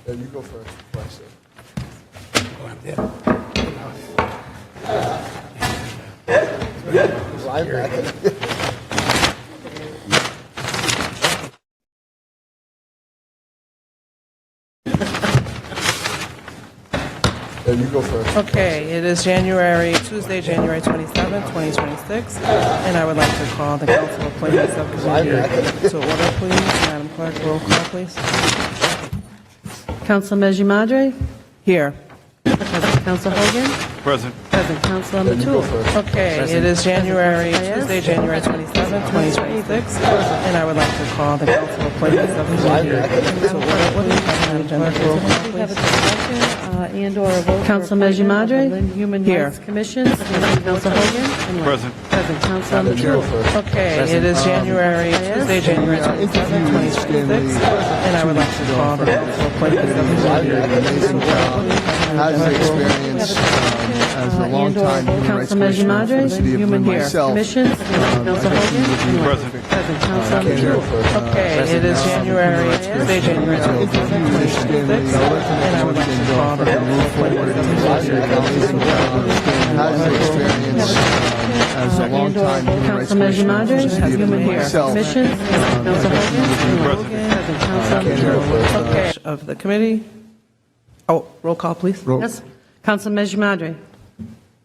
Yeah, you go first. First. Linebacker. Yeah, you go first. Okay, it is Tuesday, January 27th, 2026, and I would like to call the Council Appointment Subcommittee to order, please. Madam Clerk, roll call, please. Council Mejimadre, Here. President Council Hogan, Present. Present Council Yeah, you go Matul. first. Okay, it is Tuesday, January 27th, 2026, and I would like to call the Council Appointment Subcommittee to order, please. Madam Clerk, roll call, We have a please. discussion and/or a vote. Council for appointment Mejimadre? of the Lynn Human Here. Rights Commissions. President Council Hogan. Present. Present Council Yeah, you go Matul. first. Okay, it is Tuesday, January 27th, 2026, and I would like to call the Council Appointment Subcommittee Amazing job. Has experience as a long-time human rights Council commissioner for Mejimadre, the city of Human Lynn Rights myself. Commissions. President Council Hogan. Present. Present Council Matul. Okay, it is Tuesday, January 27th, 2026, and I would like to call the Council Appointment Subcommittee. Has experience as a long-time human rights Council commissioner for Mejimadre, the city of Human Lynn Rights myself. Commissions. President Council Hogan. Present Council Matul. Okay, of the committee. Oh, roll call, please. Yes. Council Mejimadre.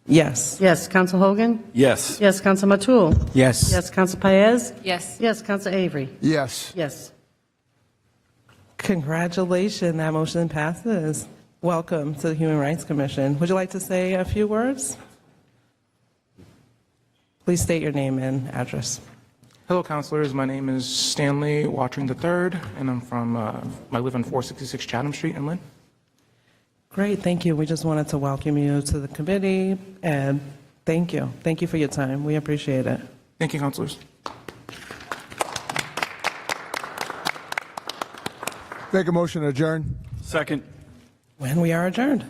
Yes. Yes. Council Hogan. Yes. Yes. Council Matul. Yes. Yes. Council Paez. Yes. Yes. Council Avery. Yes. Yes. Congratulations, that motion passes. Welcome to the Human Rights Commission. Would you like to say a few words? Please state your name and address. Hello, councilors. My name is Stanley Watring III, and I live on 466 Chatham Street in Lynn. Great, thank you. We just wanted to welcome you to the committee, and thank you. Thank you for your time. We appreciate it. Thank you, councilors. Make a motion to adjourn. Second. When we are adjourned.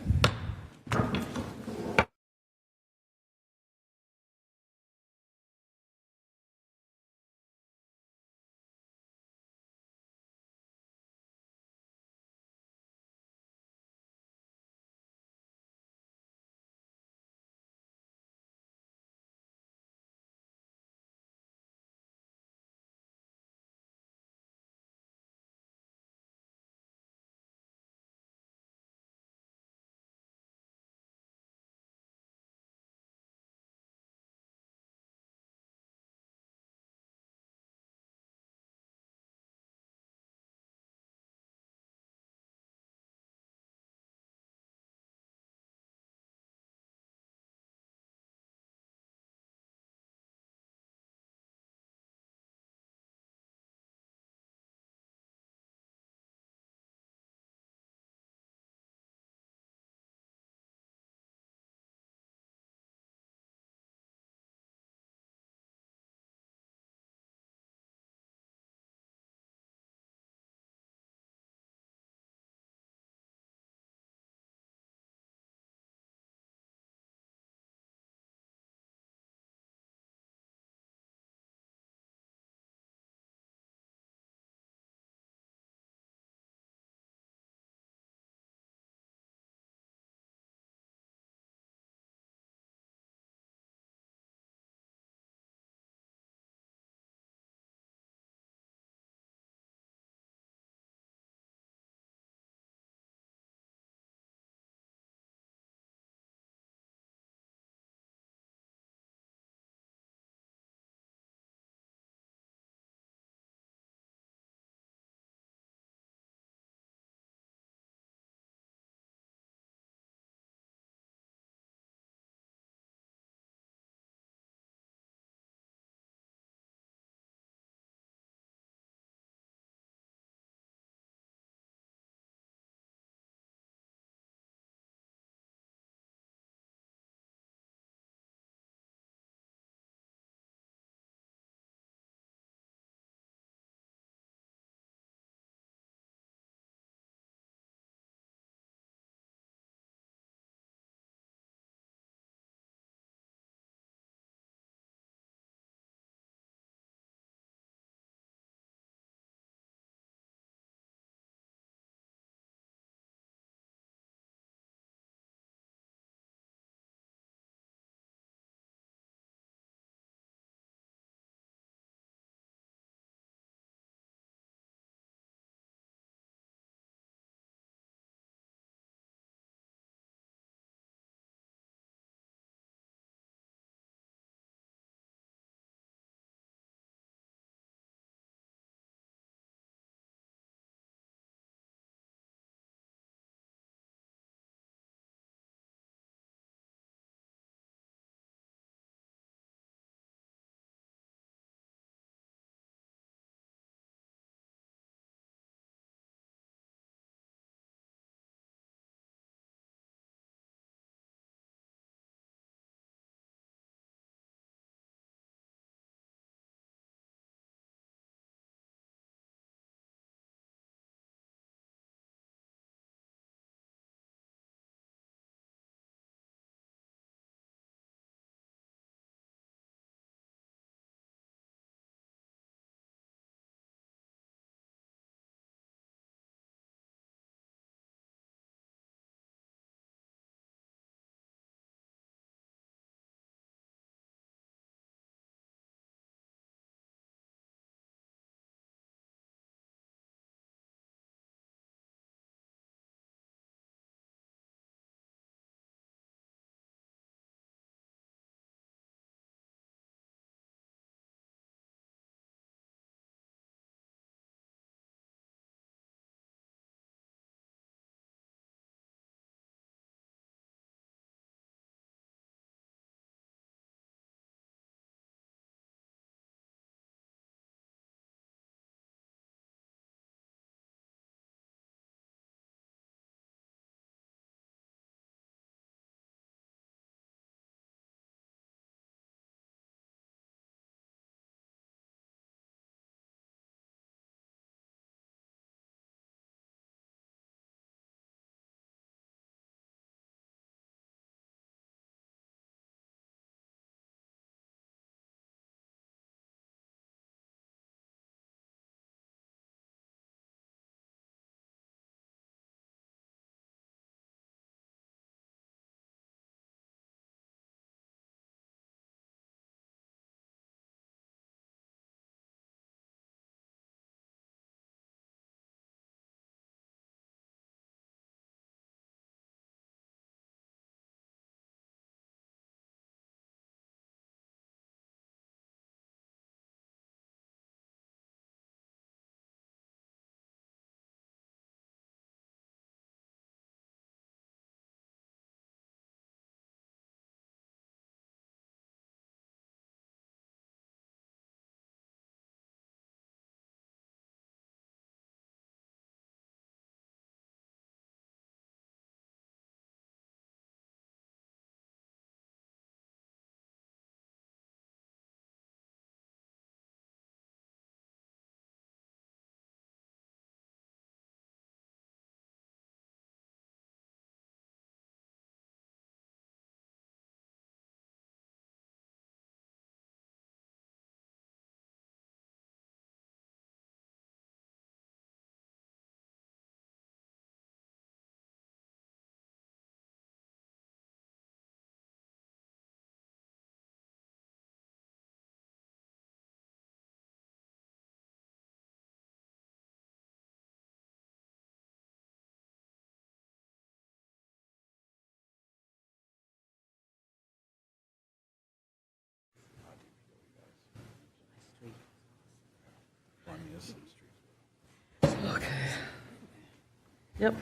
Yep.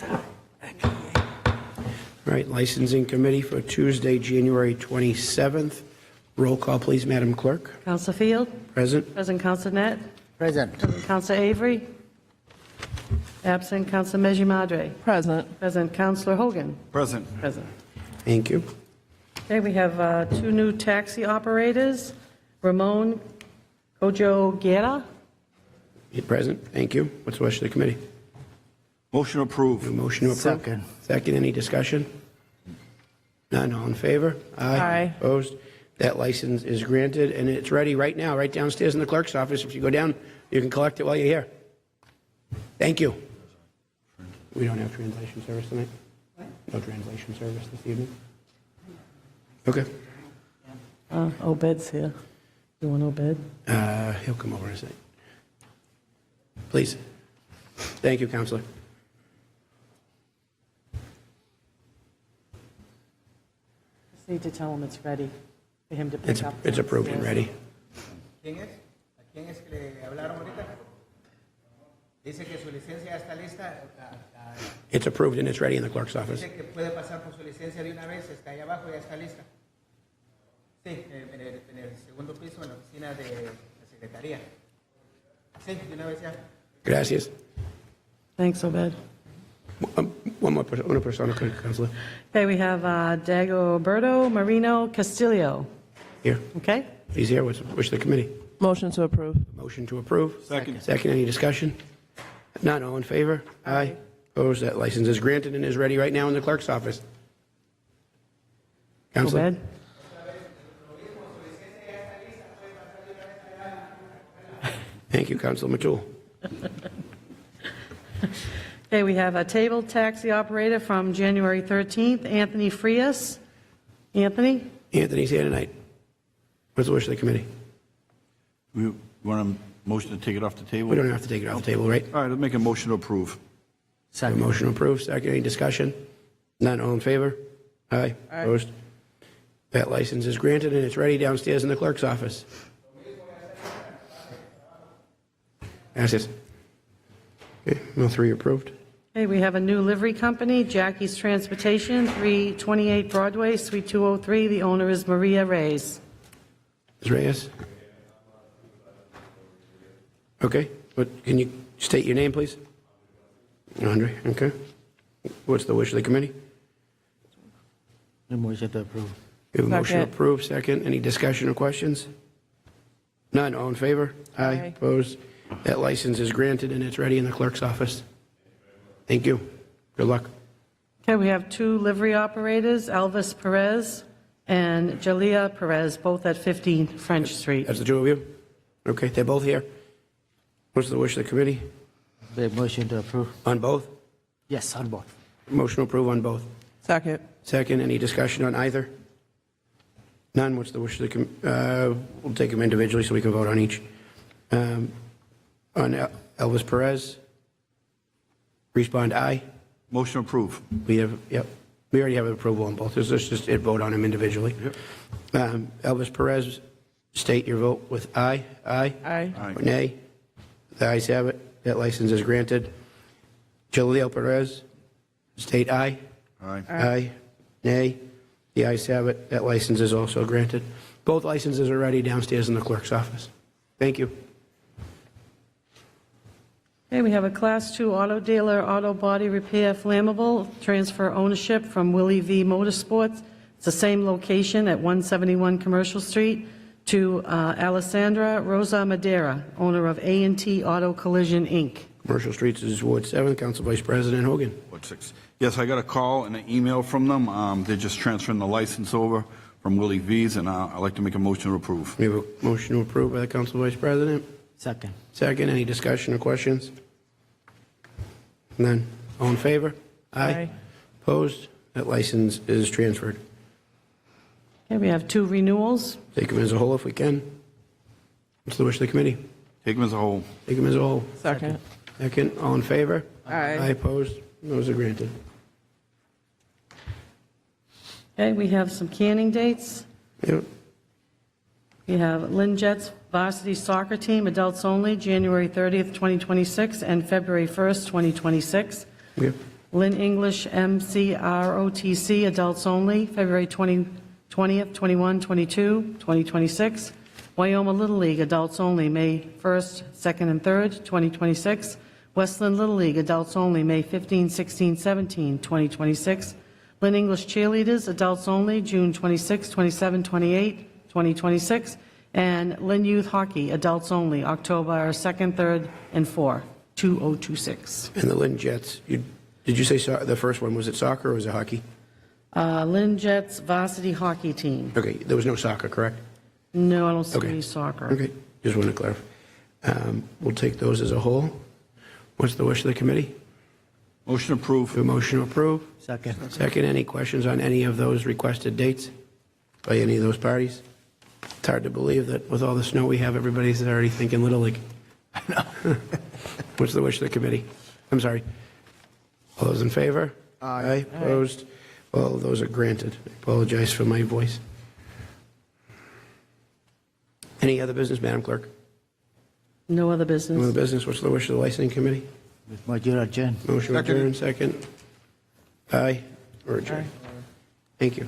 All right, licensing committee for Tuesday, January 27th. Roll call, please, Madam Clerk. Counsel Field? Present. Present Counsel Net? Present. Present Counsel Avery? Absent Counsel Mejia Madre? Present. Present Counselor Hogan? Present. Present. Thank you. Okay, we have two new taxi operators, Ramon Kojo Guerra. Present. Thank you. What's the wish of the committee? Motion approved. Motion to approve. Second. Second, any discussion? None, all in favor? Aye. Opposed? That license is granted, and it's ready right now, right downstairs in the clerk's office. If you go down, you can collect it while you're here. Thank you. We don't have translation service tonight? No translation service this evening? Okay. Obed's here. You want Obed? He'll come over in a second. Please. Thank you, Counselor. Just need to tell him it's ready for him to pick up. It's approved and ready. ¿Quién es? ¿A quién es que le hablaron ahorita? Dice que su licencia ya está lista. It's approved and it's ready in the clerk's office. Dice que puede pasar por su licencia de una vez. Está ahí abajo, ya está lista. Sí, en el segundo piso, en la oficina de la secretaría. Sí, de una vez ya. Gracias. Thanks, Obed. Una persona, Counselor. Okay, we have Dagoberto Marino Castillo. Here. Okay? He's here. What's the wish of the committee? Motion to approve. Motion to approve. Second. Second, any discussion? None, all in favor? Aye. Opposed? That license is granted and is ready right now in the clerk's office. Counselor? Obed? Thank you, Counselor Matul. Okay, we have a table taxi operator from January 13th, Anthony Frias. Anthony? Anthony's here tonight. What's the wish of the committee? We want a motion to take it off the table? We don't have to take it off the table, right? All right, I'll make a motion to approve. A motion approved. Second, any discussion? None, all in favor? Aye. Opposed? That license is granted and it's ready downstairs in the clerk's office. Gracias. Okay, all three approved. Okay, we have a new livery company, Jackie's Transportation, 328 Broadway, Suite 203. The owner is Maria Reyes. Ms. Reyes? Okay, but can you state your name, please? Andre, okay. What's the wish of the committee? Motion to approve. We have a motion Second. approved. Second, any discussion or questions? None, all in favor? Aye. Opposed? That license is granted and it's ready in the clerk's office. Thank you. Good luck. Okay, we have two livery operators, Elvis Perez and Jalea Perez, both at 15 French Street. That's the two of you? Okay, they're both here. What's the wish of the committee? The motion to approve. On both? Yes, on board. Motion to approve on both. Second. Second, any discussion on either? None. What's the wish of the we'll take them individually so we can vote on each. On Elvis Perez, respond aye. Motion approved. We have, yep, we already have approval on both. Let's just vote on them individually. Elvis Perez, state your vote with aye. Aye? Aye. Or nay? The ayes have it. That license is granted. Jaleel Perez, state aye. Aye. Aye. Nay? The ayes have it. That license is also granted. Both licenses are ready downstairs in the clerk's office. Thank you. Okay, we have a Class 2 auto dealer, auto body repair flammable, transfer ownership from Willie V Motorsports. It's the same location at 171 Commercial Street to Alessandra Rosa Madera, owner of A&T Auto Collision, Inc. Commercial Streets is Ward 7, Council Vice President Hogan. Ward 6. Yes, I got a call and an email from them. They're just transferring the license over from Willie V's, and I'd like to make a motion to approve. We have a motion to approve by the Council Vice President. Second. Second, any discussion or questions? None. All in favor? Aye. Opposed? That license is transferred. Okay, we have two renewals. Take them as a whole if we can. What's the wish of the committee? Take them as a whole. Take them as a whole. Second. Second, all in favor? Aye. Aye, opposed? Those are granted. Okay, we have some canning dates. Yep. We have Lynn Jets varsity soccer team, adults only, January 30th, 2026, and February 1st, 2026. Yeah. Lynn English MCROTC, adults only, February 20th, 21, 22, 2026. Wyoma Little League, adults only, May 1st, 2nd, and 3rd, 2026. Westland Little League, adults only, May 15, 16, 17, 2026. Lynn English Cheerleaders, adults only, June 26, 27, 28, 2026. And Lynn Youth Hockey, adults only, October 2nd, 3rd, and 4th, 2026. And the Lynn Jets, did you say the first one, was it soccer or was it hockey? Lynn Jets varsity hockey team. Okay, there was no soccer, correct? No, I don't see Okay. any soccer. Okay, just want to clarify. We'll take those as a whole. What's the wish of the committee? Motion approved. A motion to approve? Second. Second, any questions on any of those requested dates by any of those parties? It's hard to believe that with all the snow we have, everybody's already thinking Little League. I know. What's the wish of the committee? I'm sorry. All those in favor? Aye. Opposed? All those are granted. I apologize for my voice. Any other business, Madam Clerk? No other No other business. business. What's the wish of the licensing committee? Major adjourn. Motion adjourned, second. Aye, or adjourned. Thank you.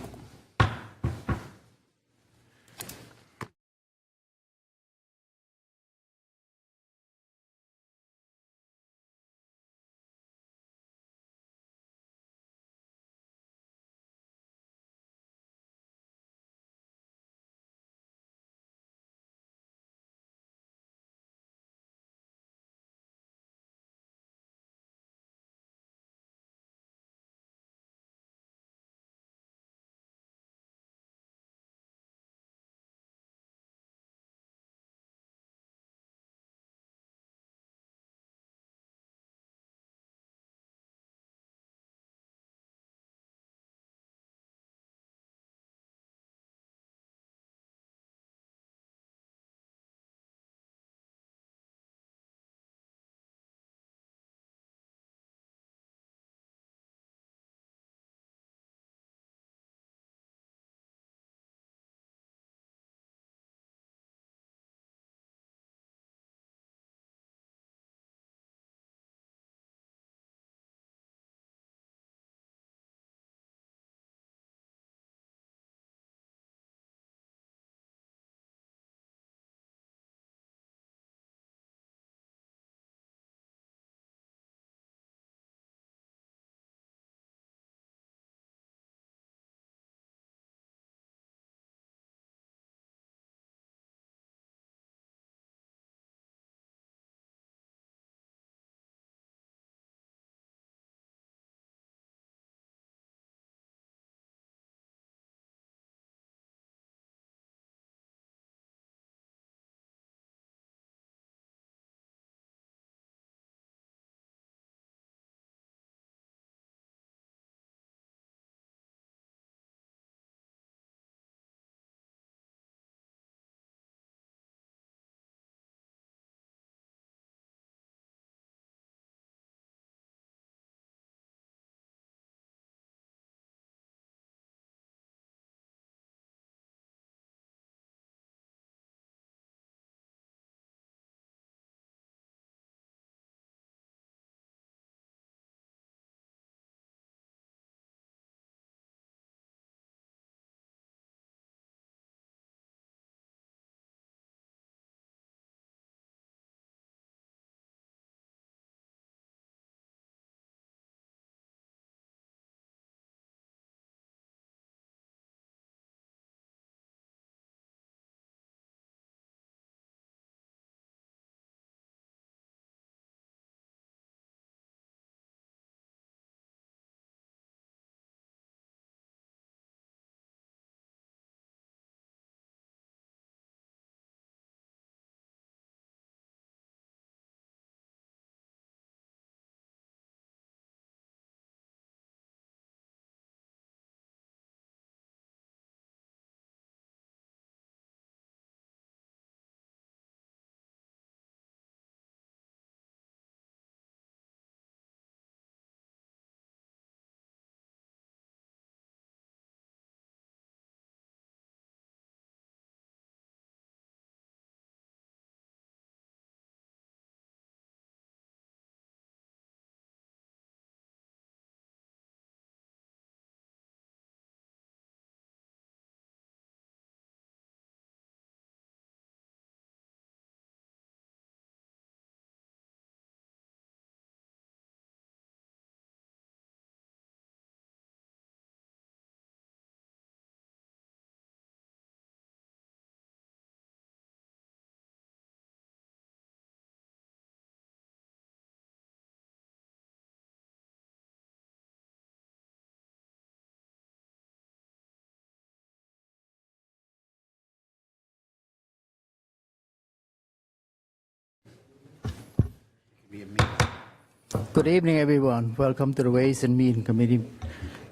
Good evening, everyone. Welcome to the Ways and Means Committee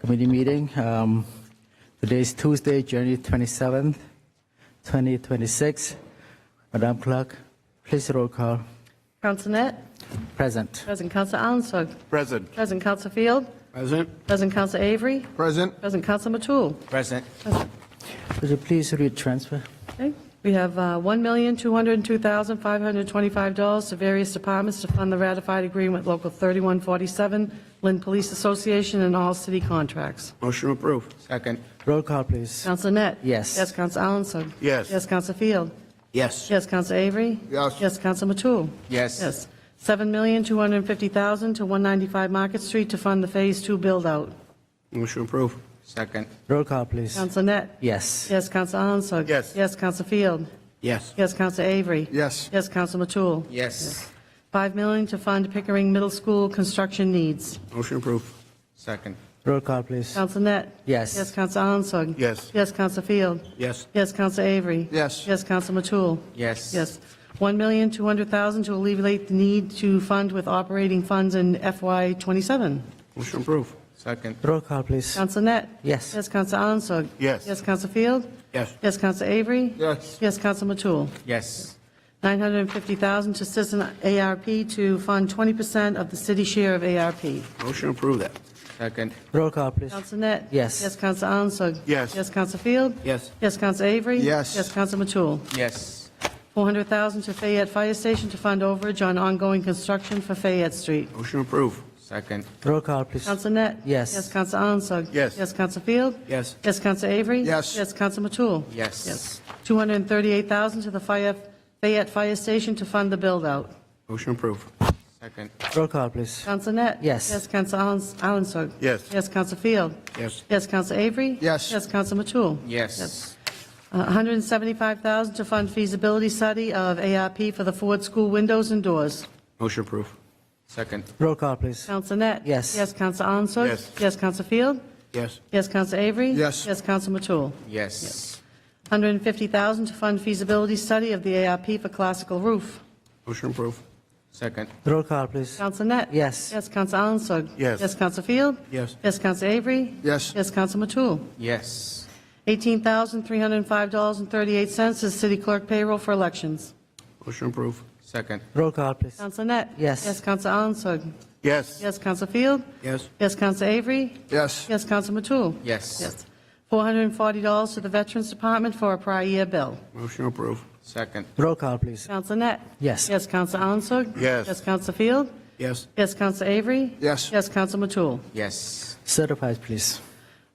meeting. Today is Tuesday, January 27th, 2026. Madam Clerk, please roll call. Counsel Net? Present. Present Counsel Allensburg? Present. Present Counsel Field? President? Present Counsel Avery? Present. Present Counsel Matul? Present. Would you please read transfer? Okay. We have $1,202,525 to various departments to fund the ratified agreement with Local 3147, Lynn Police Association, and all city contracts. Motion approved. Second. Roll call, please. Counsel Net? Yes. Yes, Counsel Allensburg? Yes. Yes, Counsel Field? Yes. Yes, Counsel Avery? Yes. Yes, Counsel Matul? Yes. Yes. $7,250,000 to 195 Market Street to fund the Phase 2 build-out. Motion approved. Second. Roll call, please. Counsel Net? Yes. Yes, Counsel Allensburg? Yes. Yes, Counsel Field? Yes. Yes, Counsel Avery? Yes. Yes, Counsel Matul? Yes. $5 million to fund Pickering Middle School construction needs. Motion approved. Second. Roll call, please. Counsel Net? Yes. Yes, Counsel Allensburg? Yes. Yes, Counsel Field? Yes. Yes, Counsel Avery? Yes. Yes, Counsel Matul? Yes. Yes. $1,200,000 to alleviate the need to fund with operating funds in FY '27. Motion approved. Second. Roll call, please. Counsel Net? Yes. Yes, Counsel Allensburg? Yes. Yes, Counsel Field? Yes. Yes, Counsel Avery? Yes. Yes, Counsel Matul? Yes. $950,000 to Citizen ARP to fund 20% of the city share of ARP. Motion approved that. Second. Roll call, please. Counsel Net? Yes. Yes, Counsel Allensburg? Yes. Yes, Counsel Field? Yes. Yes, Counsel Avery? Yes. Yes, Counsel Matul? Yes. $400,000 to Fayette Fire Station to fund overage on ongoing construction for Fayette Street. Motion approved. Second. Roll call, please. Counsel Net? Yes. Yes, Counsel Allensburg? Yes. Yes, Counsel Field? Yes. Yes, Counsel Avery? Yes. Yes, Counsel Matul? Yes. Yes. $238,000 to the Fayette Fire Station to fund the build-out. Motion approved. Second. Roll call, please. Counsel Net? Yes. Yes, Counsel Allensburg? Yes. Yes, Counsel Field? Yes. Yes, Counsel Avery? Yes. Yes, Counsel Matul? Yes. $175,000 to fund feasibility study of ARP for the Ford School windows and doors. Motion approved. Second. Roll call, please. Counsel Net? Yes. Yes, Counsel Allensburg? Yes. Yes, Counsel Field? Yes. Yes, Counsel Avery? Yes. Yes, Counsel Matul? Yes. $150,000 to fund feasibility study of the ARP for classical roof. Motion approved. Second. Roll call, please. Counsel Net? Yes. Yes, Counsel Allensburg? Yes. Yes, Counsel Field? Yes. Yes, Counsel Avery? Yes. Yes, Counsel Matul? Yes. $18,305.38 is city clerk payroll for elections. Motion approved. Second. Roll call, please. Counsel Net? Yes. Yes, Counsel Allensburg? Yes. Yes, Counsel Field? Yes. Yes, Counsel Avery? Yes. Yes, Counsel Matul? Yes. Yes. $440 to the Veterans Department for a prior year bill. Motion approved. Second. Roll call, please. Counsel Net? Yes. Yes, Counsel Allensburg? Yes. Yes, Counsel Field? Yes. Yes, Counsel Avery? Yes. Yes, Counsel Matul? Yes. Certified, please.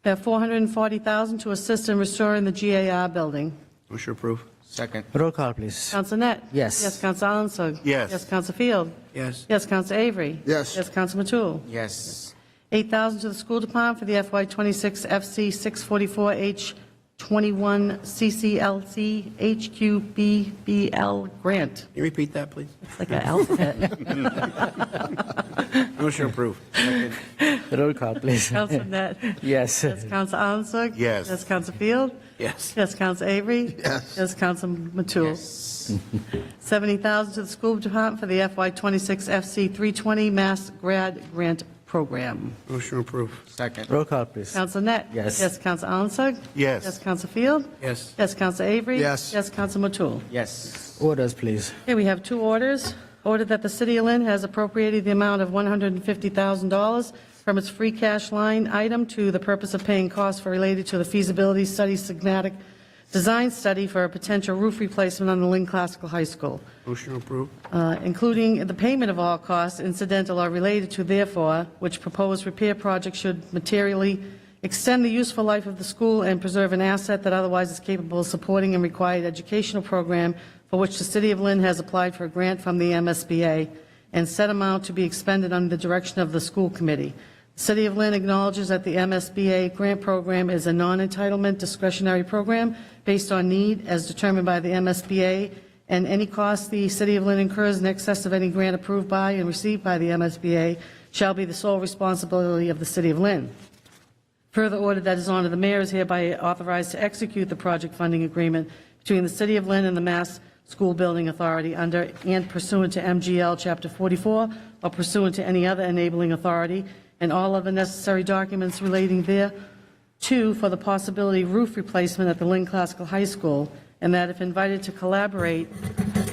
We have $440,000 to assist in restoring the GAR building. Motion approved. Second. Roll call, please. Counsel Net? Yes. Yes, Counsel Allensburg? Yes. Yes, Counsel Field? Yes. Yes, Counsel Avery? Yes. Yes, Counsel Matul? Yes. $8,000 to the school department for the FY26 FC 644H21 CCLC HQBBL grant. Can you repeat that, please? It's like an alphabet. Motion approved. Second. Roll call, please. Counsel Net? Yes. Yes, Counsel Allensburg? Yes. Yes, Counsel Field? Yes. Yes, Counsel Avery? Yes. Yes, Counsel Matul? Yes. $70,000 to the school department for the FY26 FC 320 Mass Grad Grant Program. Motion approved. Second. Roll call, please. Counsel Net? Yes. Yes, Counsel Allensburg? Yes. Yes, Counsel Field? Yes. Yes, Counsel Avery? Yes. Yes, Counsel Matul? Yes. Orders, please. Okay, we have two orders. Order that the City of Lynn has appropriated the amount of $150,000 from its free cash line item to the purpose of paying costs for related to the feasibility study schematic design study for a potential roof replacement on the Lynn Classical High School, Motion approved. including the payment of all costs incidental or related to therefore, which proposed repair project should materially extend the useful life of the school and preserve an asset that otherwise is capable of supporting and required educational program for which the City of Lynn has applied for a grant from the MSBA, and set amount to be expended under the direction of the school committee. The City of Lynn acknowledges that the MSBA grant program is a non-entitlement discretionary program based on need as determined by the MSBA, and any cost the City of Lynn incurs in excess of any grant approved by and received by the MSBA shall be the sole responsibility of the City of Lynn. Further order that is on to the mayor is hereby authorized to execute the project funding agreement between the City of Lynn and the Mass School Building Authority under and pursuant to MGL Chapter 44 or pursuant to any other enabling authority, and all other necessary documents relating thereto for the possibility of roof replacement at the Lynn Classical High School, and that if invited to collaborate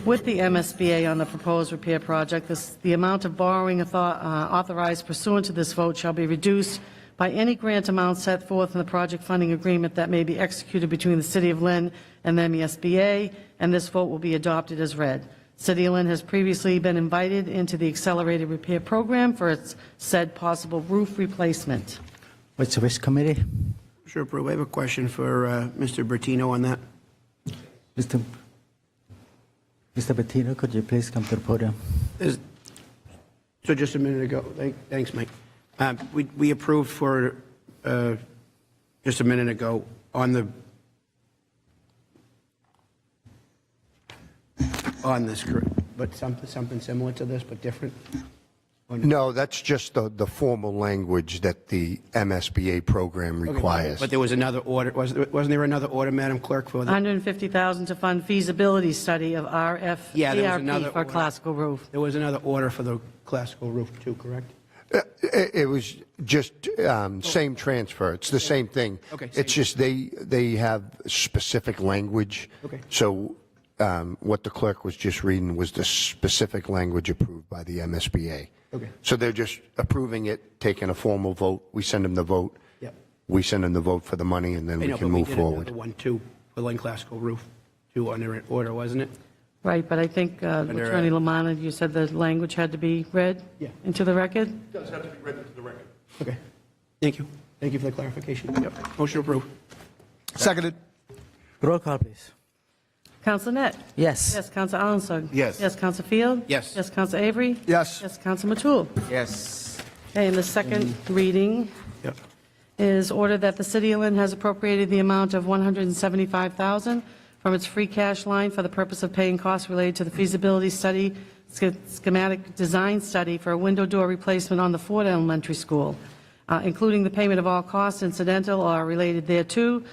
with the MSBA on the proposed repair project, the amount of borrowing authorized pursuant to this vote shall be reduced by any grant amount set forth in the project funding agreement that may be executed between the City of Lynn and the MSBA, and this vote will be adopted as read. City of Lynn has previously been invited into the accelerated repair program for its said possible roof replacement. What's the wish committee? Sure, approve. I have a question for Mr. Bertino on that. Mr. Bettino, could you please come to the podium? So just a minute ago, thanks, Mike. We approved for, just a minute ago, on this, but something similar to this, but different? No, that's just the formal language that the MSBA program requires. But there was another order, wasn't there another order, Madam Clerk, for the? $150,000 to fund feasibility study of Yeah, there was ARP another for order. classical roof. There was another order for the classical roof too, correct? It was just same transfer. It's the same thing. Okay, It's just they have specific language. Okay. So what the clerk was just reading was the specific language approved by the MSBA. Okay. So they're just approving it, taking a formal vote. We send them the vote. Yep. We send them the vote for the money, and then I we know, can but we move did forward. another one too, for Lynn Classical Roof, too, under an order, wasn't it? Right, but I think Attorney Lamanna, you said the language had to be read Yeah. into the record? Okay. Thank you. Thank you for the clarification. Yep. Motion approved. Seconded. Roll call, please. Counsel Net? Yes. Yes, Counsel Alanson? Yes. Yes, Counsel Field? Yes. Yes, Counsel Avery? Yes. Yes, Counsel Matul? Yes. Okay, and the second reading Yep. is order that the City of Lynn has appropriated the amount of $175,000 from its free cash line for the purpose of paying costs related to the feasibility study, schematic design study for a window door replacement on the Ford Elementary School, including the payment of all costs incidental or related thereto,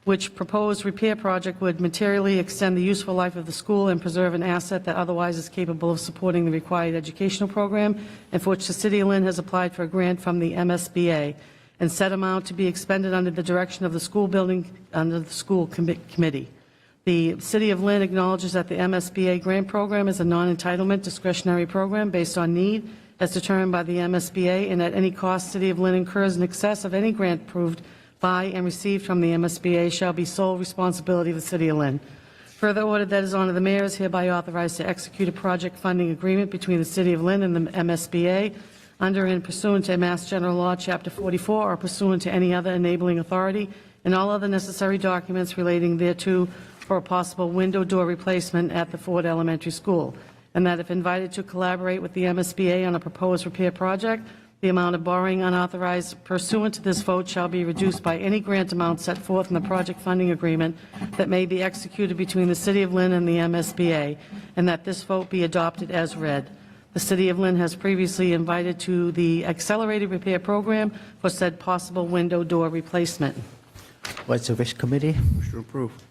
which proposed repair project would materially extend the useful life of the school and preserve an asset that otherwise is capable of supporting the required educational program, and for which the City of Lynn has applied for a grant from the MSBA, and said amount to be expended under the direction of the school building, under the school committee. The City of Lynn acknowledges that the MSBA grant program is a non-entitlement discretionary program based on need as determined by the MSBA, and that any cost City of Lynn incurs in excess of any grant approved by and received from the MSBA shall be sole responsibility of the City of Lynn. Further ordered that His Honor the Mayor is hereby authorized to execute a project funding agreement between the City of Lynn and the MSBA under and pursuant to Mass General Law, Chapter 44, or pursuant to any other enabling authority, and all other necessary documents relating thereto for a possible window door replacement at the Ford Elementary School, and that if invited to collaborate with the MSBA on a proposed repair project, the amount of borrowing unauthorized pursuant to this vote shall be reduced by any grant amount set forth in the project funding agreement that may be executed between the City of Lynn and the MSBA, and that this vote be adopted as read. The City of Lynn has previously invited to the accelerated repair program for said possible window door replacement. What's the wish committee? Motion approved.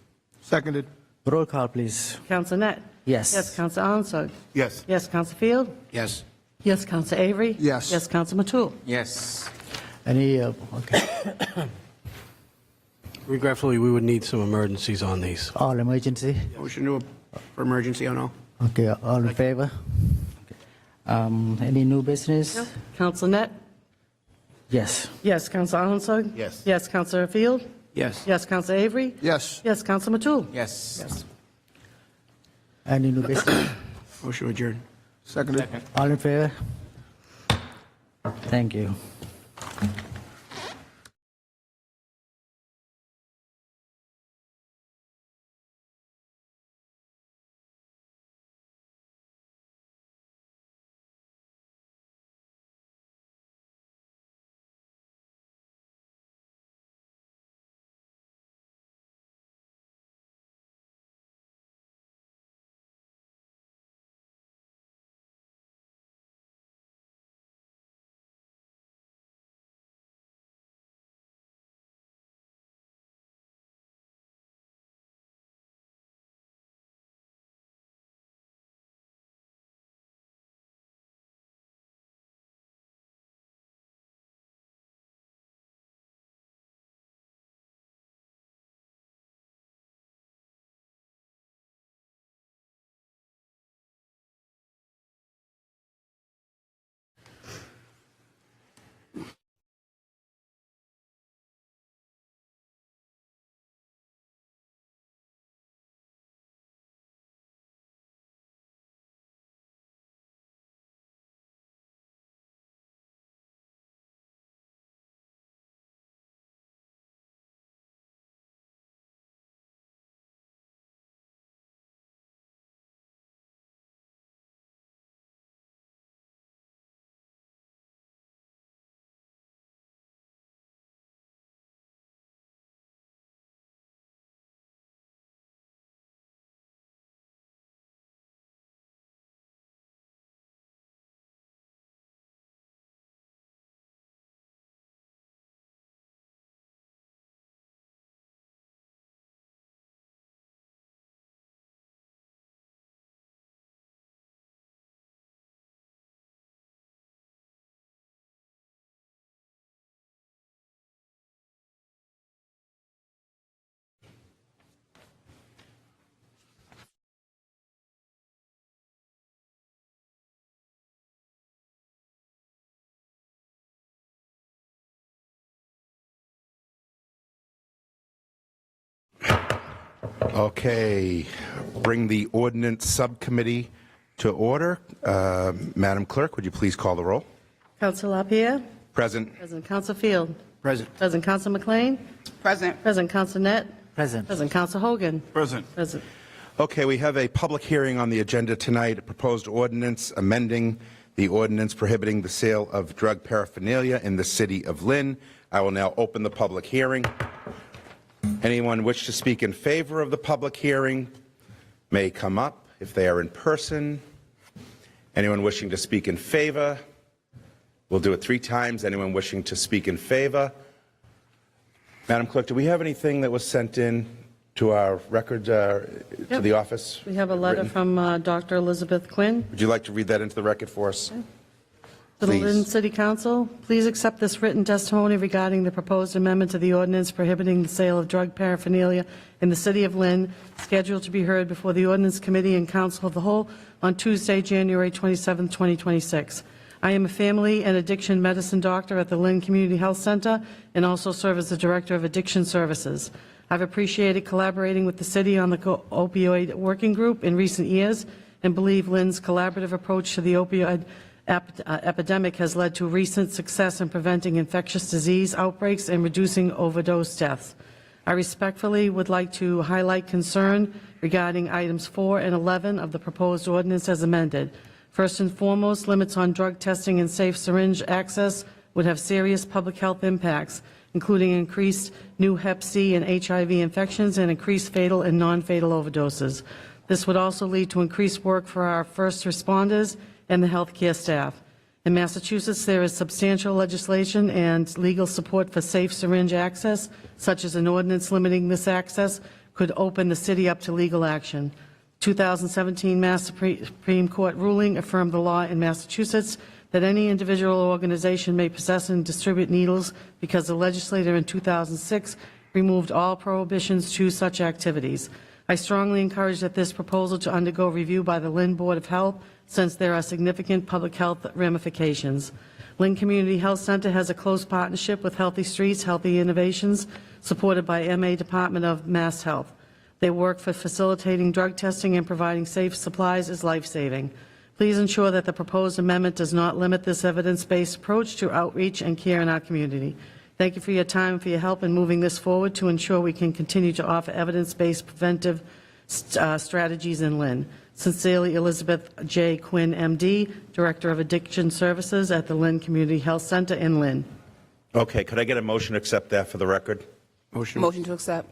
Seconded. Roll call, please. Counsel Net? Yes. Yes, Counsel Alanson? Yes. Yes, Counsel Field? Yes. Yes, Counsel Avery? Yes. Yes, Counsel Matul? Yes. Any, okay. Regretfully, we would need some emergencies on these. All emergency? Motion for emergency on all. Okay, all in favor? Any new business? Counsel Net? Yes. Yes, Counsel Alanson? Yes. Yes, Counsel Field? Yes. Yes, Counsel Avery? Yes. Yes, Counsel Matul? Yes. Any new business? Motion adjourned. Seconded. All in favor? Thank you. Okay, bring the ordinance subcommittee to order. Madam Clerk, would you please call the roll? Counsel LaPierre. Present. President Counsel Field. Present. President Counsel McLean. Present. President Counsel Net. Present. President Counsel Hogan. Present. President. Okay, we have a public hearing on the agenda tonight, a proposed ordinance amending the ordinance prohibiting the sale of drug paraphernalia in the city of Lynn. I will now open the public hearing. Anyone wish to speak in favor of the public hearing may come up if they are in person. Anyone wishing to speak in favor? We'll do it 3 times. Anyone wishing to speak in favor? Madam Clerk, do we have anything that was sent in to our record, to the office? We have a letter written? from Dr. Elizabeth Quinn. Would you like to read that into the record for us? To the Please. Lynn City Council, please accept this written testimony regarding the proposed amendment to the ordinance prohibiting the sale of drug paraphernalia in the city of Lynn, scheduled to be heard before the Ordinance Committee and Council of the Whole on Tuesday, January 27, 2026. I am a family and addiction medicine doctor at the Lynn Community Health Center and also serve as the Director of Addiction Services. I've appreciated collaborating with the city on the opioid working group in recent years and believe Lynn's collaborative approach to the opioid epidemic has led to recent success in preventing infectious disease outbreaks and reducing overdose deaths. I respectfully would like to highlight concern regarding items 4 and 11 of the proposed ordinance as amended. First and foremost, limits on drug testing and safe syringe access would have serious public health impacts, including increased new Hep C and HIV infections and increased fatal and non-fatal overdoses. This would also lead to increased work for our first responders and the healthcare staff. In Massachusetts, there is substantial legislation and legal support for safe syringe access, such as an ordinance limiting this access could open the city up to legal action. 2017 Mass Supreme Court ruling affirmed the law in Massachusetts that any individual or organization may possess and distribute needles because the legislature in 2006 removed all prohibitions to such activities. I strongly encourage that this proposal to undergo review by the Lynn Board of Health, since there are significant public health ramifications. Lynn Community Health Center has a close partnership with Healthy Streets, Healthy Innovations, supported by MA Department of Mass Health. Their work for facilitating drug testing and providing safe supplies is life-saving. Please ensure that the proposed amendment does not limit this evidence-based approach to outreach and care in our community. Thank you for your time and for your help in moving this forward to ensure we can continue to offer evidence-based preventive strategies in Lynn. Sincerely, Elizabeth J. Quinn, MD, Director of Addiction Services at the Lynn Community Health Center in Lynn. Okay, could I get a motion to accept that for the record? Motion to accept.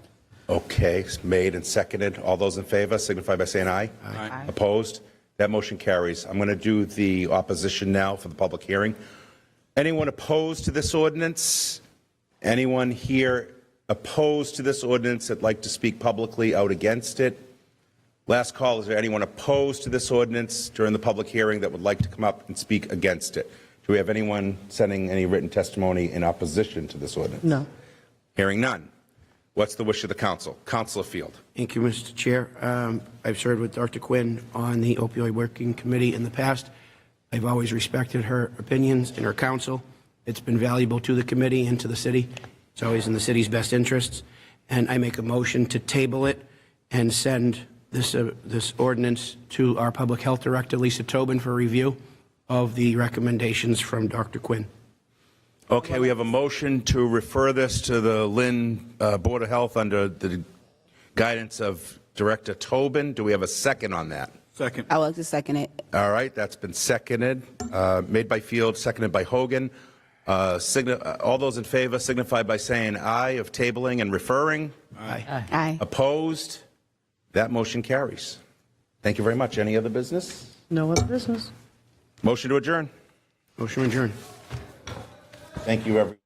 Okay, it's made and seconded. All those in favor signify by saying aye. Aye. Opposed? That motion carries. I'm going to do the opposition now for the public hearing. Anyone opposed to this ordinance? Anyone here opposed to this ordinance that'd like to speak publicly out against it? Last call, is there anyone opposed to this ordinance during the public hearing that would like to come up and speak against it? Do we have anyone sending any written testimony in opposition to this ordinance? No. Hearing none. What's the wish of the council? Councilor Field. Thank you, Mr. Chair. I've served with Dr. Quinn on the opioid working committee in the past. I've always respected her opinions and her counsel. It's been valuable to the committee and to the city. It's always in the city's best interests. And I make a motion to table it and send this ordinance to our public health director, Lisa Tobin, for review of the recommendations from Dr. Quinn. Okay, we have a motion to refer this to the Lynn Board of Health under the guidance of Director Tobin. Do we have a second on that? Second. I would like to second it. All right, that's been seconded, made by Field, seconded by Hogan. All those in favor signify by saying aye of tabling and referring. Aye. Aye. Opposed? That motion carries. Thank you very much. Any other business? No other business. Motion to adjourn. Motion adjourned. Thank you, everyone.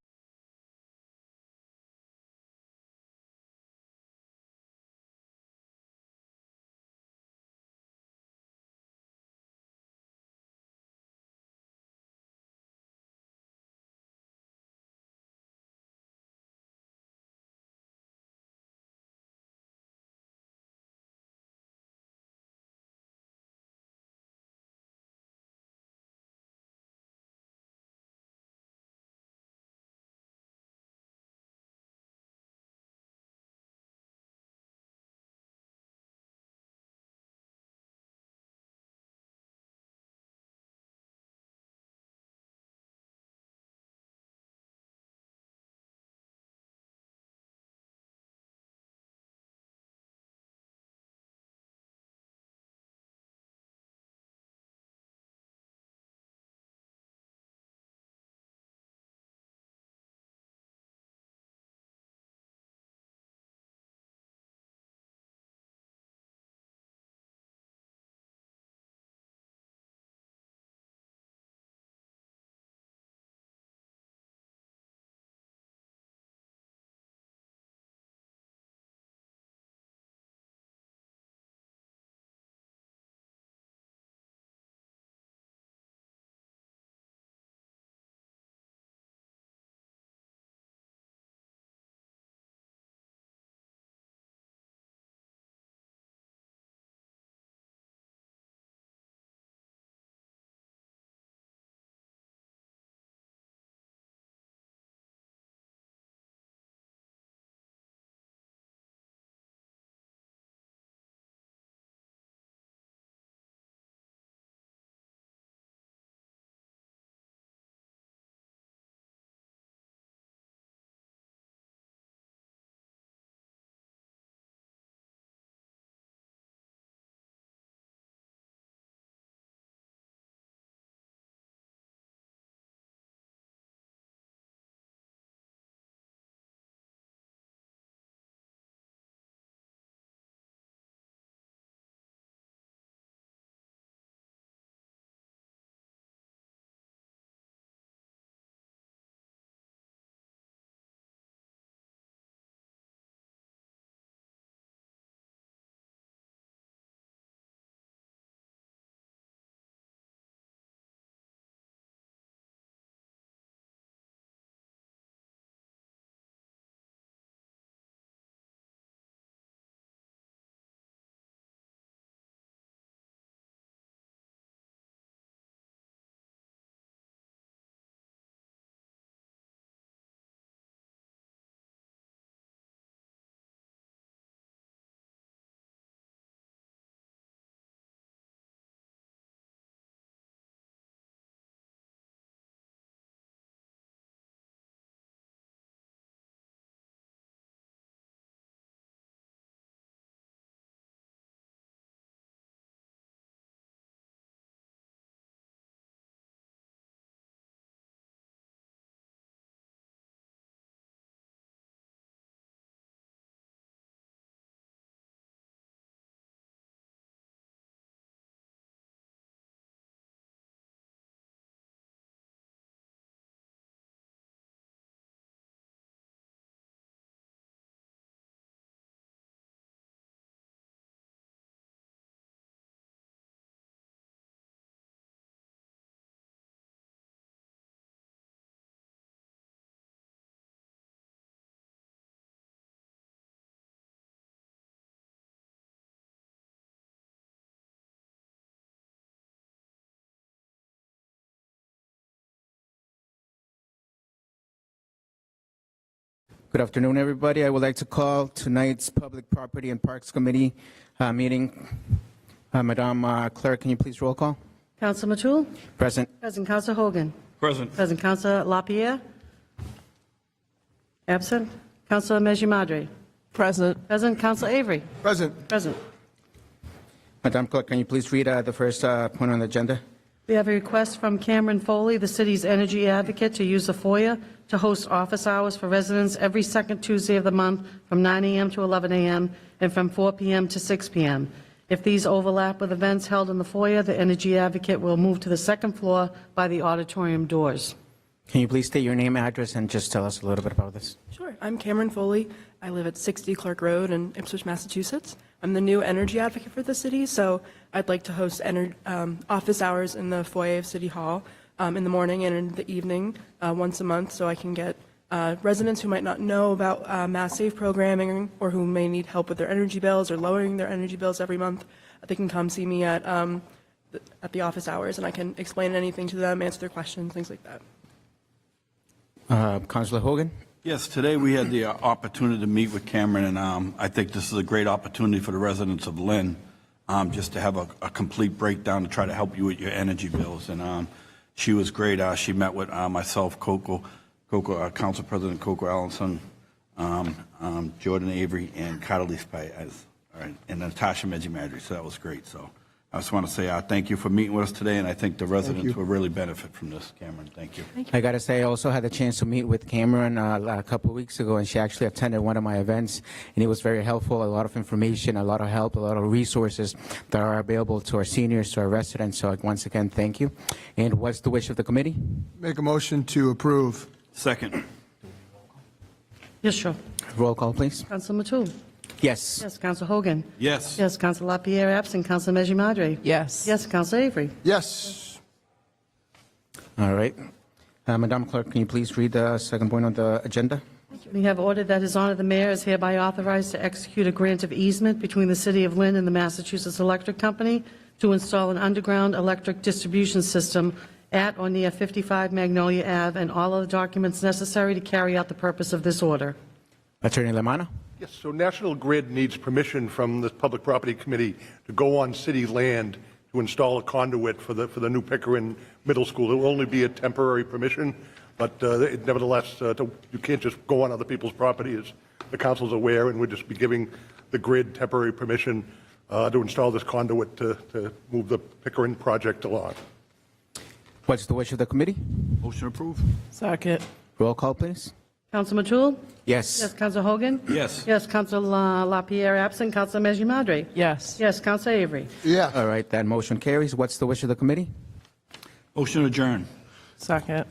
Good afternoon, everybody. I would like to call tonight's Public Property and Parks Committee meeting. Madam Clerk, can you please roll call? Counsel Matul? Present. Present Counsel Hogan? Present. Present Counsel LaPierre? Absent. Counsel Meji Madre? Present. Present Counsel Avery? Present. Present. Madam Clerk, can you please read the first point on the agenda? We have a request from Cameron Foley, the city's energy advocate, to use the foyer to host office hours for residents every second Tuesday of the month from 9 a.m. to 11 a.m. and from 4 p.m. to 6 p.m. If these overlap with events held in the foyer, the energy advocate will move to the second floor by the auditorium doors. Can you please state your name, address, and just tell us a little bit about this? Sure. I'm Cameron Foley. I live at 60 Clark Road in Ipswich, Massachusetts. I'm the new energy advocate for the city, so I'd like to host office hours in the foyer of City Hall in the morning and in the evening once a month, so I can get residents who might not know about Mass Save programming or who may need help with their energy bills or lowering their energy bills every month. They can come see me at the office hours, and I can explain anything to them, answer their questions, things like that. Councilor Hogan? Yes, today we had the opportunity to meet with Cameron, and I think this is a great opportunity for the residents of Lynn, just to have a complete breakdown to try to help you with your energy bills. And she was great. She met with myself, Council President Coco Allenson, Jordan Avery, and Catalyst Pay, and Natasha Meji-Madri. So that was great. So I just want to say thank you for meeting with us today, and I think the residents will really benefit from this, Cameron. Thank you. I got to say, I also had the chance to meet with Cameron a couple of weeks ago, and she actually attended one of my events, and it was very helpful, a lot of information, a lot of help, a lot of resources that are available to our seniors, to our residents. So once again, thank you. And what's the wish of the committee? Make a motion to approve. Second. Yes, sure. Roll call, please. Counsel Matul? Yes. Yes. Counsel Hogan? Yes. Yes. Counsel LaPierre absent. Counsel Meji Madre? Yes. Yes. Counsel Avery? Yes. All right. Madam Clerk, can you please read the second point on the agenda? We have ordered that His Honor the Mayor is hereby authorized to execute a grant of easement between the City of Lynn and the Massachusetts Electric Company to install an underground electric distribution system at or near 55 Magnolia Ave, and all other documents necessary to carry out the purpose of this order. Attorney Lamana? Yes, so National Grid needs permission from the Public Property Committee to go on city land to install a conduit for the new Pickering Middle School. It will only be a temporary permission, but nevertheless, you can't just go on other people's property, as the council's aware, and we'll just be giving the grid temporary permission to install this conduit to move the Pickering project along. What's the wish of the committee? Motion approved. Second. Roll call, please. Counsel Matul? Yes. Yes. Counsel Hogan? Yes. Yes. Counsel LaPierre absent. Counsel Meji Madre? Yes. Yes. Counsel Avery? Yeah. All right, that motion carries. What's the wish of the committee? Motion adjourned. Second.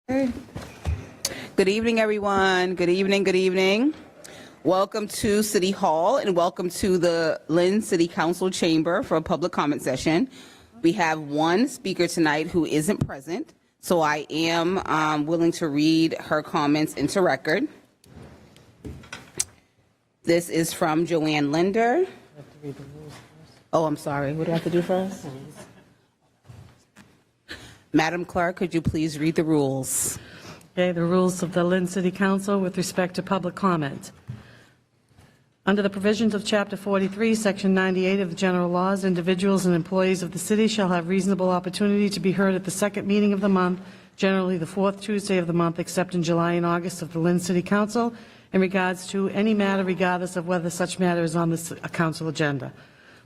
Good evening, everyone. Good evening, good evening. Welcome to City Hall and welcome to the Lynn City Council Chamber for a public comment session. We have one speaker tonight who isn't present, so I am willing to read her comments into record. This is from Joanne Linder. Oh, I'm sorry. What do I have to do first? Madam Clerk, could you please read the rules? Okay, the rules of the Lynn City Council with respect to public comment. Under the provisions of Chapter 43, Section 98 of the General Laws, individuals and employees of the city shall have reasonable opportunity to be heard at the second meeting of the month, generally the fourth Tuesday of the month, except in July and August of the Lynn City Council, in regards to any matter regardless of whether such matter is on the council agenda.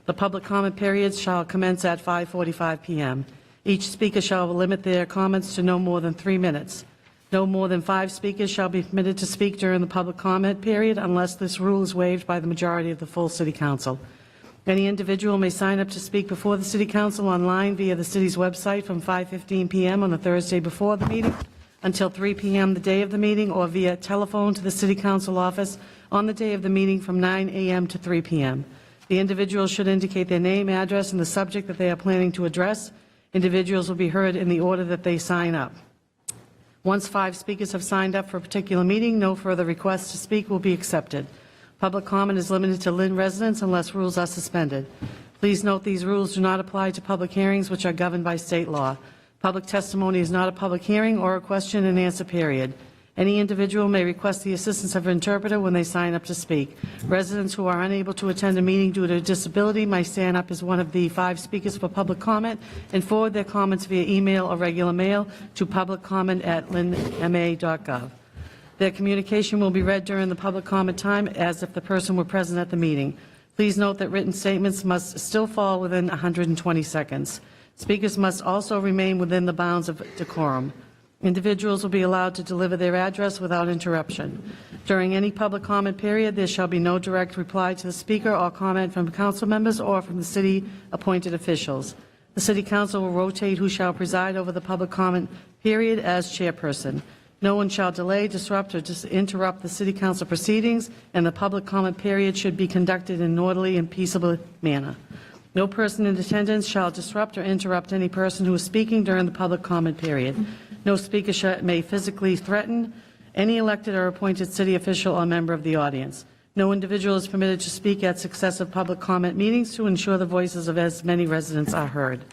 The public comment periods shall commence at 5:45 p.m. Each speaker shall limit their comments to no more than 3 minutes. No more than 5 speakers shall be permitted to speak during the public comment period unless this rule is waived by the majority of the full City Council. Any individual may sign up to speak before the City Council online via the city's website from 5:15 p.m. on the Thursday before the meeting until 3 p.m. the day of the meeting, or via telephone to the City Council office on the day of the meeting from 9 a.m. to 3 p.m. The individual should indicate their name, address, and the subject that they are planning to address. Individuals will be heard in the order that they sign up. Once 5 speakers have signed up for a particular meeting, no further requests to speak will be accepted. Public comment is limited to Lynn residents unless rules are suspended. Please note these rules do not apply to public hearings which are governed by state law. Public testimony is not a public hearing or a question and answer period. Any individual may request the assistance of an interpreter when they sign up to speak. Residents who are unable to attend a meeting due to a disability may stand up as one of the 5 speakers for public comment and forward their comments via email or regular mail to publiccomment@lynnma.gov. Their communication will be read during the public comment time as if the person were present at the meeting. Please note that written statements must still fall within 120 seconds. Speakers must also remain within the bounds of decorum. Individuals will be allowed to deliver their address without interruption. During any public comment period, there shall be no direct reply to the speaker or comment from council members or from the city-appointed officials. The City Council will rotate who shall preside over the public comment period as chairperson. No one shall delay, disrupt, or interrupt the City Council proceedings, and the public comment period should be conducted in an orderly and peaceable manner. No person in attendance shall disrupt or interrupt any person who is speaking during the public comment period. No speaker may physically threaten any elected or appointed city official or member of the audience. No individual is permitted to speak at successive public comment meetings to ensure the voices of as many residents are heard.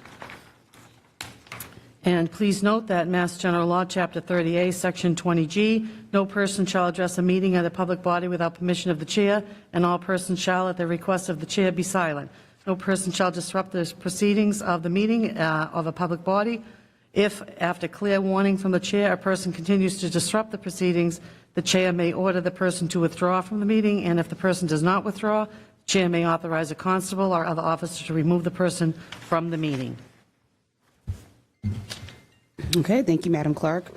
And please note that Mass General Law, Chapter 30A, Section 20G, no person shall address a meeting at a public body without permission of the chair, and all persons shall, at the request of the chair, be silent. No person shall disrupt the proceedings of the meeting of a public body. If, after clear warning from the chair, a person continues to disrupt the proceedings, the chair may order the person to withdraw from the meeting, and if the person does not withdraw, the chair may authorize a constable or other officer to remove the person from the meeting. Okay, thank you, Madam Clerk.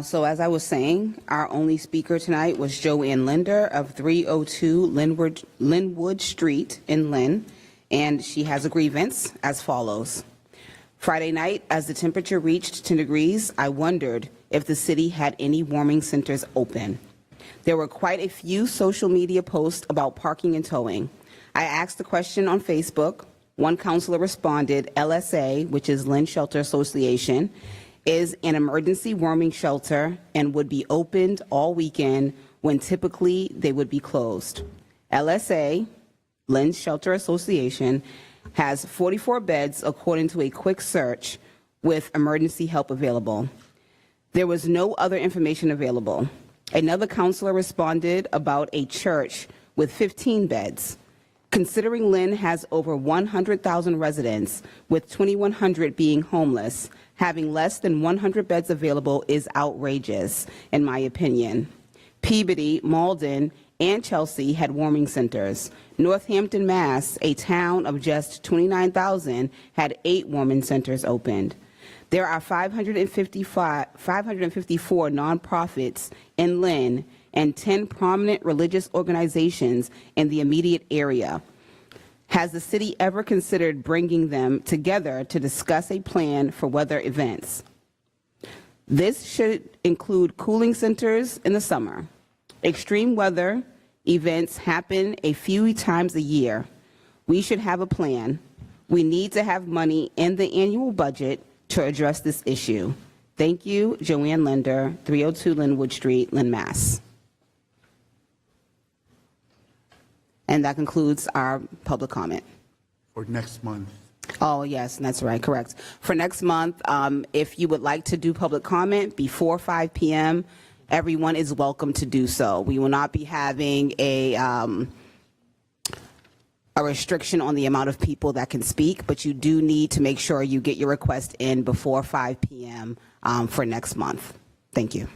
So as I was saying, our only speaker tonight was Joanne Linder of 302 Linwood Street in Lynn, and she has a grievance as follows. Friday night, as the temperature reached 10 degrees, I wondered if the city had any warming centers open. There were quite a few social media posts about parking and towing. I asked the question on Facebook. One councilor responded, LSA, which is Lynn Shelter Association, is an emergency warming shelter and would be opened all weekend when typically they would be closed. LSA, Lynn Shelter Association, has 44 beds according to a quick search with emergency help available. There was no other information available. Another counselor responded about a church with 15 beds. Considering Lynn has over 100,000 residents, with 2,100 being homeless, having less than 100 beds available is outrageous, in my opinion. Peabody, Malden, and Chelsea had warming centers. Northampton, Mass., a town of just 29,000, had 8 warming centers opened. There are 554 nonprofits in Lynn and 10 prominent religious organizations in the immediate area. Has the city ever considered bringing them together to discuss a plan for weather events? This should include cooling centers in the summer. Extreme weather events happen a few times a year. We should have a plan. We need to have money in the annual budget to address this issue. Thank you, Joanne Linder, 302 Linwood Street, Lynn, Mass. And that concludes our public comment. For next month. Oh, yes, that's right, correct. For next month, if you would like to do public comment before 5 p.m., everyone is welcome to do so. We will not be having a restriction on the amount of people that can speak, but you do need to make sure you get your request in before 5 p.m. For next month. Thank you.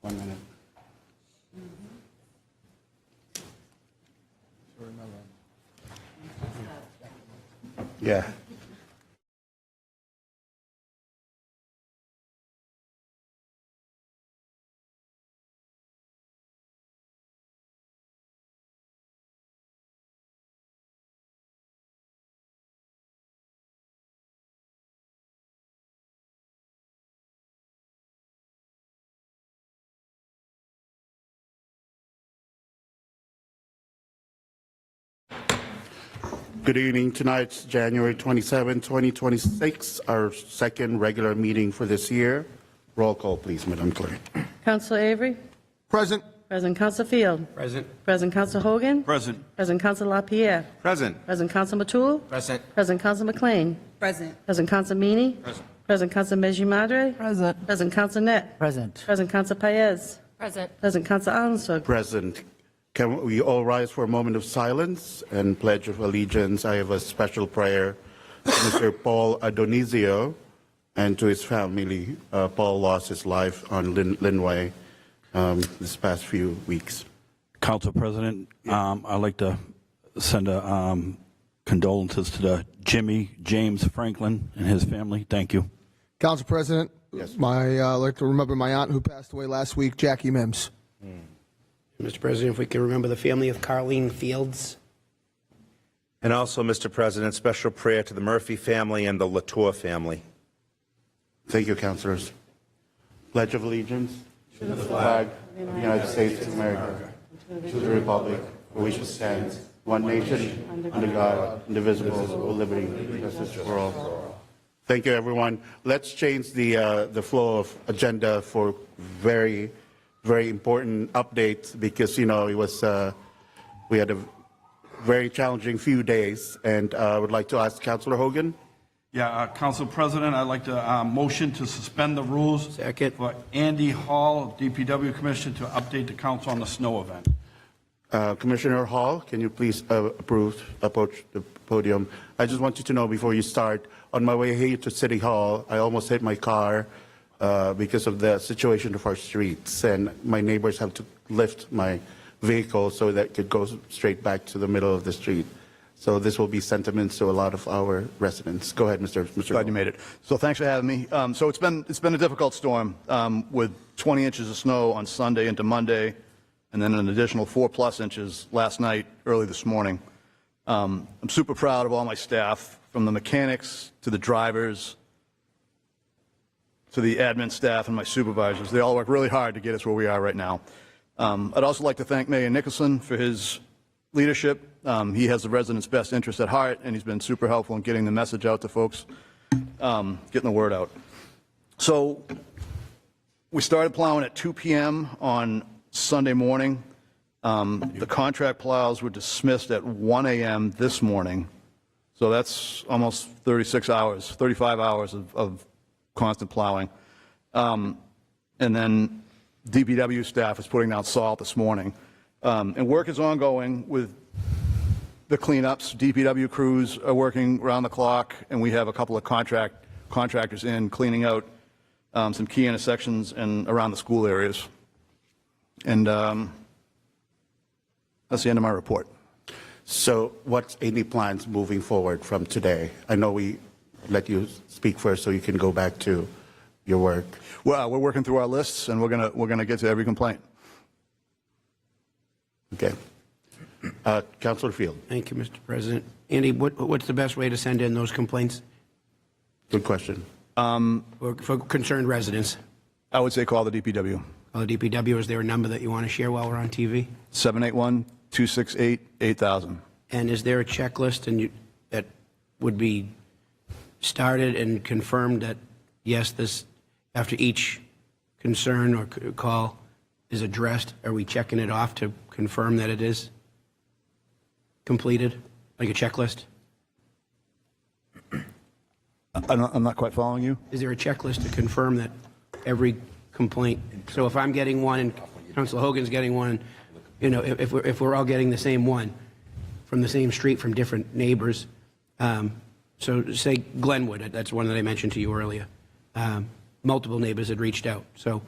1 minute. Yeah. Good evening. Tonight's January 27, 2026, our second regular meeting for this year. Roll call, please, Madam Clerk. Councilor Avery? Present. Present Councilor Field? Present. Present Councilor Hogan? Present. Present Councilor LaPierre? Present. Present Councilor Matul? Present. Present Councilor McLean? Present. Present Councilor Meany? Present. Present Councilor Meji Madre? Present. Present Councilor Net? Present. Present Councilor Paez? Present. Present Councilor Alanson? Present. Can we all rise for a moment of silence and pledge of allegiance? I have a special prayer to Mr. Paul Adonisio and to his family. Paul lost his life on Linway this past few weeks. Council President, I'd like to send condolences to the Jimmy James Franklin and his family. Thank you. Council President, Yes. I'd like to remember my aunt who passed away last week, Jackie Mims. Mr. President, if we can remember the family of Carlene Fields. And also, Mr. President, special prayer to the Murphy family and the Latour family. Thank you, councilors. Pledge of allegiance to the flag of the United States of America, to the republic for which it stands, one nation, under God, indivisible, with liberty and justice for all. Thank you, everyone. Let's change the flow of agenda for very important updates because, it was, we had a very challenging few days, and I would like to ask Councilor Hogan. Yeah, Council President, I'd like to motion to suspend the rules. Second. For Andy Hall, DPW Commissioner, to update the council on the snow event. Commissioner Hall, can you please approach the podium? I just want you to know before you start, on my way here to City Hall, I almost hit my car because of the situation of our streets, and my neighbors have to lift my vehicle so that it could go straight back to the middle of the street. So this will be sentiments to a lot of our residents. Go ahead, Mr. Glad you made it. So thanks for having me. So it's been a difficult storm with 20 inches of snow on Sunday into Monday, and then an additional 4+ inches last night, early this morning. I'm super proud of all my staff, from the mechanics to the drivers to the admin staff and my supervisors. They all work really hard to get us where we are right now. I'd also like to thank Mayor Nicholson for his leadership. He has the residents' best interest at heart, and he's been super helpful in getting the message out to folks, getting the word out. So we started plowing at 2 p.m. on Sunday morning. The contract plows were dismissed at 1 a.m. this morning. So that's almost 35 hours of constant plowing. And then DPW staff is putting down salt this morning. And work is ongoing with the cleanups. DPW crews are working around the clock, and we have a couple of contractors in cleaning out some key intersections and around the school areas. And that's the end of my report. So what's any plans moving forward from today? I know we let you speak first so you can go back to your work. Well, we're working through our lists, and we're gonna get to every complaint. Okay. Councilor Field. Thank you, Mr. President. Andy, what's the best way to send in those complaints? Good question. For concerned residents? I would say call the DPW. Call the DPW. Is there a number that you want to share while we're on TV? 781-268-8000. And is there a checklist that would be started and confirmed that, yes, this, after each concern or call is addressed, are we checking it off to confirm that it is completed, like a checklist? I'm not quite following you. Is there a checklist to confirm that every complaint, so if I'm getting one and Councilor Hogan's getting one, if we're all getting the same one from the same street from different neighbors, so say Glenwood, that's one that I mentioned to you earlier, multiple neighbors had reached out. So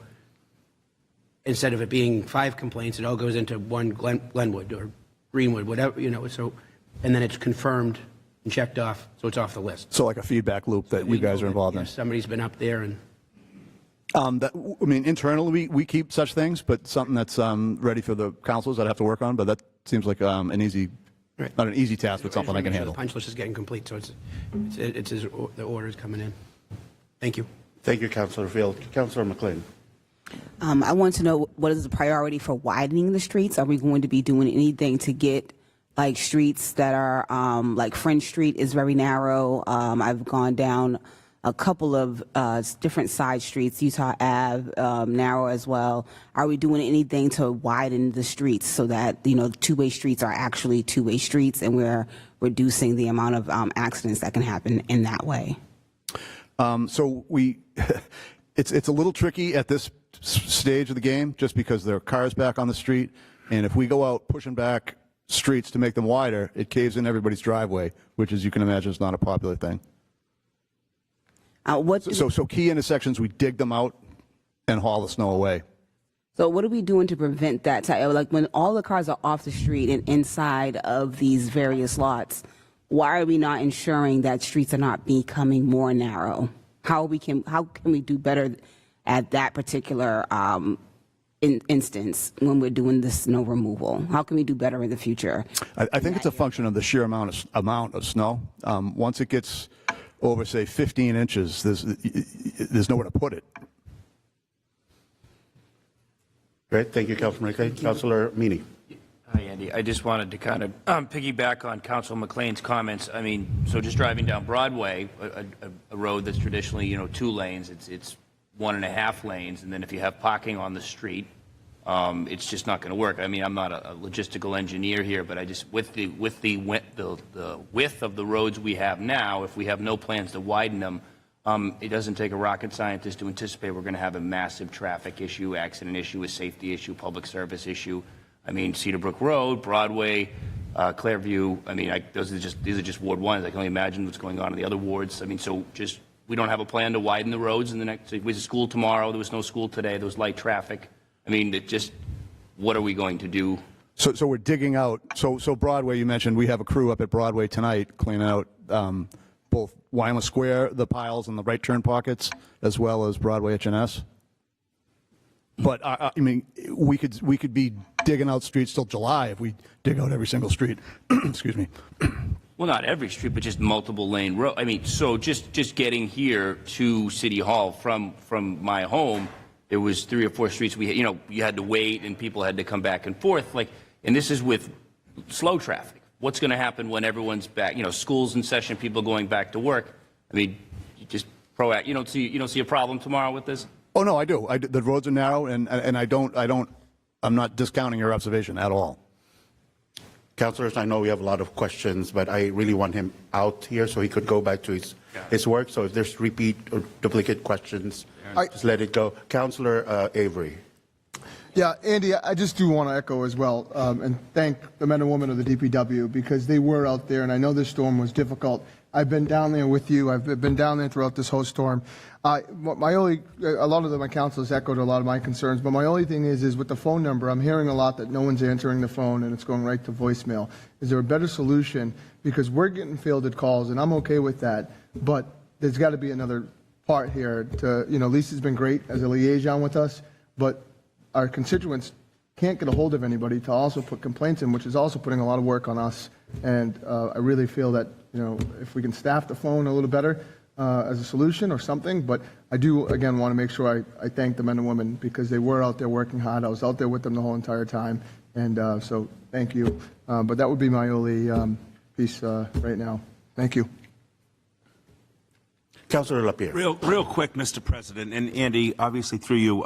instead of it being 5 complaints, it all goes into one Glenwood or Greenwood, whatever, you know, so, and then it's confirmed and checked off, so it's off the list. So like a feedback loop that you guys are involved in. Somebody's been up there and. I mean, internally, we keep such things, but something that's ready for the councils I'd have to work on, but that seems like not an easy task, but something I can handle. The punch list is getting complete, so the order's coming in. Thank you. Thank you, Councilor Field. Councilor McLean. I want to know what is the priority for widening the streets? Are we going to be doing anything to get like streets that are like French Street is very narrow. I've gone down a couple of different side streets, Utah Ave, narrow as well. Are we doing anything to widen the streets so that, you know, two-way streets are actually two-way streets and we're reducing the amount of accidents that can happen in that way? So it's a little tricky at this stage of the game just because there are cars back on the street, and if we go out pushing back streets to make them wider, it caves in everybody's driveway, which, as you can imagine, is not a popular thing. So key intersections, we dig them out and haul the snow away. So what are we doing to prevent that? Like when all the cars are off the street and inside of these various lots, why are we not ensuring that streets are not becoming more narrow? How can we do better at that particular instance when we're doing the snow removal? How can we do better in the future? I think it's a function of the sheer amount of snow. Once it gets over, say, 15 inches, there's nowhere to put it. Great, thank you, Councilor McLean. Councilor Meany. Hi, Andy. I just wanted to kind of piggyback on Councilor McLean's comments. I mean, so just driving down Broadway, a road that's traditionally, you know, 2 lanes, it's 1.5 lanes, and then if you have parking on the street, it's just not going to work. I mean, I'm not a logistical engineer here, but I just with the width of the roads we have now, if we have no plans to widen them, it doesn't take a rocket scientist to anticipate we're going to have a massive traffic issue, accident issue, a safety issue, public service issue. I mean, Cedar Brook Road, Broadway, Clairview. I mean, these are just Ward 1s. I can only imagine what's going on in the other wards. I mean, so just we don't have a plan to widen the roads in the next. It was a school tomorrow. There was no school today. There was light traffic. I mean, what are we going to do? So we're digging out. So Broadway, you mentioned we have a crew up at Broadway tonight cleaning out both Weimar Square, the piles and the right turn pockets, as well as Broadway H&S. But I mean, we could be digging out streets till July if we dig out every single street. Excuse me. Well, not every street, but just multiple lane road. I mean, so just getting here to City Hall from my home, there was 3 or 4 streets you had to wait and people had to come back and forth. And this is with slow traffic. What's going to happen when everyone's back? You know, school's in session, people going back to work. I mean, you just proact. You don't see a problem tomorrow with this? Oh no, I do. The roads are narrow, and I'm not discounting your observation at all. Councilors, I know we have a lot of questions, but I really want him out here so he could go back to his work. So if there's repeat or duplicate questions, just let it go. Councilor Avery. Yeah, Andy, I just do want to echo as well and thank the men and women of the DPW because they were out there, and I know this storm was difficult. I've been down there with you. I've been down there throughout this whole storm. A lot of my councilors echoed a lot of my concerns, but my only thing is with the phone number, I'm hearing a lot that no one's answering the phone and it's going right to voicemail. Is there a better solution? Because we're getting fielded calls, and I'm okay with that, but there's got to be another part here to, Lisa's been great as a liaison with us, but our constituents can't get a hold of anybody to also put complaints in, which is also putting a lot of work on us. And I really feel that, if we can staff the phone a little better as a solution or something, but I do, again, want to make sure I thank the men and women because they were out there working hard. I was out there with them the whole entire time. And so thank you. But that would be my only piece right now. Thank you. Councilor Lapierre. Real quick, Mr. President, and Andy, obviously through you,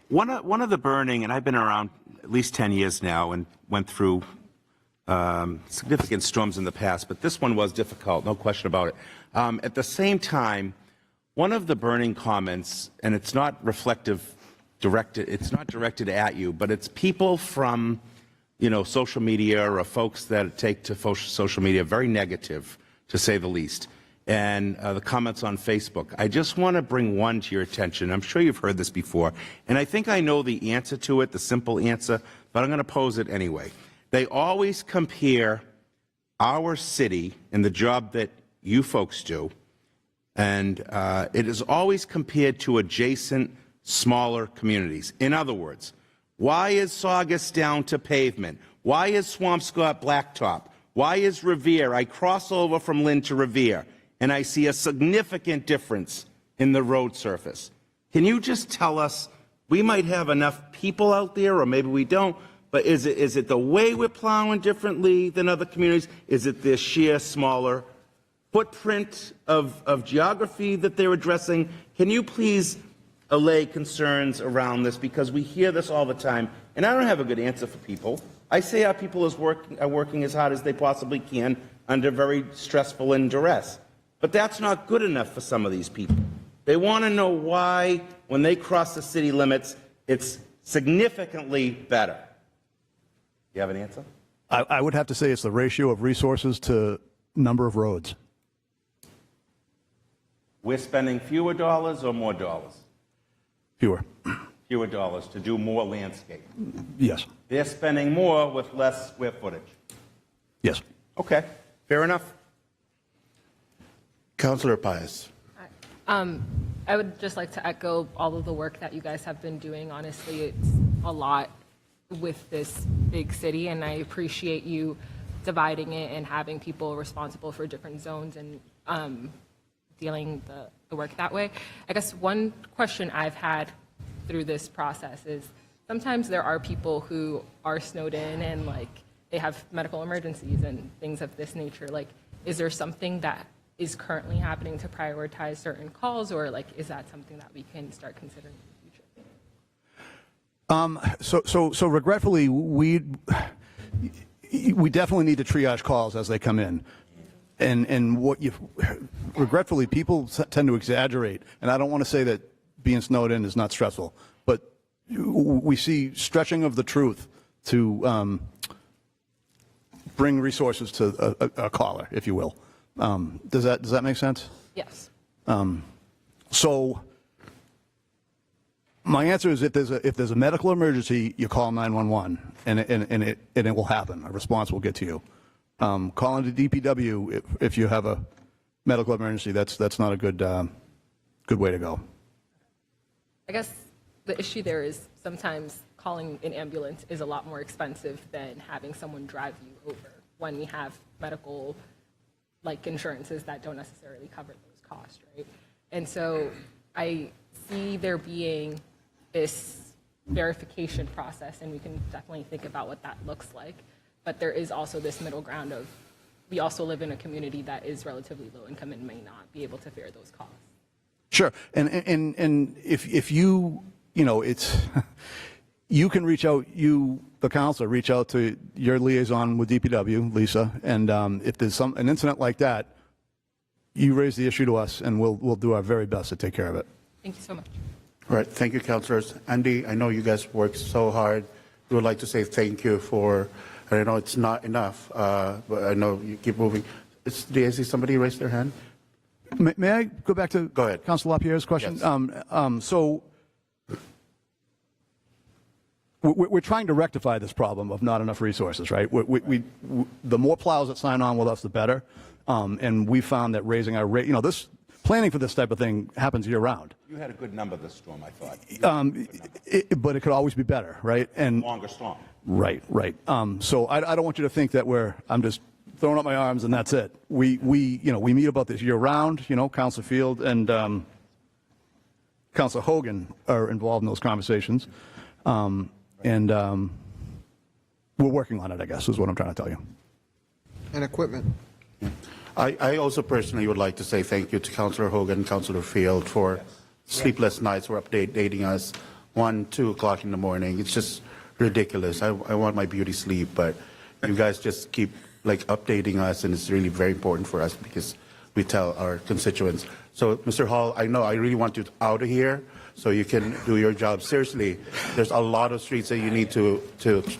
one of the burning, and I've been around at least 10 years now and went through significant storms in the past, but this one was difficult, no question about it. At the same time, one of the burning comments, and it's not it's not directed at you, but it's people from, social media or folks that take to social media very negative, to say the least. and the comments on Facebook. I just want to bring one to your attention. I'm sure you've heard this before, and I think I know the answer to it, the simple answer, but I'm going to pose it anyway. They always compare our city and the job that you folks do, and it is always compared to adjacent smaller communities. In other words, why is Saugus down to pavement? Why is Swampscott blacktop? Why is Revere? I cross over from Lynn to Revere, and I see a significant difference in the road surface. Can you just tell us, we might have enough people out there, or maybe we don't, but is it the way we're plowing differently than other communities? Is it the sheer smaller footprint of geography that they're addressing? Can you please allay concerns around this, because we hear this all the time, and I don't have a good answer for people. I say our people are working as hard as they possibly can under very stressful and duress, but that's not good enough for some of these people. They want to know why, when they cross the city limits, it's significantly better. You have an answer? I would have to say it's the ratio of resources to number of roads. We're spending fewer dollars or more dollars? Fewer. Fewer dollars to do more landscape. Yes. They're spending more with less square footage. Yes. Okay, fair enough. Councillor Pius. I would just like to echo all of the work that you guys have been doing. Honestly, it's a lot with this big city, and I appreciate you dividing it and having people responsible for different zones and dealing the work that way. I guess one question I've had through this process is sometimes there are people who are snowed in and like they have medical emergencies and things of this nature. Like, is there something that is currently happening to prioritize certain calls, or like is that something that we can start considering in the future? So regretfully, we definitely need to triage calls as they come in. And regretfully, people tend to exaggerate. And I don't want to say that being snowed in is not stressful, but we see stretching of the truth to bring resources to a caller, if you will. Does that make sense? Yes. So my answer is if there's a medical emergency, you call 911, and it will happen. A response will get to you. Calling the DPW if you have a medical emergency, that's not a good way to go. I guess the issue there is sometimes calling an ambulance is a lot more expensive than having someone drive you over when we have medical insurances that don't necessarily cover those costs, right? And so I see there being this verification process, and we can definitely think about what that looks like. But there is also this middle ground of we also live in a community that is relatively low income and may not be able to bear those costs. Sure, and if you it's you can reach out, the counselor, reach out to your liaison with DPW, Lisa, and if there's an incident like that, you raise the issue to us, and we'll do our very best to take care of it. Thank you so much. All right, thank you, councillors. Andy, I know you guys work so hard. We would like to say thank you for. I know it's not enough, but I know you keep moving. Do I see somebody raise their hand? May I go back to Councilor LaPierre's question? Yes. So we're trying to rectify this problem of not enough resources, right? The more plows that sign on with us, the better. And we found that raising our rate, this planning for this type of thing happens year round. You had a good number this storm, I thought. But it could always be better, right? And longer storm. Right. So I don't want you to think that I'm just throwing up my arms and that's it. We meet about this year round. Councilor Field and Councilor Hogan are involved in those conversations, and we're working on it, I guess, is what I'm trying to tell you. And equipment. I also personally would like to say thank you to Councillor Hogan and Councillor Field for sleepless nights, for updating us 1, 2 o'clock in the morning. It's just ridiculous. I want my beauty sleep, but you guys just keep updating us, and it's really very important for us because we tell our constituents. So, Mr. Hall, I know I really want you out of here so you can do your job. Seriously, there's a lot of streets that you need to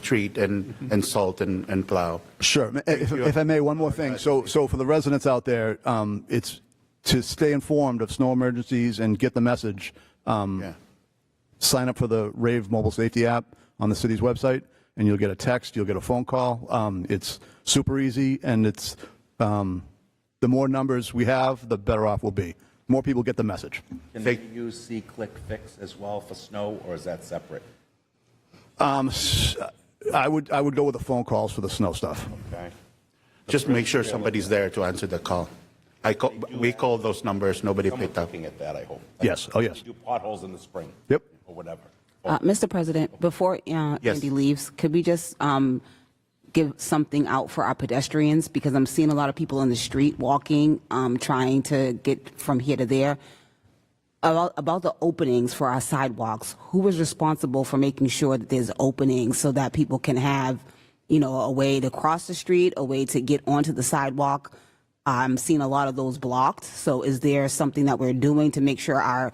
treat and salt and plow. Sure. If I may, one more thing. So for the residents out there, to stay informed of snow emergencies and get the message, sign up for the Rave mobile safety app on the city's website, and you'll get a text, you'll get a phone call. It's super easy, and it's the more numbers we have, the better off we'll be. More people get the message. Can they use C-Click Fix as well for snow, or is that separate? I would go with the phone calls for the snow stuff. Okay. Just make sure somebody's there to answer the call. We called those numbers, nobody picked up. Looking at that, I hope. Yes. Oh, yes. Do potholes in the spring. Yep. Or whatever. Mr. President, before Andy leaves, could we just give something out for our pedestrians? Because I'm seeing a lot of people in the street walking, trying to get from here to there. About the openings for our sidewalks, who is responsible for making sure that there's openings so that people can have, a way to cross the street, a way to get onto the sidewalk? I'm seeing a lot of those blocked. So is there something that we're doing to make sure our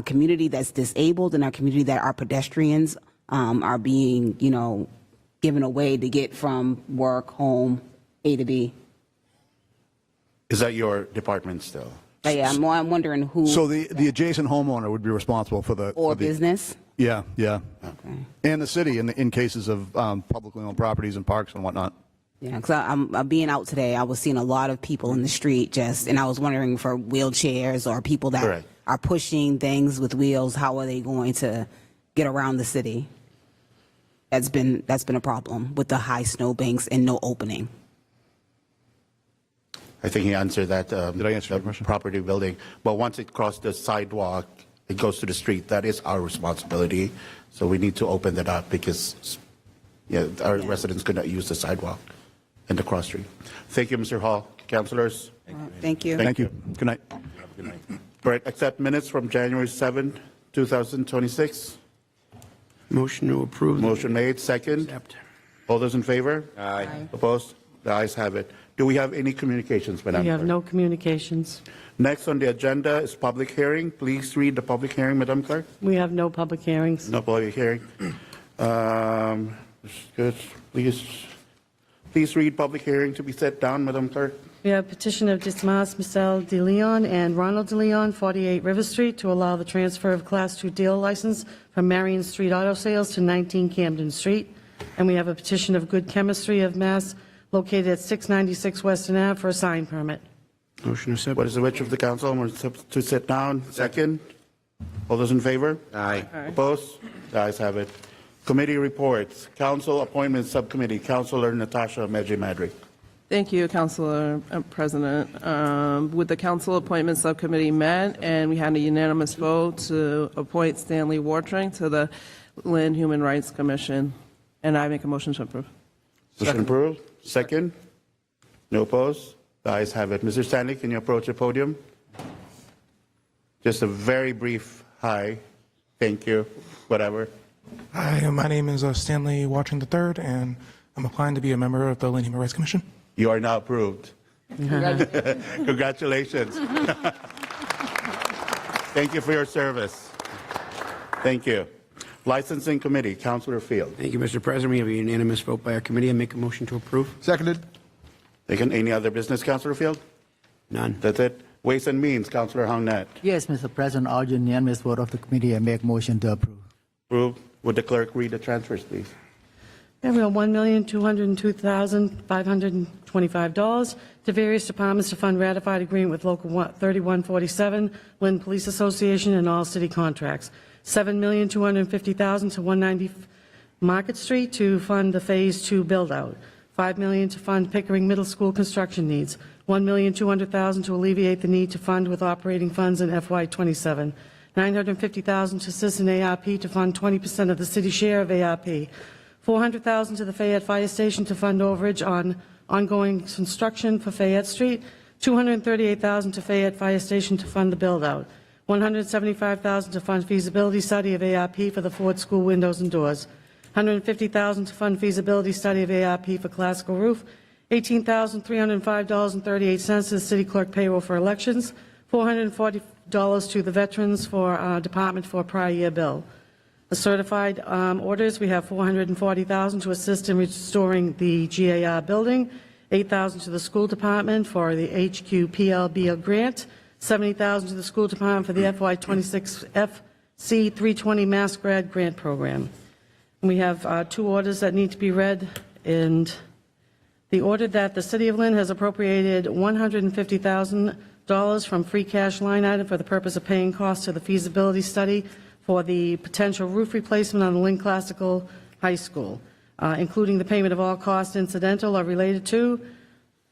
community that's disabled and our community that are pedestrians are being, given a way to get from work, home, A to B? Is that your department still? Yeah, I'm wondering who. So the adjacent homeowner would be responsible for the... Or for the, business? Yeah, yeah. Okay. And the city in cases of publicly owned properties and parks and whatnot. Yeah, because I'm being out today, I was seeing a lot of people in the street and I was wondering for wheelchairs or people that are pushing things with wheels, how are they going to get around the city? That's been a problem with the high snowbanks and no opening. I think he answered that. Did I answer your question? Property building. But once it crosses the sidewalk, it goes to the street. That is our responsibility. So we need to open that up because our residents could not use the sidewalk and the cross street. Thank you, Mr. Hall. Councilors? Thank you. Thank you. Good night. Good night. All right, accept minutes from January 7, 2026. Motion to approve. Motion made, second. Accept. All those in favor? Aye. Opposed? The ayes have it. Do we have any communications, Madam We have Clerk? no communications. Next on the agenda is public hearing. Please read the public hearing, Madam Clerk. We have no public hearings. No public hearing. Good. Please read public hearing to be set down, Madam Clerk. We have petition of Dismas Michel de Leon and Ronald de Leon, 48 River Street, to allow the transfer of Class II dealer license from Marion Street Auto Sales to 19 Camden Street. And we have a petition of Good Chemistry of Mass, located at 696 Western Ave, for a sign permit. Motion to accept. What is the wish of the council? To sit down. Second. All those in favor? Aye. Opposed? The ayes have it. Committee reports. Council Appointments Subcommittee. Councilor Natasha Medji-Madri. Thank you, Councilor President. With the Council Appointment Subcommittee met, and we had a unanimous vote to appoint Stanley Wartring to the Lynn Human Rights Commission, and I make a motion to approve. Motion approved. Second. No opposed. The ayes have it. Mr. Stanley, can you approach the podium? Just a very brief hi. Thank you. Whatever. Hi, my name is Stanley Watching III, and I'm applying to be a member of the Lynn Human Rights Commission. You are now approved. Congratulations. Thank you for your service. Thank you. Licensing Committee, Councilor Field. Thank you, Mr. President. We have a unanimous vote by our committee. I make a motion to approve. Seconded. Any other business, Councilor Field? None. That's it. Ways and Means, Councilor Hongnet. Yes, Mr. President, all unanimous vote of the committee, I make motion to approve. Approved. Would the clerk read the transfers, please? Yeah, we have $1,202,525 to various departments to fund ratified agreement with Local 3147, Lynn Police Association, and all city contracts. $7,250,000 to 190 Market Street to fund the Phase 2 build-out. $5 million to fund Pickering Middle School construction needs. $1,200,000 to alleviate the need to fund with operating funds in FY27. $950,000 to Citizen ARP to fund 20% of the city share of ARP. $400,000 to the Fayette Fire Station to fund overage on ongoing construction for Fayette Street. $238,000 to Fayette Fire Station to fund the build-out. $175,000 to fund feasibility study of ARP for the Ford School windows and doors. $150,000 to fund feasibility study of ARP for classical roof. $18,305.38 to the city clerk payroll for elections. $440 to the Veterans for Department for a prior year bill. The certified orders, we have $440,000 to assist in restoring the GAR building, $8,000 to the school department for the HQPLB grant, $70,000 to the school department for the FY26 FC 320 Mass Grad Grant Program. And we have two orders that need to be read, and the order that the City of Lynn has appropriated $150,000 from free cash line item for the purpose of paying costs to the feasibility study for the potential roof replacement on the Lynn Classical High School, including the payment of all costs incidental or related to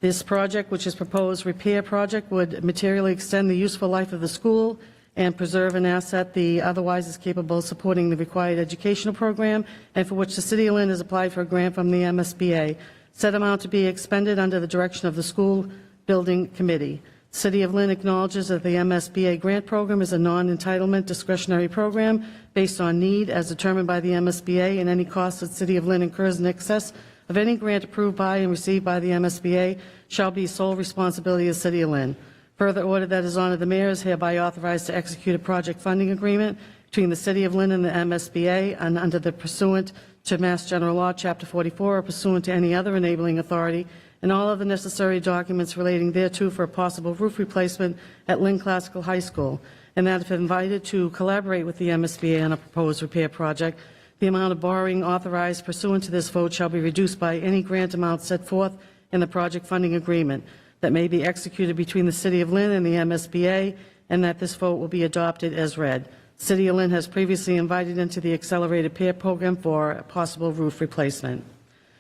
this project, which is proposed repair project, would materially extend the useful life of the school and preserve an asset that otherwise is capable of supporting the required educational program, and for which the City of Lynn has applied for a grant from the MSBA. Said amount to be expended under the direction of the School Building Committee. City of Lynn acknowledges that the MSBA grant program is a non-entitlement discretionary program based on need as determined by the MSBA, and any costs that City of Lynn incurs in excess of any grant approved by and received by the MSBA shall be sole responsibility of the City of Lynn. Further order that His Honor the Mayor is hereby authorized to execute a project funding agreement between the City of Lynn and the MSBA and under the pursuant to Mass General Law, Chapter 44, or pursuant to any other enabling authority, and all of the necessary documents relating thereto for a possible roof replacement at Lynn Classical High School, and that if invited to collaborate with the MSBA on a proposed repair project, the amount of borrowing authorized pursuant to this vote shall be reduced by any grant amount set forth in the project funding agreement that may be executed between the City of Lynn and the MSBA, and that this vote will be adopted as read. City of Lynn has previously invited into the accelerated repair program for a possible roof replacement.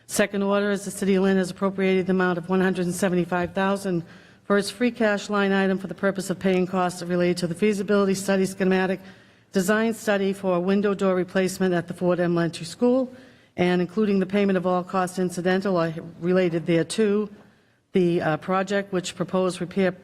Second order is the City of Lynn has appropriated the amount of $175,000 for its free cash line item for the purpose of paying costs related to the feasibility study schematic design study for a window door replacement at the Ford Elementary School, and including the payment of all costs incidental or related thereto. The project, which proposed repair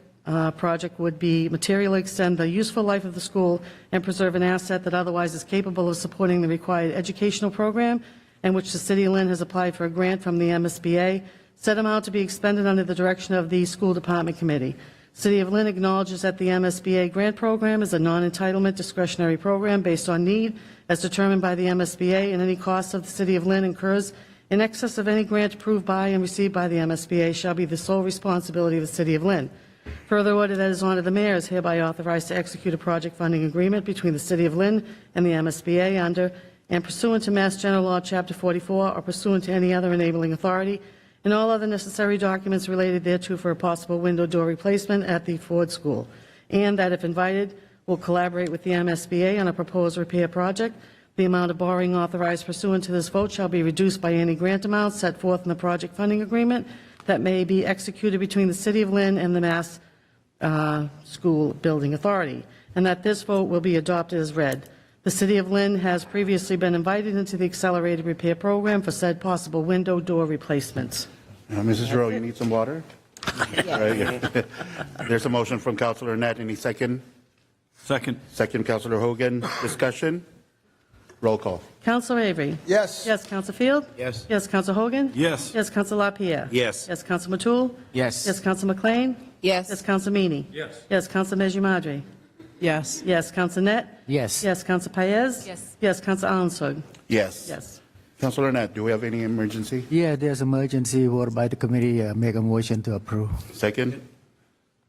project, would be materially extend the useful life of the school and preserve an asset that otherwise is capable of supporting the required educational program, and which the City of Lynn has applied for a grant from the MSBA. Said amount to be expended under the direction of the School Department Committee. City of Lynn acknowledges that the MSBA grant program is a non-entitlement discretionary program based on need as determined by the MSBA, and any costs of the City of Lynn incurs in excess of any grant approved by and received by the MSBA shall be the sole responsibility of the City of Lynn. Further order that His Honor the Mayor is hereby authorized to execute a project funding agreement between the City of Lynn and the MSBA under and pursuant to Mass General Law, Chapter 44, or pursuant to any other enabling authority, and all other necessary documents related thereto for a possible window door replacement at the Ford School, and that if invited, will collaborate with the MSBA on a proposed repair project. The amount of borrowing authorized pursuant to this vote shall be reduced by any grant amount set forth in the project funding agreement that may be executed between the City of Lynn and the Mass School Building Authority, and that this vote will be adopted as read. The City of Lynn has previously been invited into the accelerated repair program for said possible window door replacements. Mrs. Rowe, you need some water? Right. There's a motion from Councilor Net. Any second? Second. Second, Councilor Hogan. Discussion? Roll call. Councilor Avery? Yes. Yes, Councilor Field? Yes. Yes, Councilor Hogan? Yes. Yes, Councilor LaPierre? Yes. Yes, Councilor Matul? Yes. Yes, Councilor McLean? Yes. Yes, Councilor Meany? Yes. Yes, Councilor Mejimadri? Yes. Yes, Councilor Net? Yes. Yes, Councilor Paez? Yes. Yes, Councilor Alansug? Yes. Yes. Councilor Net, do we have any emergency? Yeah, there's emergency vote by the committee. Make a motion to approve. Second?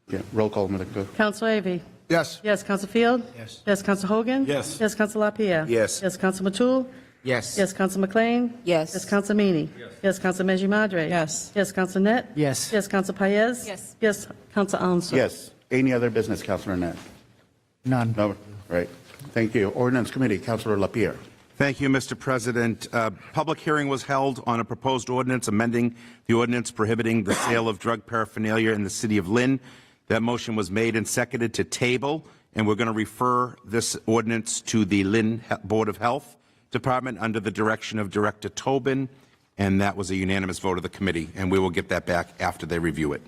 Yeah, roll call, Madam Clerk. Councilor Avery? Yes. Yes, Councilor Field? Yes. Yes, Councilor Hogan? Yes. Yes, Councilor LaPierre? Yes. Yes, Councilor Matul? Yes. Yes, Councilor McLean? Yes. Yes, Councilor Meany? Yes, Councilor Mejimadri? Yes. Yes, Councilor Net? Yes. Yes, Councilor Paez? Yes. Yes, Councilor Alansug? Yes. Any other business, Councilor Net? None. No. Right. Thank you. Ordinance Committee, Councilor Lapierre. Thank you, Mr. President. Public hearing was held on a proposed ordinance amending the ordinance prohibiting the sale of drug paraphernalia in the City of Lynn. That motion was made and seconded to table, and we're going to refer this ordinance to the Lynn Board of Health Department under the direction of Director Tobin, and that was a unanimous vote of the committee, and we will get that back after they review it.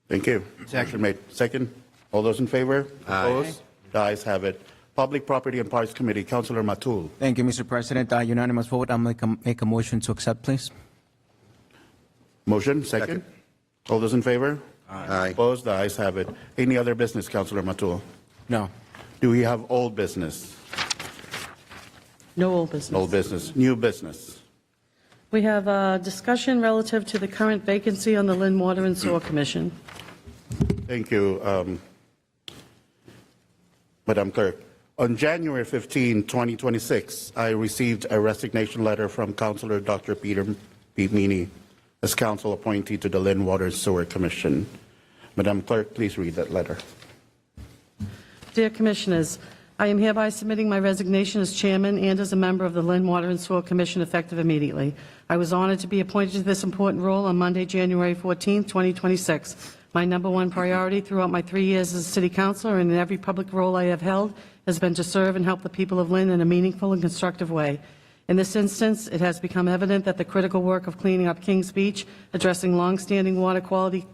Thank you. Action made. Second. All those in favor? Opposed? The ayes have it. Public Property and Parks Committee, Councilor Matul. Thank you, Mr. President. Unanimous vote. I'll make a motion to accept, please. Motion, second. All those in favor? Aye. Opposed? The ayes have it. Any other business, Councilor Matul? No. Do we have old business? No old business. Old business. New business. We have a discussion relative to the current vacancy on the Lynn Water and Sewer Commission. Thank you. Madam Clerk, on January 15, 2026, I received a resignation letter from Councilor Dr. Peter P. Meany as council appointee to the Lynn Water and Sewer Commission. Madam Clerk, please read that letter. Dear Commissioners, I am hereby submitting my resignation as chairman and as a member of the Lynn Water and Sewer Commission effective immediately. I was honored to be appointed to this important role on Monday, January 14, 2026. My number one priority throughout my 3 years as a city councilor and in every public role I have held has been to serve and help the people of Lynn in a meaningful and constructive way. In this instance, it has become evident that the critical work of cleaning up Kings Beach, addressing long-standing water quality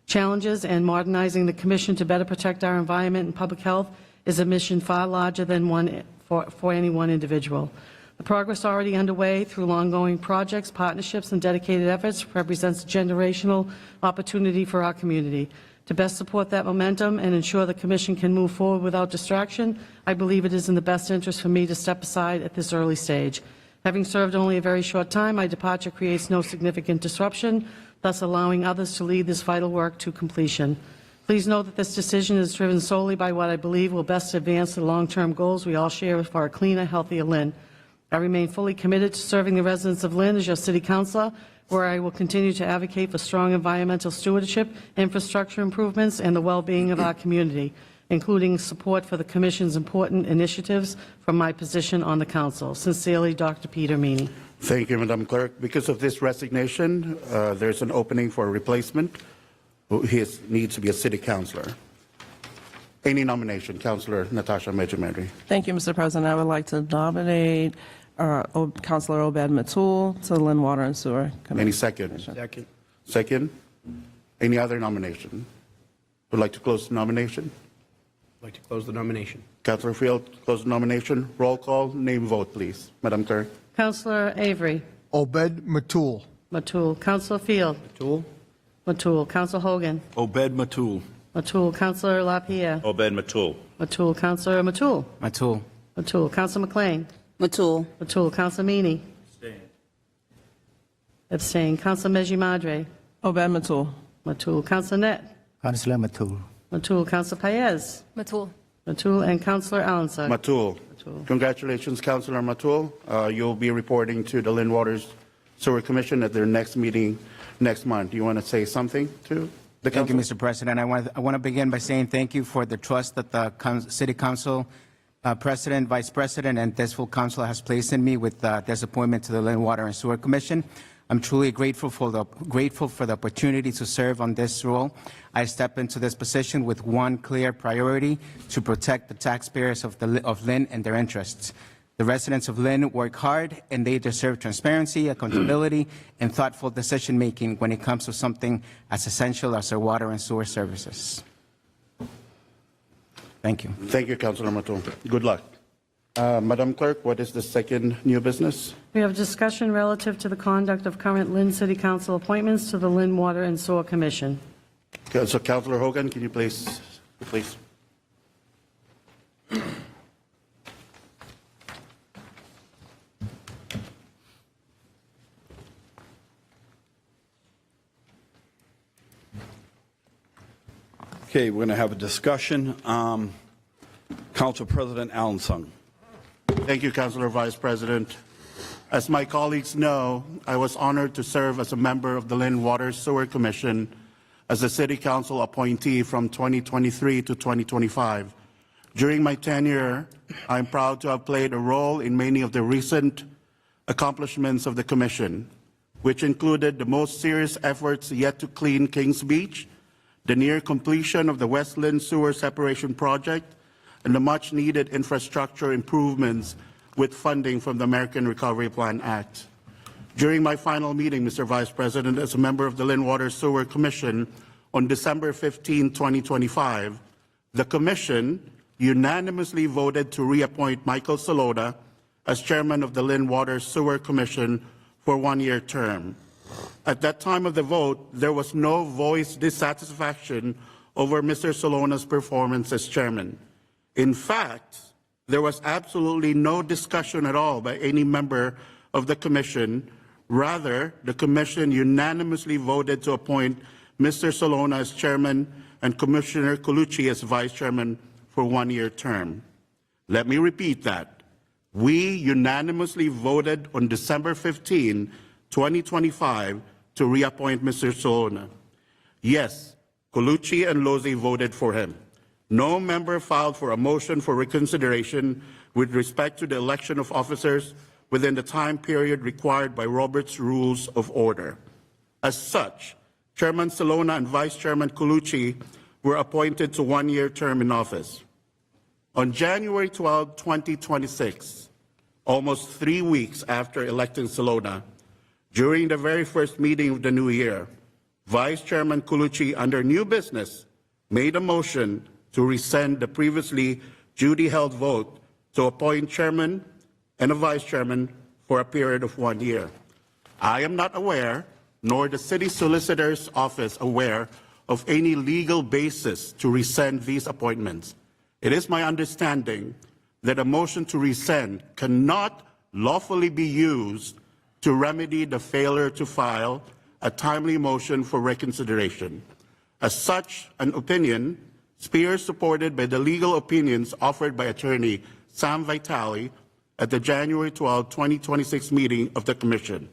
challenges, and modernizing the Commission to better protect our environment and public health is a mission far larger than one for any one individual. The progress already underway through ongoing projects, partnerships, and dedicated efforts represents a generational opportunity for our community. To best support that momentum and ensure the Commission can move forward without distraction, I believe it is in the best interest for me to step aside at this early stage. Having served only a very short time, my departure creates no significant disruption, thus allowing others to lead this vital work to completion. Please note that this decision is driven solely by what I believe will best advance the long-term goals we all share for a cleaner, healthier Lynn. I remain fully committed to serving the residents of Lynn as your city councilor, where I will continue to advocate for strong environmental stewardship, infrastructure improvements, and the well-being of our community, including support for the Commission's important initiatives from my position on the council. Sincerely, Dr. Peter Meany. Thank you, Madam Clerk. Because of this resignation, there's an opening for a replacement. He needs to be a city councilor. Any nomination? Councilor Natasha Medjimedri. Thank you, Mr. President. I would like to nominate Councilor Obed Matul to the Lynn Water and Sewer Committee. Any second? Second. Second? Any other nomination? Would like to close the nomination? I'd like to close the nomination. Councilor Field, close the nomination. Roll call, name vote, please. Madam Clerk. Councilor Avery. Obed Matul. Matul. Councilor Field. Matul. Matul. Councilor Hogan. Obed Matul. Matul. Councilor LaPierre. Obed Matul. Matul. Councilor Matul. Matul. Matul. Councilor McLean. Matul. Matul. Councilor Meany. Abstain. Councilor Medjimedri. Obed Matul. Matul. Councilor Net. Councilor Matul. Matul. Councilor Paez. Matul. Matul. And Councilor Allensack. Matul. Congratulations, Councilor Matul. You'll be reporting to the Lynn Waters Sewer Commission at their next meeting next month. Do you want to say something to the Thank you, council? Mr. President. I want to begin by saying thank you for the trust that the City Council President, Vice President, and this full council has placed in me with this appointment to the Lynn Water and Sewer Commission. I'm truly grateful for the opportunity to serve on this role. I step into this position with one clear priority: to protect the taxpayers of Lynn and their interests. The residents of Lynn work hard, and they deserve transparency, accountability, and thoughtful decision-making when it comes to something as essential as our water and sewer services. Thank you. Thank you, Councilor Matul. Good luck. Madam Clerk, what is the second new business? We have discussion relative to the conduct of current Lynn City Council appointments to the Lynn Water and Sewer Commission. So, Councilor Hogan, can you please? Okay, we're going to have a discussion. Council President Allensack. Thank you, Councilor Vice President. As my colleagues know, I was honored to serve as a member of the Lynn Water Sewer Commission as a City Council appointee from 2023 to 2025. During my tenure, I'm proud to have played a role in many of the recent accomplishments of the Commission, which included the most serious efforts yet to clean Kings Beach, the near completion of the West Lynn Sewer Separation Project, and the much-needed infrastructure improvements with funding from the American Recovery Plan Act. During my final meeting, Mr. Vice President, as a member of the Lynn Water Sewer Commission on December 15, 2025, the Commission unanimously voted to reappoint Michael Salota as chairman of the Lynn Water Sewer Commission for a one-year term. At that time of the vote, there was no voiced dissatisfaction over Mr. Salona's performance as chairman. In fact, there was absolutely no discussion at all by any member of the Commission. Rather, the Commission unanimously voted to appoint Mr. Salona as chairman and Commissioner Colucci as vice chairman for 1-year term. Let me repeat that. We unanimously voted on December 15, 2025 to reappoint Mr. Solona. Yes, Colucci and Lozzi voted for him. No member filed for a motion for reconsideration with respect to the election of officers within the time period required by Robert's Rules of Order. As such, Chairman Solona and Vice Chairman Colucci were appointed to 1-year term in office. On January 12, 2026, almost 3 weeks after electing Solona, during the very first meeting of the new year, Vice Chairman Colucci, under new business, made a motion to rescind the previously duty-held vote to appoint chairman and a vice chairman for a period of 1 year. I am not aware, nor the city solicitor's office aware, of any legal basis to rescind these appointments. It is my understanding that a motion to rescind cannot lawfully be used to remedy the failure to file a timely motion for reconsideration. As such, an opinion, Spears supported by the legal opinions offered by attorney Sam Vitale at the January 12, 2026 meeting of the Commission.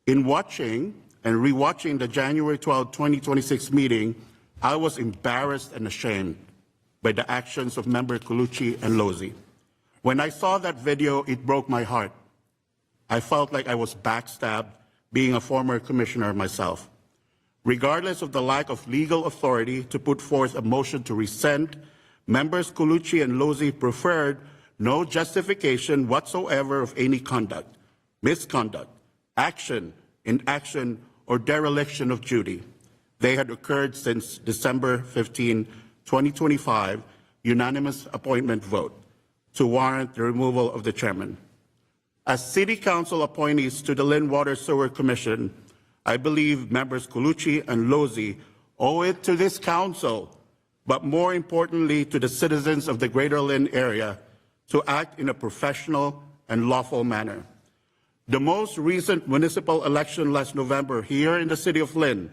In watching and rewatching the January 12, 2026 meeting, I was embarrassed and ashamed by the actions of member Colucci and Lozzi. When I saw that video, it broke my heart. I felt like I was backstabbed, being a former commissioner myself. Regardless of the lack of legal authority to put forth a motion to rescind, members Colucci and Lozzi preferred no justification whatsoever of any conduct, misconduct, action, inaction, or dereliction of duty. They had occurred since December 15, 2025, unanimous appointment vote to warrant the removal of the chairman. As City Council appointees to the Lynn Water Sewer Commission, I believe members Colucci and Lozzi owe it to this council, but more importantly to the citizens of the Greater Lynn area, to act in a professional and lawful manner. The most recent municipal election last November here in the city of Lynn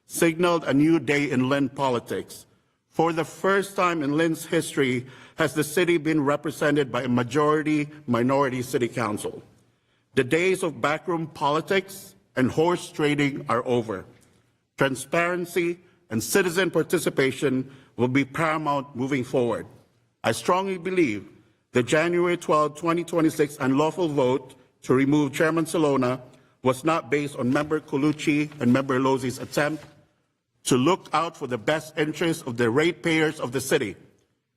signaled a new day in Lynn politics. For the first time in Lynn's history has the city been represented by a majority-minority city council. The days of backroom politics and horse trading are over. Transparency and citizen participation will be paramount moving forward. I strongly believe the January 12, 2026 unlawful vote to remove Chairman Solona was not based on member Colucci and member Lozzi's attempt to look out for the best interests of the ratepayers of the city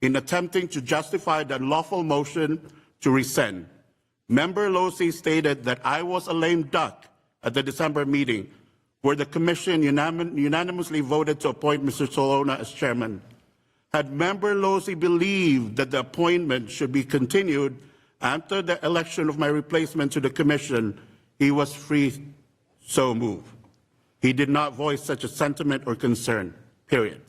in attempting to justify the unlawful motion to rescind. Member Lozzi stated that I was a lame duck at the December meeting, where the Commission unanimously voted to appoint Mr. Solona as chairman. Had member Lozzi believed that the appointment should be continued after the election of my replacement to the Commission, he was free so move. He did not voice such a sentiment or concern, period.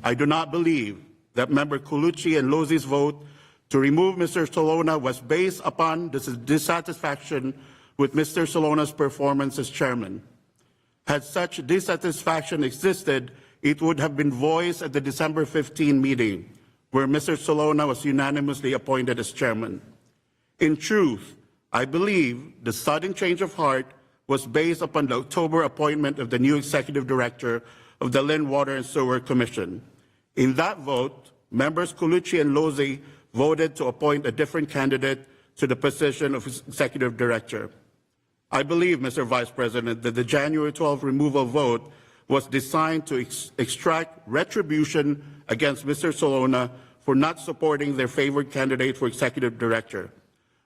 I do not believe that member Colucci and Lozzi's vote to remove Mr. Solona was based upon dissatisfaction with Mr. Solona's performance as chairman. Had such dissatisfaction existed, it would have been voiced at the December 15 meeting, where Mr. Solona was unanimously appointed as chairman. In truth, I believe the sudden change of heart was based upon the October appointment of the new executive director of the Lynn Water and Sewer Commission. In that vote, members Colucci and Lozzi voted to appoint a different candidate to the position of executive director. I believe, Mr. Vice President, that the January 12 removal vote was designed to extract retribution against Mr. Solona for not supporting their favored candidate for executive director.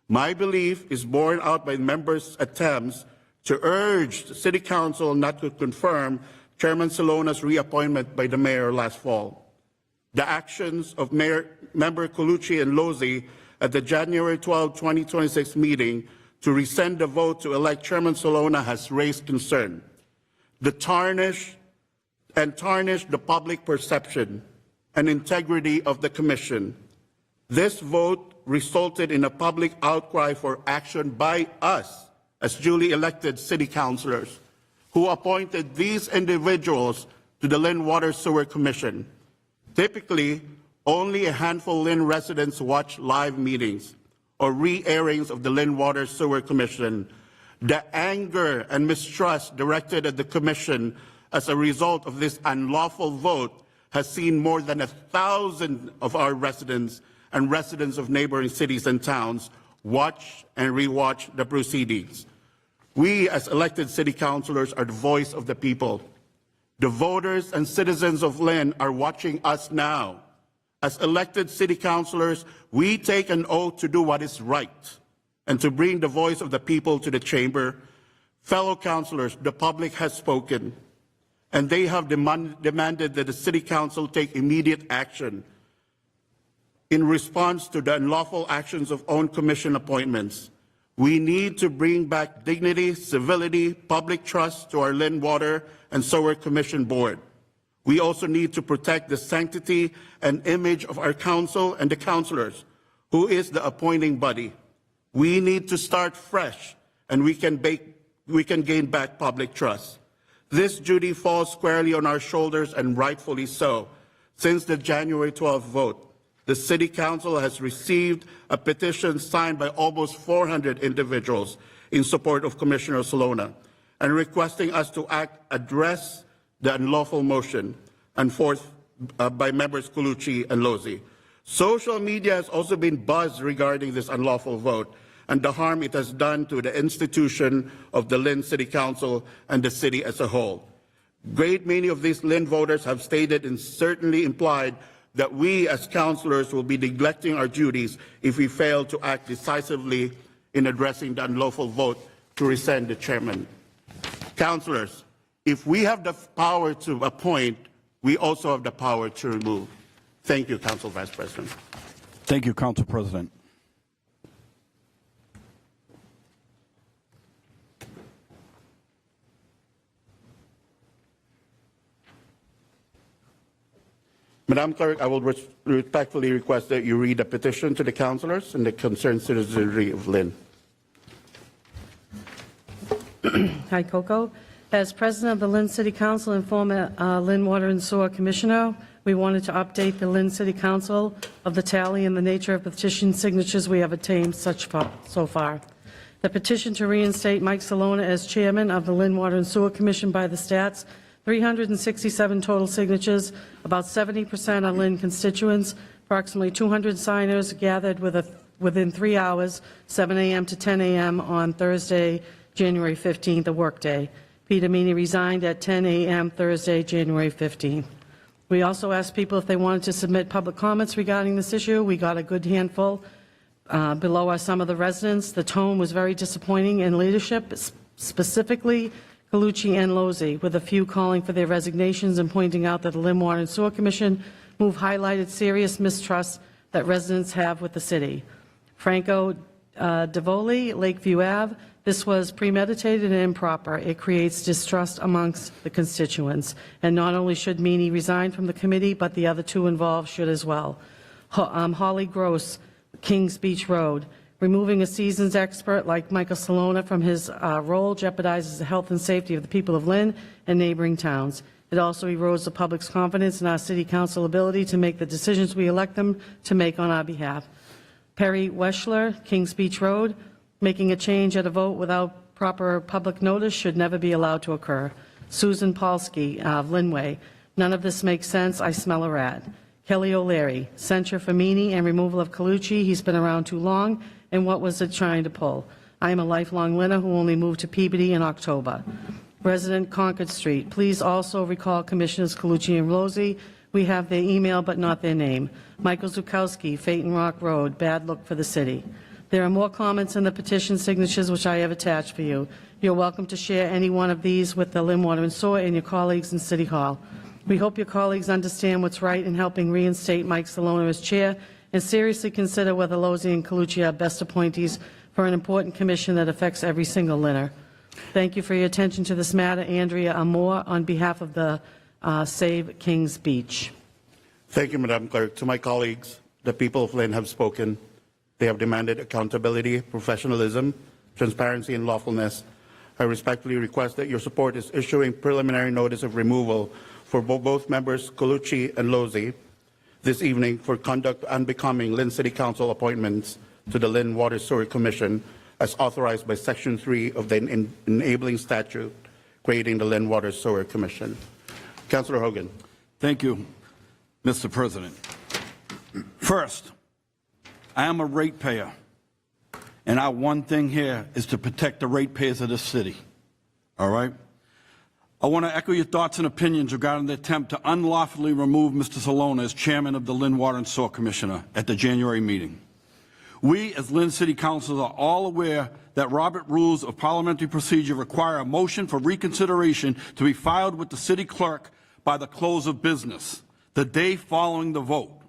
My belief is borne out by members' attempts to urge the City Council not to confirm Chairman Solona's reappointment by the mayor last fall. The actions of member Colucci and Lozzi at the January 12, 2026 meeting to rescind the vote to elect Chairman Solona has raised concern. The tarnish the public perception and integrity of the Commission. This vote resulted in a public outcry for action by us as duly elected city councilors who appointed these individuals to the Lynn Water Sewer Commission. Typically, Only a handful of Lynn residents watch live meetings or re-airings of the Lynn Water Sewer Commission. The anger and mistrust directed at the Commission as a result of this unlawful vote has seen more than 1,000 of our residents and residents of neighboring cities and towns watch and rewatch the proceedings. We, as elected city councilors, are the voice of the people. The voters and citizens of Lynn are watching us now. As elected city councilors, we take an oath to do what is right and to bring the voice of the people to the chamber. Fellow councilors, the public has spoken, and they have demanded that the city council take immediate action in response to the unlawful actions of own commission appointments. We need to bring back dignity, civility, public trust to our Lynn Water and Sewer Commission Board. We also need to protect the sanctity and image of our council and the councilors, who is the appointing body. We need to start fresh, and we can gain back public trust. This duty falls squarely on our shoulders, and rightfully so. Since the January 12th vote, the City Council has received a petition signed by almost 400 individuals in support of Commissioner Salona and requesting us to address the unlawful motion and forth by members Colucci and Lozzi. Social media has also been buzzed regarding this unlawful vote and the harm it has done to the institution of the Lynn City Council and the city as a whole. Great many of these Lynn voters have stated and certainly implied that we as councillors will be neglecting our duties if we fail to act decisively in addressing the unlawful vote to rescind the chairman. Councillors, if we have the power to appoint, we also have the power to remove. Thank you, Council Vice President. Thank you, Council President. Madam Clerk, I will respectfully request that you read a petition to the councillors and the concerned citizenry of Lynn. Hi, Coco. As president of the Lynn City Council and former Lynn Water and Sewer Commissioner, we wanted to update the Lynn City Council of the tally and the nature of petition signatures we have attained so far. The petition to reinstate Mike Salona as chairman of the Lynn Water and Sewer Commission by the stats, 367 total signatures, about 70% are Lynn constituents, approximately 200 signers gathered within 3 hours, 7 a.m. to 10 a.m. on Thursday, January 15th, a workday. Peter Meany resigned at 10 a.m. Thursday, January 15th. We also asked people if they wanted to submit public comments regarding this issue. We got a good handful. Below are some of the residents. The tone was very disappointing in leadership, specifically Colucci and Lozzi, with a few calling for their resignations and pointing out that the Lynn Water and Sewer Commission move highlighted serious mistrust that residents have with the city. Franco Davoli, Lakeview Ave, this was premeditated and improper. It creates distrust amongst the constituents. And not only should Meany resign from the committee, but the other two involved should as well. Holly Gross, Kings Beach Road. Removing a seasoned expert like Michael Salona from his role jeopardizes the health and safety of the people of Lynn and neighboring towns. It also erodes the public's confidence in our city council ability to make the decisions we elect them to make on our behalf. Perry Weschler, Kings Beach Road. Making a change at a vote without proper public notice should never be allowed to occur. Susan Polsky of Linway. None of this makes sense. I smell a rat. Kelly O'Leary. Censure for Meany and removal of Colucci. He's been around too long. And what was it trying to pull? I am a lifelong Linner who only moved to Peabody in October. Resident Concord Street. Please also recall Commissioners Colucci and Lozzi. We have their email but not their name. Michael Zukowski, Phaeton Rock Road. Bad look for the city. There are more comments in the petition signatures which I have attached for you. You're welcome to share any one of these with the Lynn Water and Sewer and your colleagues in City Hall. We hope your colleagues understand what's right in helping reinstate Mike Salona as chair and seriously consider whether Lozzi and Colucci are best appointees for an important commission that affects every single Lynner. Thank you for your attention to this matter. Andrea Amore on behalf of the Save Kings Beach. Thank you, Madam Clerk. To my colleagues, the people of Lynn have spoken. They have demanded accountability, professionalism, transparency, and lawfulness. I respectfully request that your support is issuing preliminary notice of removal for both members Colucci and Lozzi. this evening for conduct unbecoming Lynn City Council appointments to the Lynn Water Sewer Commission as authorized by Section 3 of the enabling statute creating the Lynn Water Sewer Commission. Councillor Hogan. Thank you, Mr. President. First, I am a ratepayer, and our one thing here is to protect the ratepayers of this city. All right? I want to echo your thoughts and opinions regarding the attempt to unlawfully remove Mr. Salona as chairman of the Lynn Water and Sewer Commissioner at the January meeting. We, as Lynn City Councilors, are all aware that Robert Rules of Parliamentary Procedure require a motion for reconsideration to be filed with the city clerk by the close of business, the day following the vote.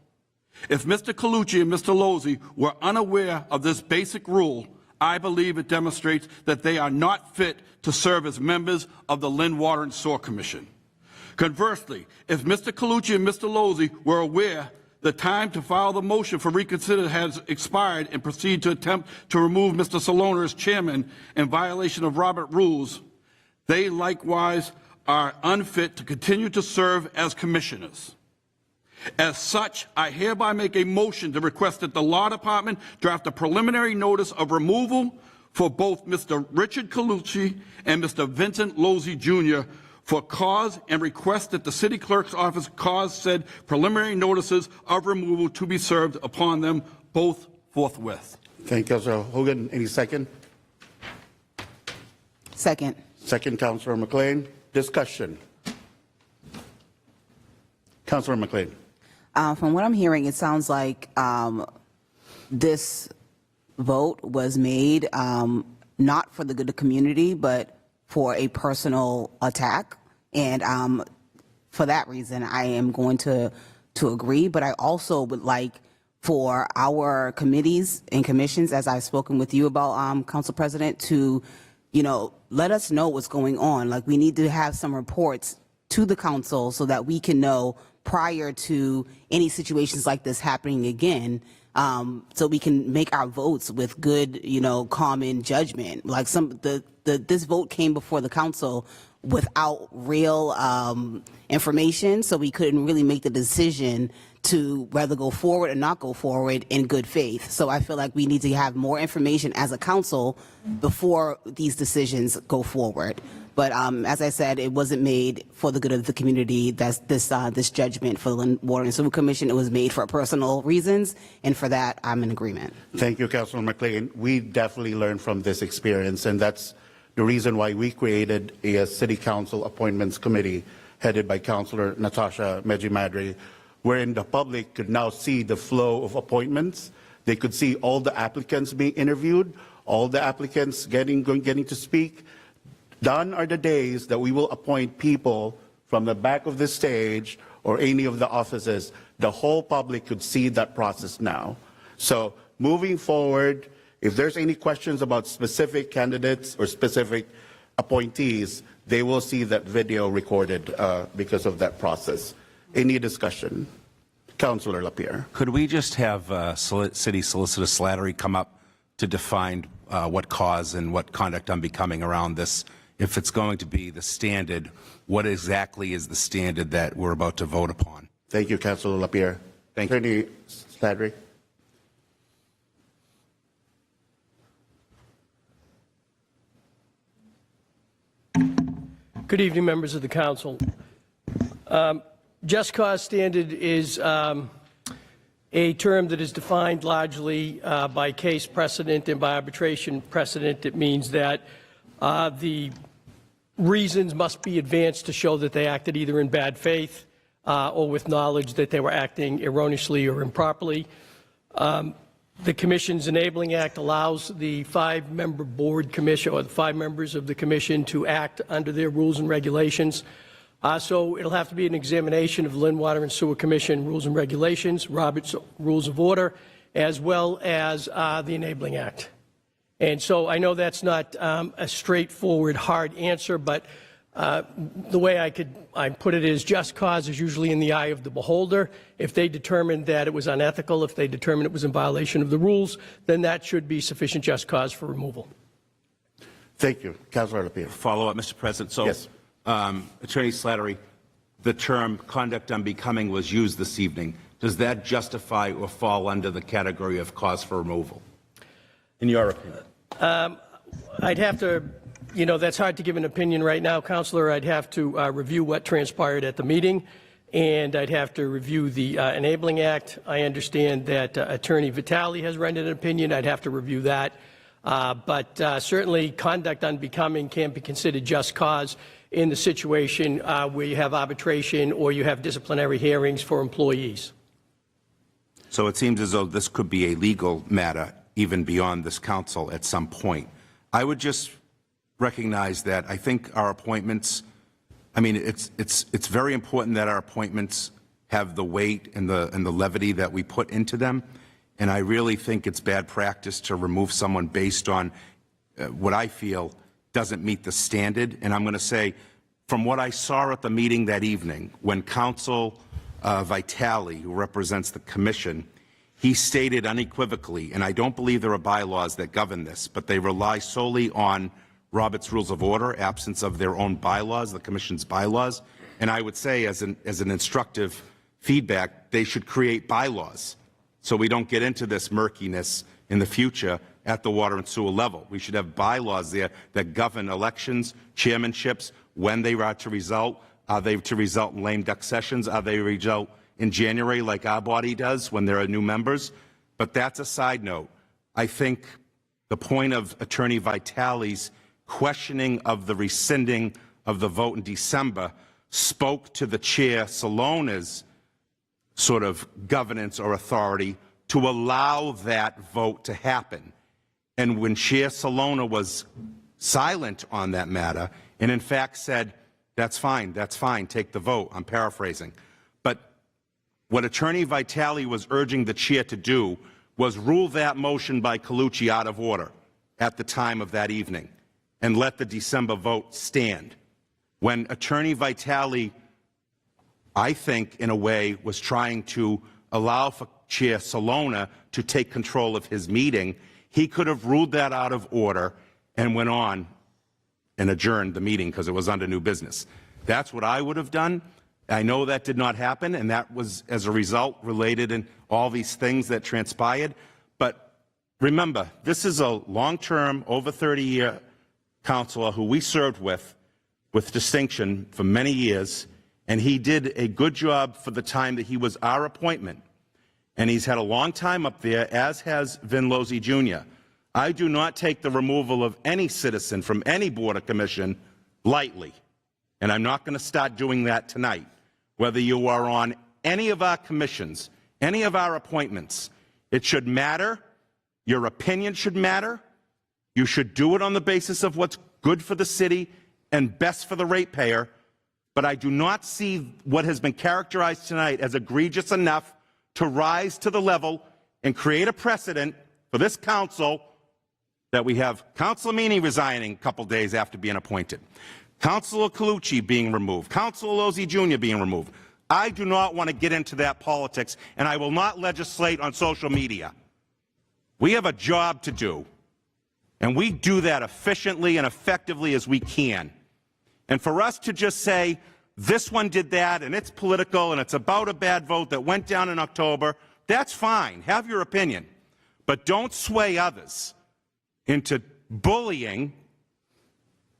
If Mr. Colucci and Mr. Lozzi were unaware of this basic rule, I believe it demonstrates that they are not fit to serve as members of the Lynn Water and Sewer Commission. Conversely, if Mr. Colucci and Mr. Lozzi were aware the time to file the motion for reconsider has expired and proceed to attempt to remove Mr. Salona as chairman in violation of Robert Rules, they likewise are unfit to continue to serve as commissioners. As such, I hereby make a motion to request that the Law Department draft a preliminary notice of removal for both Mr. Richard Colucci and Mr. Vincent Lozzi Jr. for cause, and request that the City Clerk's office cause said preliminary notices of removal to be served upon them both forthwith. Thank you, Councillor Hogan. Any second? Second. Second, Councillor McLean. Discussion. Councillor McLean. From what I'm hearing, it sounds like this vote was made not for the good of the community, but for a personal attack. And for that reason, I am going to agree. But I also would like for our committees and commissions, as I've spoken with you about, Council President, to, let us know what's going on. Like, we need to have some reports to the council so that we can know prior to any situations like this happening again, so we can make our votes with good, common judgment. Like this vote came before the council without real information, so we couldn't really make the decision to whether go forward or not go forward in good faith. So I feel like we need to have more information as a council before these decisions go forward. But as I said, it wasn't made for the good of the community. That's this judgment for the Water and Sewer Commission. It was made for personal reasons, and for that, I'm in agreement. Thank you, Councilor McLean. We definitely learned from this experience, and that's the reason why we created a City Council Appointments Committee headed by Councilor Natasha Medjimadri, wherein the public could now see the flow of appointments. They could see all the applicants being interviewed, all the applicants getting to speak. Done are the days that we will appoint people from the back of the stage or any of the offices. The whole public could see that process now. So moving forward, if there's any questions about specific candidates or specific appointees, they will see that video recorded because of that process. Any discussion? Councillor Lapierre. Could we just have City Solicitor Slattery come up to define what cause and what conduct unbecoming around this? If it's going to be the standard, what exactly is the standard that we're about to vote upon? Thank you, Councillor Lapierre. Thank you. Attorney Slattery. Good evening, members of the council. Just cause standard is a term that is defined largely by case precedent and by arbitration precedent. It means that the reasons must be advanced to show that they acted either in bad faith or with knowledge that they were acting erroneously or improperly. The Commission's Enabling Act allows the 5-member board commission, or the 5 members of the commission, to act under their rules and regulations. So it'll have to be an examination of the Lynn Water and Sewer Commission rules and regulations, Robert's Rules of Order, as well as the Enabling Act. And so I know that's not a straightforward, hard answer, but the way I put it is just cause is usually in the eye of the beholder. If they determine that it was unethical, if they determine it was in violation of the rules, then that should be sufficient just cause for removal. Thank you. Councilor Lapierre. Follow up, Mr. President. So, yes. Attorney Slattery, the term conduct unbecoming was used this evening. does that justify or fall under the category of cause for removal, in your opinion? I'd have to, that's hard to give an opinion right now, Counselor. I'd have to review what transpired at the meeting, and I'd have to review the Enabling Act. I understand that Attorney Vitale has rendered an opinion. I'd have to review that. But certainly conduct unbecoming can be considered just cause in the situation where you have arbitration or you have disciplinary hearings for employees. So it seems as though this could be a legal matter even beyond this council at some point. I would just recognize that I think our appointments, I mean, it's very important that our appointments have the weight and the levity that we put into them. And I really think it's bad practice to remove someone based on what I feel doesn't meet the standard. And I'm going to say, from what I saw at the meeting that evening, when Council Vitale, who represents the commission, he stated unequivocally, and I don't believe there are bylaws that govern this, but they rely solely on Robert's Rules of Order, absence of their own bylaws, the commission's bylaws. And I would say, as an instructive feedback, they should create bylaws so we don't get into this murkiness in the future at the water and sewer level. We should have bylaws there that govern elections, chairmanships, when they are to result. Are they to result in lame duck sessions? Are they to result in January like our body does when there are new members? But that's a side note. I think the point of Attorney Vitale's questioning of the rescinding of the vote in December spoke to the Chair Salona's sort of governance or authority to allow that vote to happen. And when Chair Salona was silent on that matter and in fact said, that's fine, take the vote, I'm paraphrasing. But what Attorney Vitale was urging the chair to do was rule that motion by Colucci out of order at the time of that evening and let the December vote stand. When Attorney Vitale, I think, in a way, was trying to allow for Chair Salona to take control of his meeting, he could have ruled that out of order and went on and adjourned the meeting because it was under new business. That's what I would have done. I know that did not happen, and that was, as a result, related in all these things that transpired. But remember, this is a long-term, over 30-year counselor who we served with distinction for many years, and he did a good job for the time that he was our appointment. And he's had a long time up there, as has Vin Lozzi Jr. I do not take the removal of any citizen from any board or commission lightly, and I'm not going to start doing that tonight. Whether you are on any of our commissions, any of our appointments, it should matter. Your opinion should matter. You should do it on the basis of what's good for the city and best for the ratepayer. But I do not see what has been characterized tonight as egregious enough to rise to the level and create a precedent for this council that we have Councilor Meany resigning a couple days after being appointed, Councilor Colucci being removed, Councilor Lozzi Jr. being removed. I do not want to get into that politics, and I will not legislate on social media. We have a job to do, and we do that efficiently and effectively as we can. And for us to just say, this one did that, and it's political, and it's about a bad vote that went down in October, that's fine. Have your opinion. But don't sway others into bullying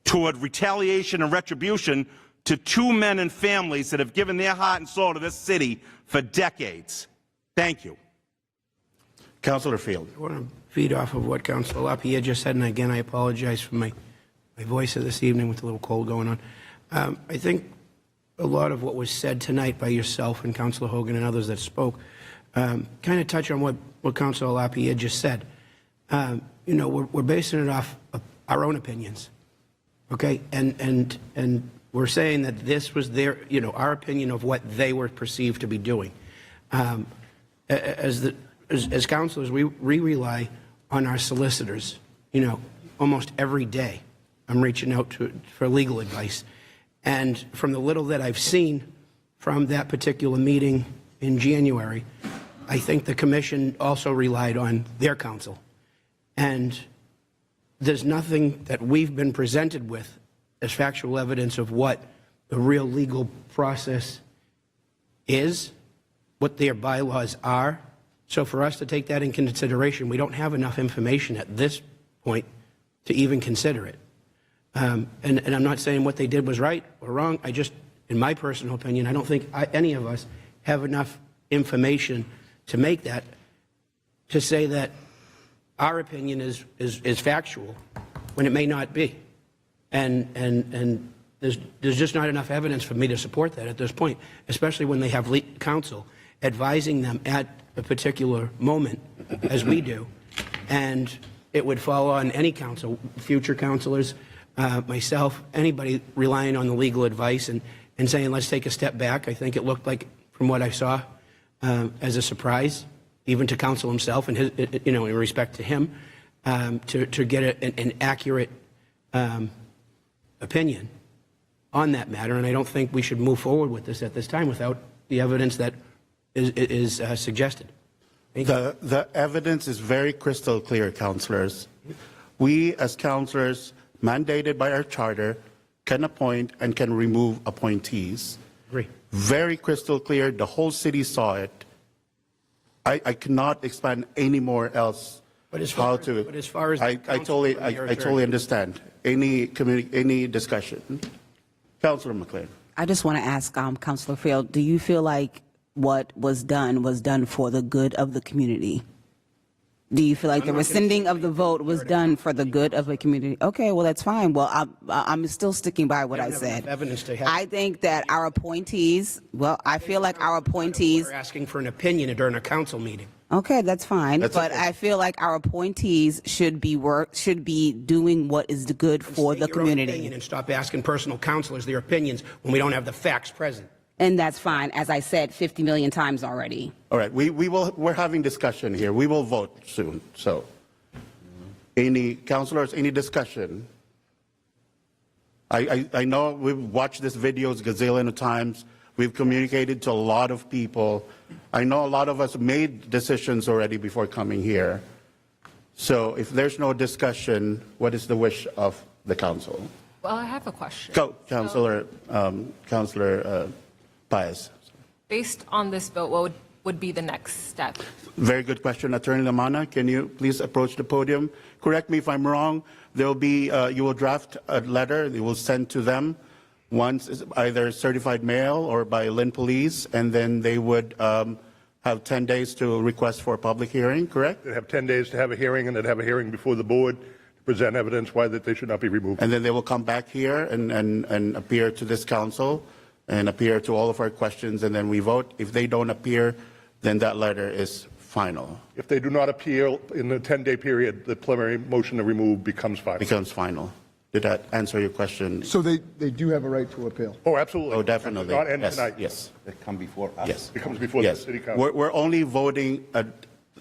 toward retaliation and retribution to two men and families that have given their heart and soul to this city for decades. Thank you. Councilor Field. I want to feed off of what Councilor LaPierre just said, and again, I apologize for my voice this evening with a little cold going on. I think a lot of what was said tonight by yourself and Councilor Hogan and others that spoke kind of touch on what Councilor LaPierre just said. We're basing it off of our own opinions, okay? And we're saying that this was their, our opinion of what they were perceived to be doing. As councilors, we rely on our solicitors, almost every day. I'm reaching out for legal advice. And from the little that I've seen from that particular meeting in January, I think the commission also relied on their counsel. And there's nothing that we've been presented with as factual evidence of what the real legal process is, what their bylaws are. So for us to take that in consideration, we don't have enough information at this point to even consider it. And I'm not saying what they did was right or wrong. I just, in my personal opinion, I don't think any of us have enough information to make that, to say that our opinion is factual when it may not be. And there's just not enough evidence for me to support that at this point, especially when they have counsel advising them at a particular moment, as we do. And it would fall on any counsel, future counselors, myself, anybody relying on the legal advice and saying, let's take a step back. I think it looked like, from what I saw, as a surprise, even to counsel himself and his, in respect to him, to get an accurate opinion on that matter. And I don't think we should move forward with this at this time without the evidence that is suggested. The evidence is very crystal clear, councillors. We, as councillors, mandated by our charter, can appoint and can remove appointees. Agree. Very crystal clear. The whole city saw it. I cannot expand any more else. But as far as I totally understand. Any discussion? Councillor McLean. I just want to ask Councillor Field, do you feel like what was done for the good of the community? Do you feel like the rescinding of the vote was done for the good of the community? Okay, well, that's fine. Well, I'm still sticking by what I said. I think that our appointees, I feel like our appointees... We're asking for an opinion during a council meeting. Okay, that's fine. But I feel like our appointees should be doing what is good for the community. And stop asking personal councilors their opinions when we don't have the facts present. And that's fine, as I said 50 million times already. All right, we're having discussion here. We will vote soon. So, any councillors, any discussion? I know we've watched this videos a gazillion of times. We've communicated to a lot of people. I know a lot of us made decisions already before coming here. So, if there's no discussion, what is the wish of the council? Well, I have a question. Go, Councillor Paez. Based on this vote, what would be the next step? Very good question. Attorney Lamana, can you please approach the podium? Correct me if I'm wrong. There will be, you will draft a letter you will send to them. Once is either certified mail or by Lynn Police, and then they would have 10 days to request for a public hearing, correct? They have 10 days to have a hearing, and they'd have a hearing before the board to present evidence why that they should not be removed. And then they will come back here and appear to this council and appear to all of our questions, and then we vote. If they don't appear, then that letter is final. If they do not appeal in the 10-day period, the preliminary motion to remove becomes final. Becomes final. Did that answer your question? So they do have a right to appeal? Oh, absolutely. Oh, definitely. Not end Yes, tonight. yes. They come before us. Yes. It comes before Yes. the city council. We're only voting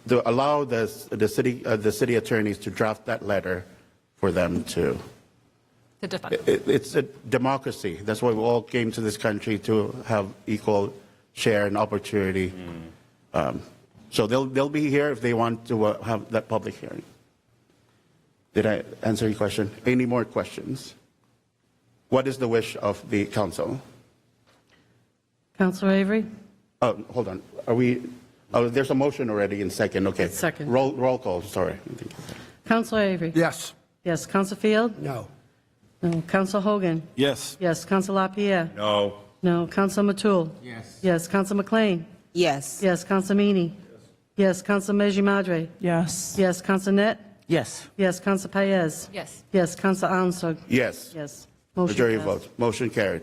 to allow the city attorneys to draft that letter for them to defend. It's a democracy. That's why we all came to this country, to have equal share and opportunity. So they'll be here if they want to have that public hearing. Did I answer your question? Any more questions? What is the wish of the council? Councillor Avery? Oh, hold on. Are we? Oh, there's a motion already in second. Okay. Second. Roll call. Sorry. Councillor Avery? Yes. Yes. Councillor Field? No. No. Councillor Hogan? Yes. Yes. Councillor LaPierre? No. No. Councillor Matul? Yes. Yes. Councillor McLean? Yes. Yes. Councillor Meany? Yes. Councillor Meji Madre? Yes. Yes. Councillor Net? Yes. Yes. Councillor Paez? Yes. Yes. Councillor Armstrong? Yes. Yes. Majority passed. vote. Motion carried.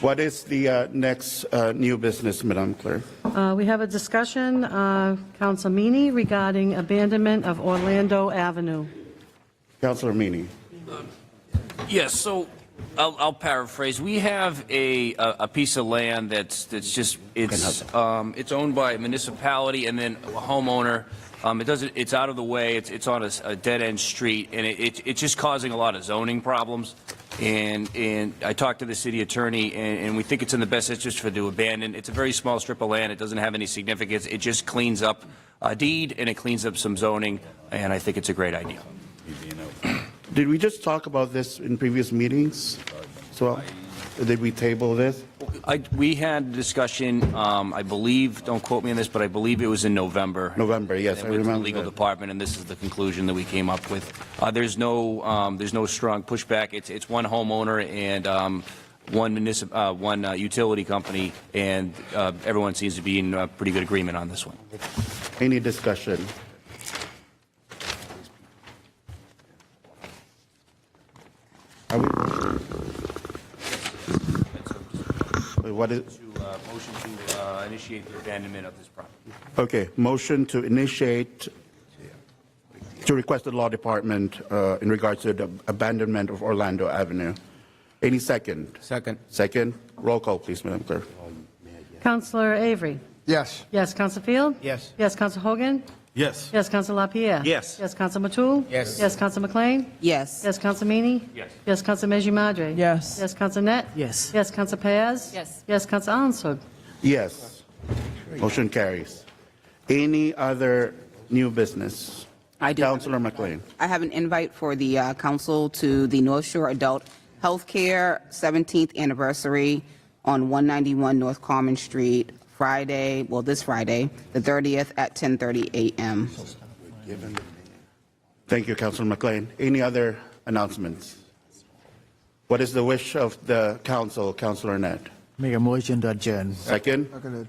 What is the next new business, Madam Clerk? We have a discussion, Councillor Meany, regarding abandonment of Orlando Avenue. Councillor Meany. Yes, so I'll paraphrase. We have a piece of land that's just it's owned by a municipality and then a homeowner. It's out of the way. It's on a dead end street, and it's just causing a lot of zoning problems. And I talked to the city attorney, and we think it's in the best interest to abandon. It's a very small strip of land. It doesn't have any significance. It just cleans up a deed and it cleans up some zoning, and I think it's a great idea. Did we just talk about this in previous meetings as well? Did we table this? We had a discussion, I believe, don't quote me on this, but I believe it was in November. November, yes, And I it went to the remember legal that. department, and this is the conclusion that we came up with. There's no strong pushback. It's one homeowner and one utility company, and everyone seems to be in pretty good agreement on this one. Any discussion? Are we- What is, Motion to initiate the abandonment of this property. okay, motion to initiate, to request the law department in regards to the abandonment of Orlando Avenue. Any second? Second. Second, roll call, please, Madam Clerk. Counselor Avery? Yes. Yes, Counselor Field? Yes. Yes, Counselor Hogan? Yes. Yes, Counselor LaPierre? Yes. Yes, Counselor Matul? Yes. Yes, Counselor McLean? Yes. Yes, Counselor Meany? Yes. Yes, Counselor Meji Madre? Yes. Yes, Counselor Net? Yes. Yes, Counselor Payaz? Yes. Yes, Counselor Ansug? Yes. Motion carries. Any other new business? I do. Councilor McLean. I have an invite for the council to the North Shore Adult Healthcare 17th anniversary on 191 North Common Street, Friday, well, this Friday, the 30th at 10:30 a.m. Thank you, Councilor McLean. Any other announcements? What is the wish of the council, Councilor Net? Make a motion to adjourn. Second? Seconded.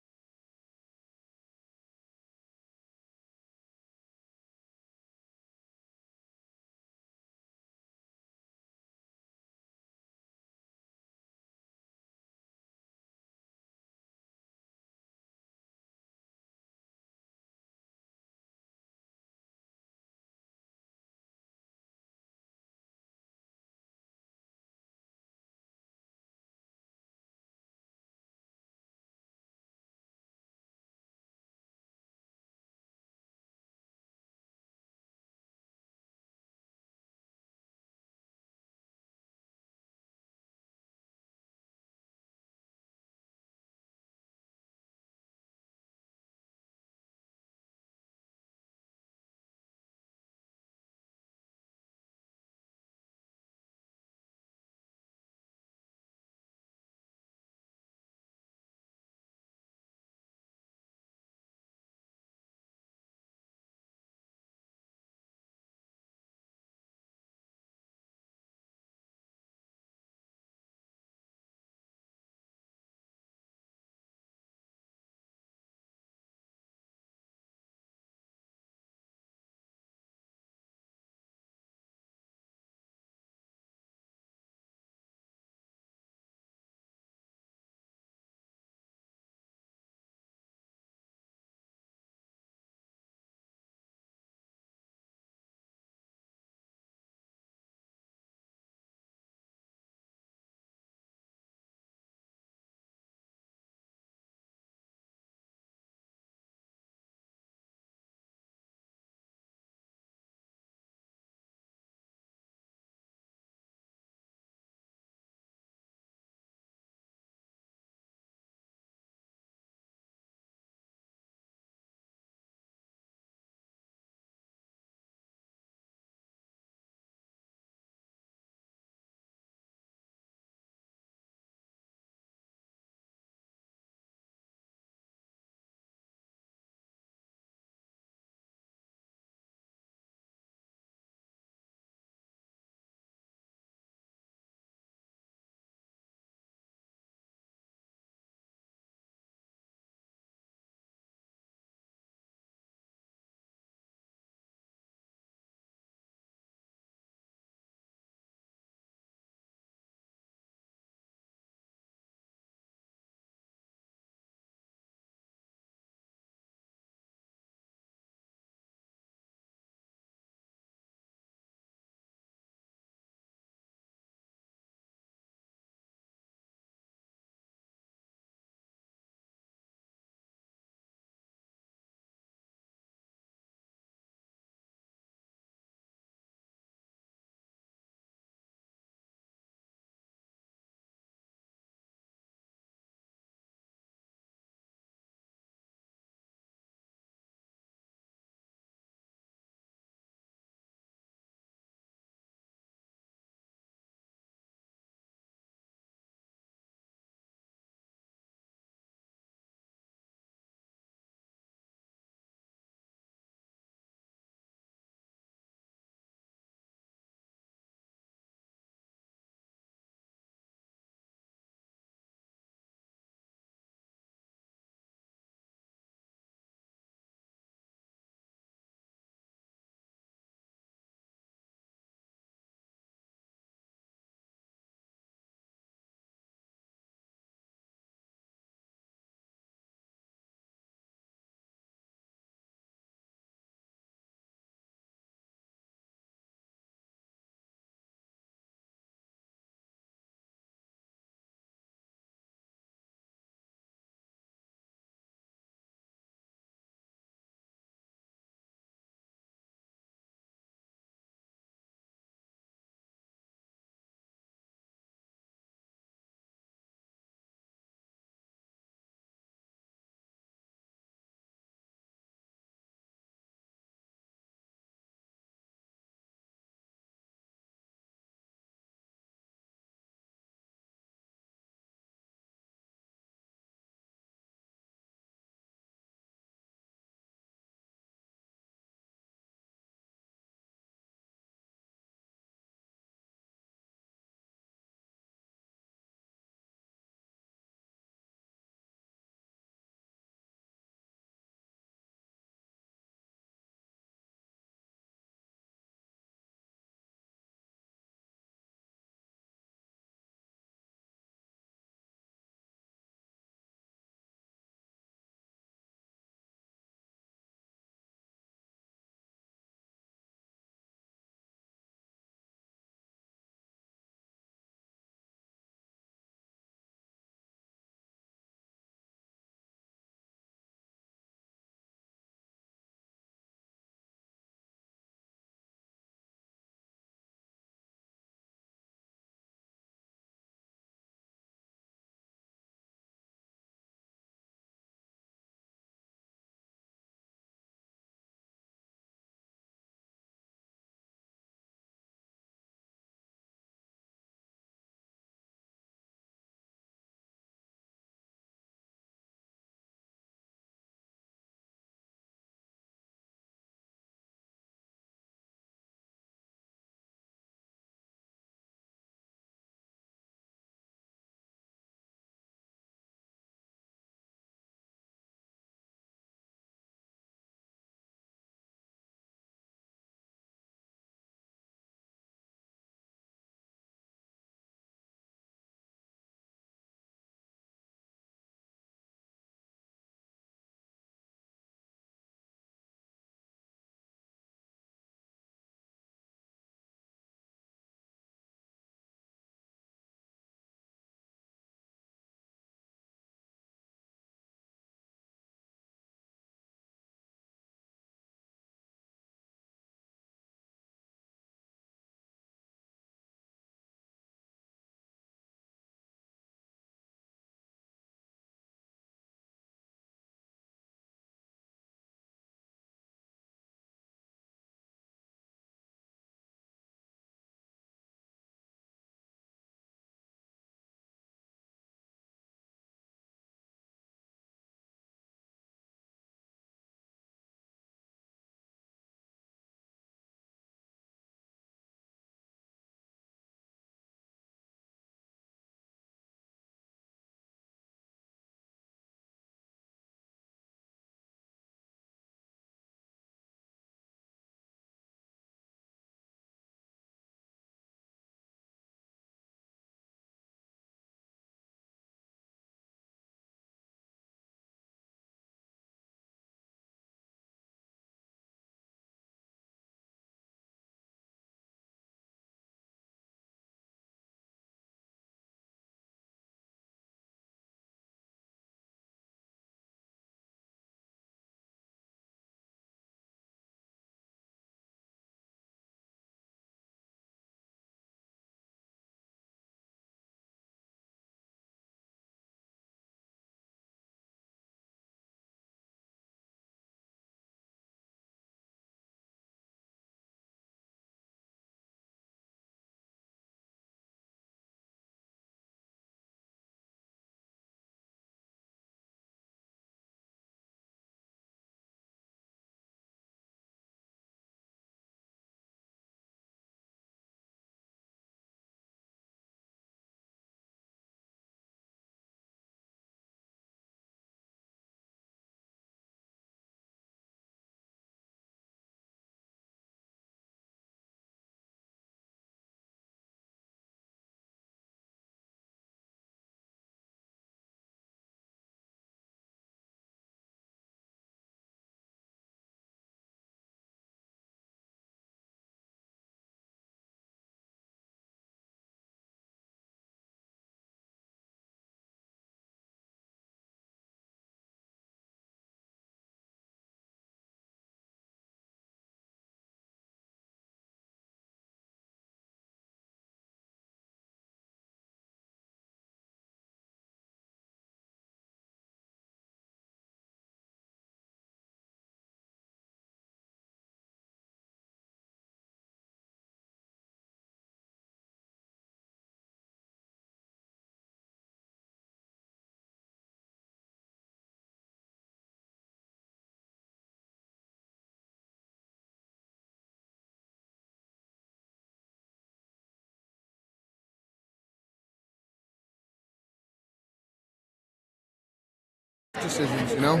decisions, you know?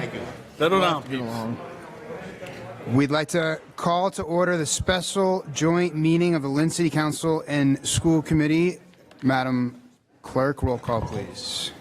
Settle down, Get Pete. along. We'd like to call to order the special joint meeting of the Lynn City Council and School Committee. Madam Clerk, roll call, please.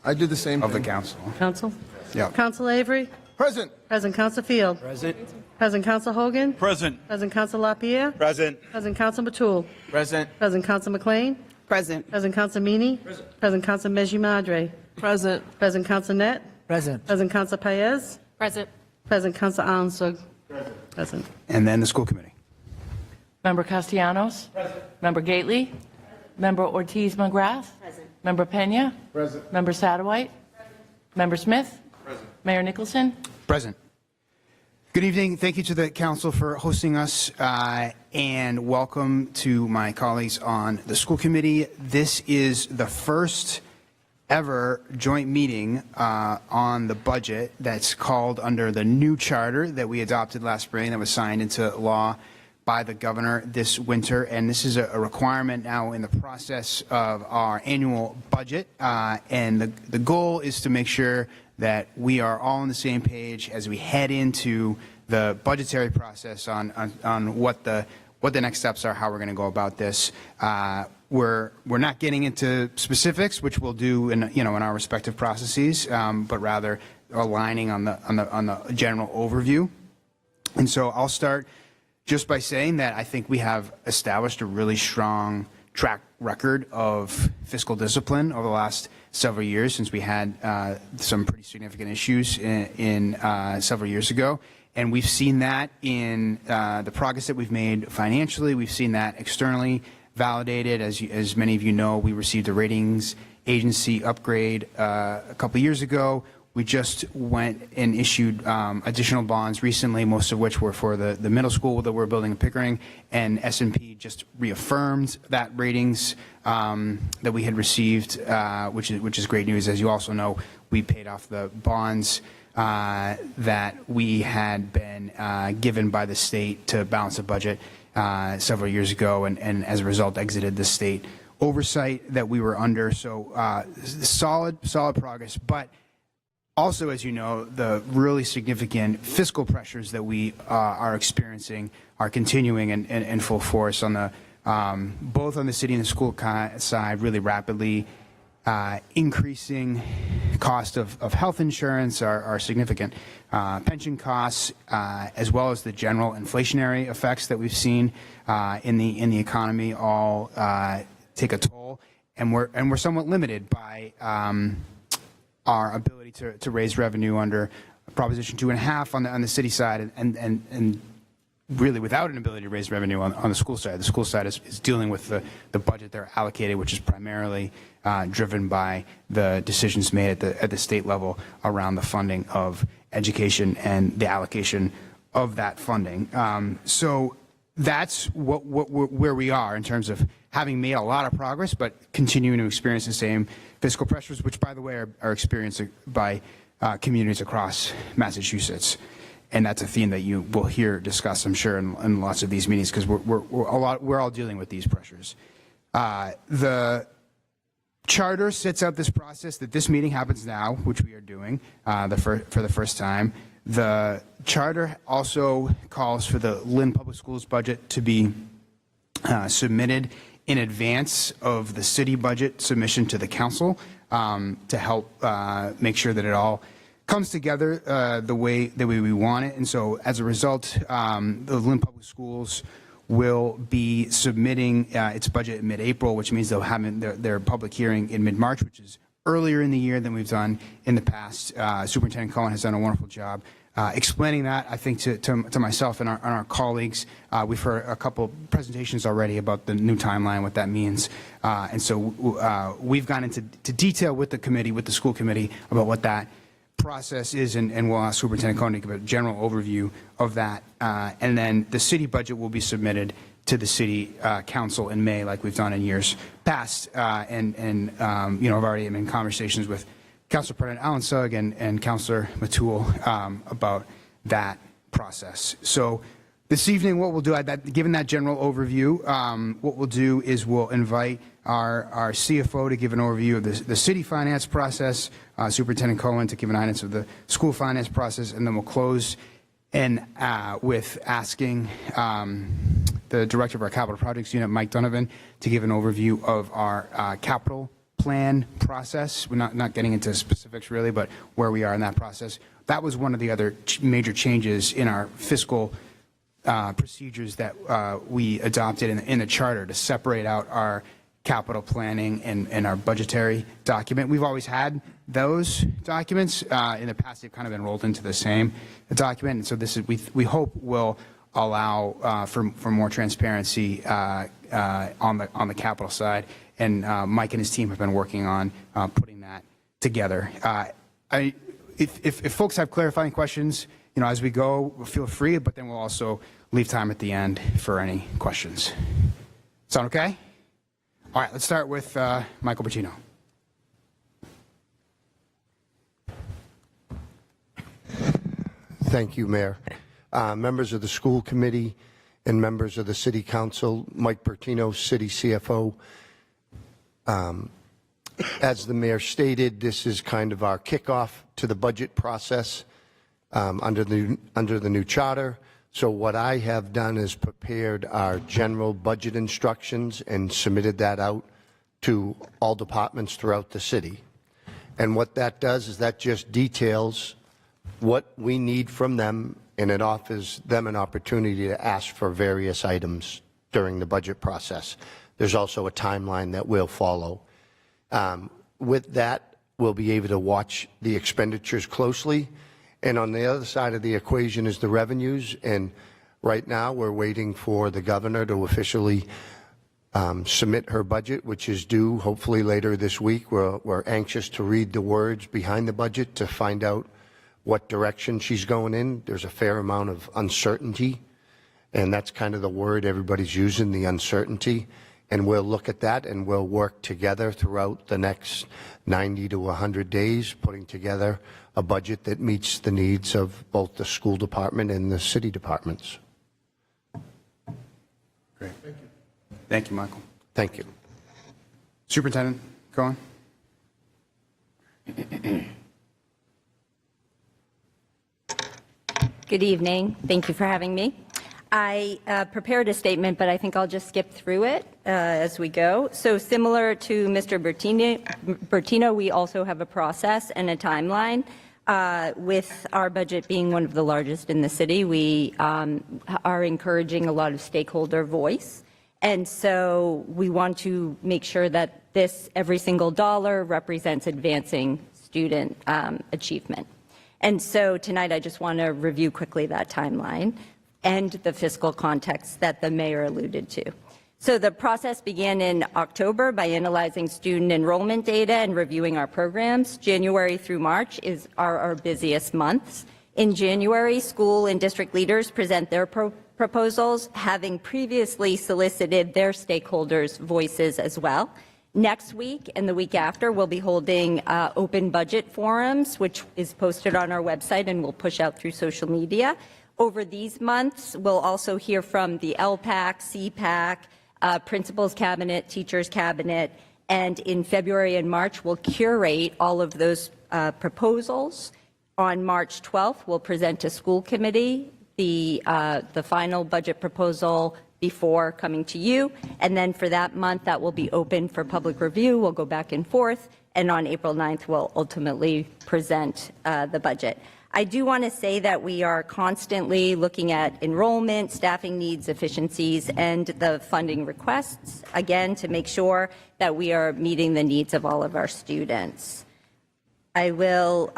I did the same Of the thing. council. Counsel? Yeah. Counsel Avery? Present. Present Counsel Field? Present. Present Counsel Hogan? Present. Present Counsel LaPierre? Present. Present Counsel Matul? Present. Present Counsel McLean? Present. Present Counsel Meany? Present Counsel Meji Madre? Present. Present Counsel Net? Present. Present Counsel Paez? Present. Present Counsel Ansug? Present. And then the School Committee. Member Castellanos? Member Gately? Member Ortiz McGrath? Member Pena? Present. Member Satterwhite? Member Smith? Mayor Nicholson? Present. Good evening. Thank you to the council for hosting us, and welcome to my colleagues on the school committee. This is the first ever joint meeting on the budget that's called under the new charter that we adopted last spring that was signed into law by the governor this winter. And this is a requirement now in the process of our annual budget. And the goal is to make sure that we are all on the same page as we head into the budgetary process on what the next steps are, how we're going to go about this. We're not getting into specifics, which we'll do in our respective processes, but rather aligning on the general overview. And so I'll start just by saying that I think we have established a really strong track record of fiscal discipline over the last several years, since we had some pretty significant issues in several years ago. And we've seen that in the progress that we've made financially. We've seen that externally validated. As many of you know, we received a ratings agency upgrade a couple years ago. We just went and issued additional bonds recently, most of which were for the middle school that we're building in Pickering. And S&P just reaffirmed that ratings that we had received, which is great news. As you also know, we paid off the bonds that we had been given by the state to balance the budget several years ago, and as a result exited the state oversight that we were under. So solid progress. But also, as you know, the really significant fiscal pressures that we are experiencing are continuing in full force on the both on the city and the school side, really rapidly increasing cost of health insurance, are significant pension costs, as well as the general inflationary effects that we've seen in the economy, all take a toll, and we're somewhat limited by our ability to raise revenue under Proposition 2.5 on the city side, and really without an ability to raise revenue on the school side. The school side is dealing with the budget they're allocated, which is primarily driven by the decisions made at the state level around the funding of education and the allocation of that funding. So that's where we are in terms of having made a lot of progress, but continuing to experience the same fiscal pressures, which, by the way, are experienced by communities across Massachusetts. And that's a theme that you will hear discussed, I'm sure, in lots of these meetings, because we're all dealing with these pressures. The charter sets out this process that this meeting happens now, which we are doing for the first time. The charter also calls for the Lynn Public Schools budget to be submitted in advance of the city budget submission to the council to help make sure that it all comes together the way we want it. And so as a result, the Lynn Public Schools will be submitting its budget in mid-April, which means they'll have their public hearing in mid-March, which is earlier in the year than we've done in the past. Superintendent Cohen has done a wonderful job explaining that, I think, to myself and our colleagues. We've heard a couple presentations already about the new timeline, what that means. And so we've gone into detail with the committee, with the school committee, about what that process is, and we'll ask Superintendent Cohen to give a general overview of that. And then the city budget will be submitted to the city council in May, like we've done in years past. And I've already been in conversations with Councilor President Alan Sugg and Councilor Matul about that process. So this evening, what we'll do, given that general overview, what we'll do is we'll invite our CFO to give an overview of the city finance process, Superintendent Cohen to give an guidance of the school finance process, and then we'll close with asking the director of our capital projects unit, Mike Donovan, to give an overview of our capital plan process. We're not getting into specifics really, but where we are in that process. That was one of the other major changes in our fiscal procedures that we adopted in the charter to separate out our capital planning and our budgetary document. We've always had those documents. In the past, they've kind of been rolled into the same document. And so this is, we hope will allow for more transparency on the capital side. And Mike and his team have been working on putting that together. If folks have clarifying questions, as we go, feel free, but then we'll also leave time at the end for any questions. Sound okay? All right, let's start with Michael Bertino. Thank you, Mayor. Members of the school committee and members of the city council, Mike Bertino, city CFO. As the mayor stated, this is kind of our kickoff to the budget process under the new charter. So what I have done is prepared our general budget instructions and submitted that out to all departments throughout the city. And what that does is that just details what we need from them, and it offers them an opportunity to ask for various items during the budget process. There's also a timeline that we'll follow. With that, we'll be able to watch the expenditures closely. And on the other side of the equation is the revenues. And right now, we're waiting for the governor to officially submit her budget, which is due hopefully later this week. We're anxious to read the words behind the budget to find out what direction she's going in. There's a fair amount of uncertainty, and that's kind of the word everybody's using, the uncertainty. And we'll look at that and we'll work together throughout the next 90 to 100 days, putting together a budget that meets the needs of both the school department and the city departments. Great. Thank you. Thank you, Michael. Thank you. Superintendent Cohen. Good evening. Thank you for having me. I prepared a statement, but I think I'll just skip through it as we go. So similar to Mr. Bertino, we also have a process and a timeline. With our budget being one of the largest in the city, we are encouraging a lot of stakeholder voice. And so we want to make sure that every single dollar represents advancing student achievement. And so tonight I just want to review quickly that timeline and the fiscal context that the mayor alluded to. So the process began in October by analyzing student enrollment data and reviewing our programs. January through March are our busiest months. In January, school and district leaders present their proposals, having previously solicited their stakeholders' voices as well. Next week and the week after, we'll be holding open budget forums, which is posted on our website and we'll push out through social media. Over these months, we'll also hear from the LPAC, CPAC, Principals Cabinet, Teachers Cabinet, and in February and March, we'll curate all of those proposals. On March 12th, we'll present to school committee the final budget proposal before coming to you, and then for that month, that will be open for public review. We'll go back and forth, and on April 9th, we'll ultimately present the budget. I do want to say that we are constantly looking at enrollment, staffing needs, efficiencies, and the funding requests, again, to make sure that we are meeting the needs of all of our students. I will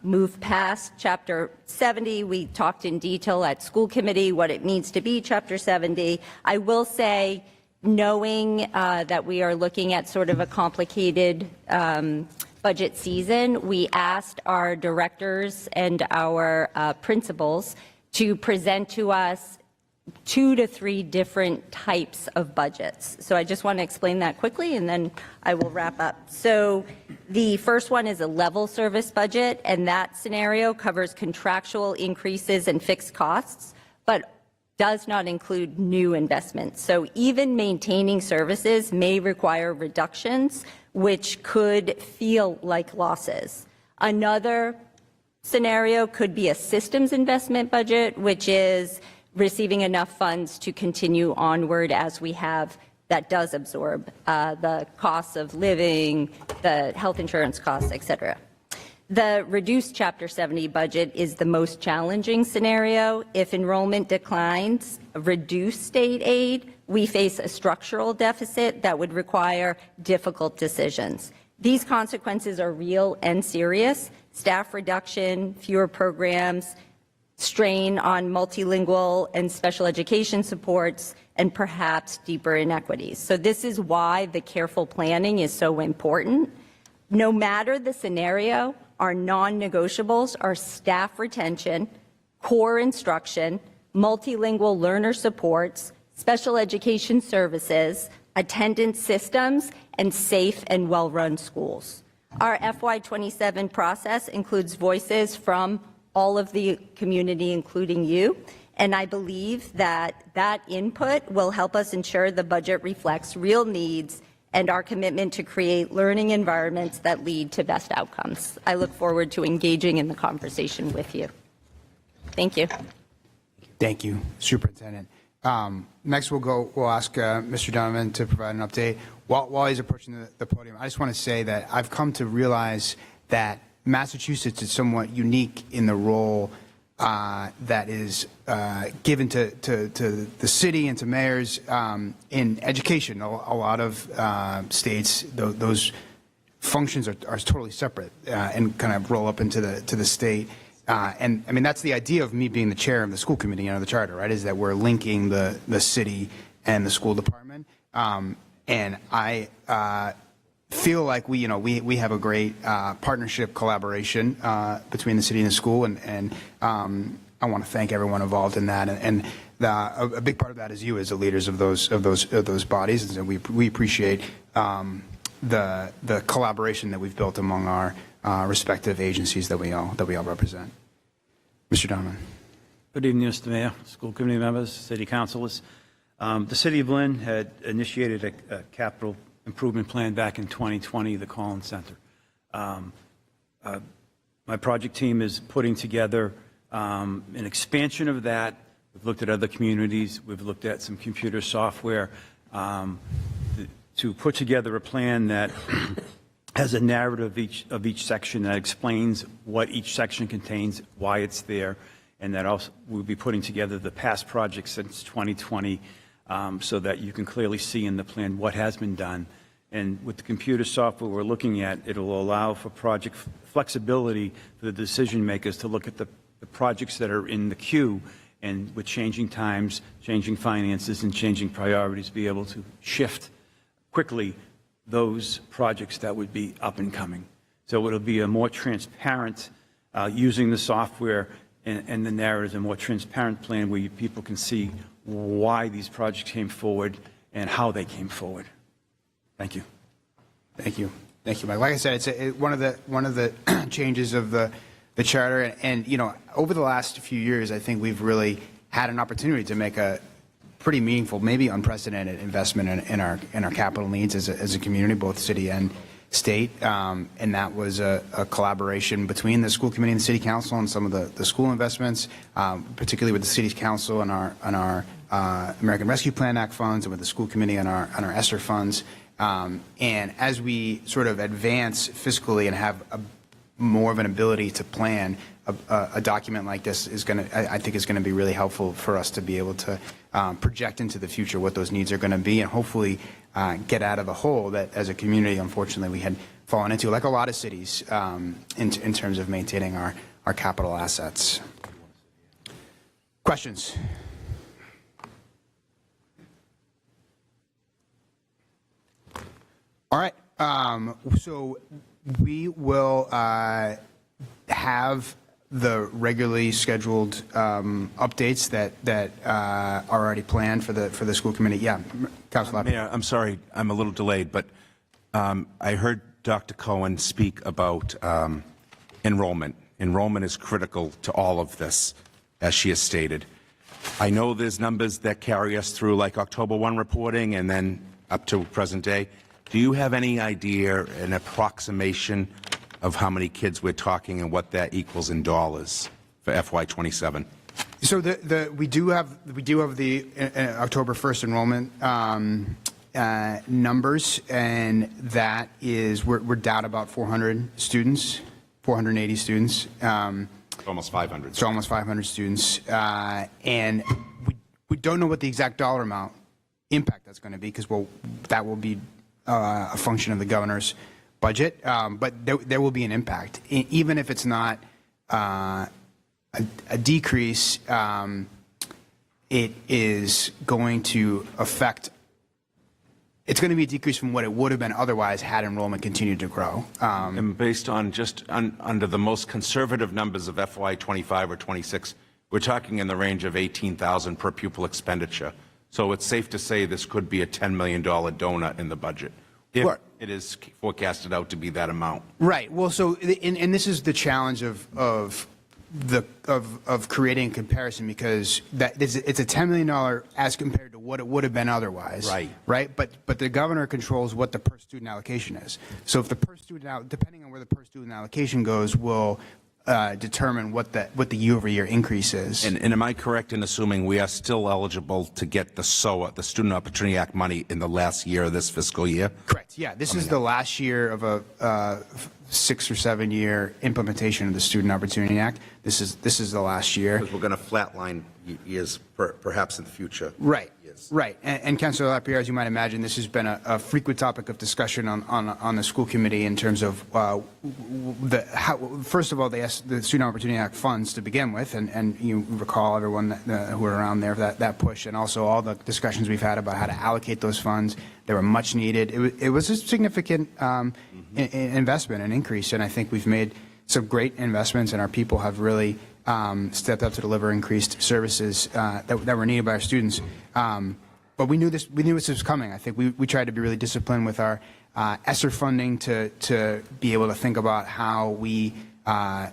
move past Chapter 70. We talked in detail at school committee what it means to be Chapter 70. I will say, knowing that we are looking at sort of a complicated budget season, we asked our directors and our principals to present to us 2 to 3 different types of budgets. So I just want to explain that quickly and then I will wrap up. So the first one is a level service budget, and that scenario covers contractual increases and fixed costs, but does not include new investments. So even maintaining services may require reductions, which could feel like losses. Another scenario could be a systems investment budget, which is receiving enough funds to continue onward as we have, that does absorb the costs of living, the health insurance costs, et cetera. The reduced Chapter 70 budget is the most challenging scenario. If enrollment declines, reduce state aid, we face a structural deficit that would require difficult decisions. These consequences are real and serious. Staff reduction, fewer programs, strain on multilingual and special education supports, and perhaps deeper inequities. So this is why the careful planning is so important. No matter the scenario, our non-negotiables are staff retention, core instruction, multilingual learner supports, special education services, attendance systems, and safe and well-run schools. Our FY27 process includes voices from all of the community, including you, and I believe that that input will help us ensure the budget reflects real needs and our commitment to create learning environments that lead to best outcomes. I look forward to engaging in the conversation with you. Thank you. Thank you, Superintendent. Next, we'll ask Mr. Donovan to provide an update. While he's approaching the podium, I just want to say that I've come to realize that Massachusetts is somewhat unique in the role that is given to the city and to mayors in education. A lot of states, those functions are totally separate and kind of roll up into the state. And I mean, that's the idea of me being the chair of the school committee under the charter, right? Is that we're linking the city and the school department. And I feel like we have a great partnership collaboration between the city and the school, and I want to thank everyone involved in that. And a big part of that is you as the leaders of those bodies, and we appreciate the collaboration that we've built among our respective agencies that we all represent. Mr. Donovan. Good evening, Mr. Mayor, school committee members, city councilors. The City of Lynn had initiated a capital improvement plan back in 2020, the Collins Center. My project team is putting together an expansion of that. We've looked at other communities. We've looked at some computer software to put together a plan that has a narrative of each section that explains what each section contains, why it's there, and that also we'll be putting together the past projects since 2020 so that you can clearly see in the plan what has been done. And with the computer software we're looking at, it will allow for project flexibility for the decision makers to look at the projects that are in the queue, and with changing times, changing finances, and changing priorities, be able to shift quickly those projects that would be up and coming. So it'll be a more transparent, using the software and the narrative, a more transparent plan where people can see why these projects came forward and how they came forward. Thank you. Thank you. Thank you, Mike. Like I said, it's one of the changes of the charter, and you know, over the last few years, I think we've really had an opportunity to make a pretty meaningful, maybe unprecedented investment in our capital needs as a community, both city and state, and that was a collaboration between the school committee and the city council on some of the school investments, particularly with the city council and our American Rescue Plan Act funds, and with the school committee and our ESSER funds. And as we sort of advance fiscally and have more of an ability to plan, a document like this is going to, I think, is going to be really helpful for us to be able to project into the future what those needs are going to be, and hopefully get out of the hole that, as a community, unfortunately, we had fallen into, like a lot of cities, in terms of maintaining our capital assets. Questions? All right. So we will have the regularly scheduled updates that are already planned for the school committee. Yeah, Councilor. Mayor, I'm sorry, I'm a little delayed, but I heard Dr. Cohen speak about enrollment. Enrollment is critical to all of this, as she has stated. I know there's numbers that carry us through like October 1 reporting and then up to present day. Do you have any idea, an approximation of how many kids we're talking and what that equals in dollars for FY27? So we do have the October 1st enrollment numbers, and that is we're down about 400 students, 480 students. Almost 500. So almost 500 students, and we don't know what the exact dollar amount impact that's going to be, because that will be a function of the governor's budget, but there will be an impact, even if it's not a decrease. It is going to affect. It's going to be a decrease from what it would have been otherwise had enrollment continued to grow. And based on just under the most conservative numbers of FY25 or 26, we're talking in the range of $18,000 per pupil expenditure. So it's safe to say this could be a $10 million donut in the budget, if it is forecasted out to be that amount. Right. Well, so and this is the challenge of creating a comparison, because it's a $10 million as compared to what it would have been otherwise. Right. Right. But the governor controls what the per student allocation is. So if the per student, depending on where the per student allocation goes, will determine what the year-over-year increase is. And am I correct in assuming we are still eligible to get the SOA, the Student Opportunity Act money, in the last year of this fiscal year? Correct. Yeah, this is the last year of a 6 or 7 year implementation of the Student Opportunity Act. This is the last year. Because we're going to flatline years perhaps in the future. Right. Right. And Councilor Lapierre, as you might imagine, this has been a frequent topic of discussion on the school committee in terms of first of all, they asked the Student Opportunity Act funds to begin with, and you recall everyone who were around there that push, and also all the discussions we've had about how to allocate those funds. They were much needed. It was a significant investment and increase, and I think we've made some great investments, and our people have really stepped up to deliver increased services that were needed by our students. But we knew this was coming. I think we tried to be really disciplined with our ESSER funding to be able to think about how we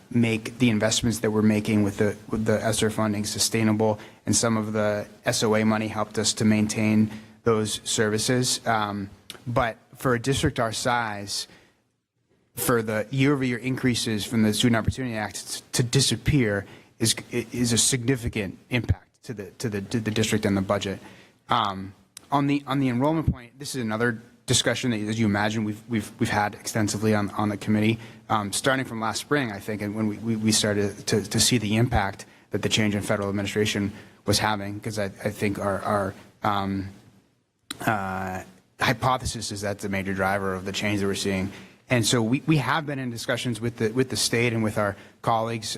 make the investments that we're making with the ESSER funding sustainable, and some of the SOA money helped us to maintain those services. But for a district our size, for the year-over-year increases from the Student Opportunity Act to disappear is a significant impact to the district and the budget. On the enrollment point, this is another discussion that, as you imagine, we've had extensively on the committee, starting from last spring, I think, and when we started to see the impact that the change in federal administration was having, because I think our hypothesis is that's a major driver of the change that we're seeing. And so we have been in discussions with the state and with our colleagues,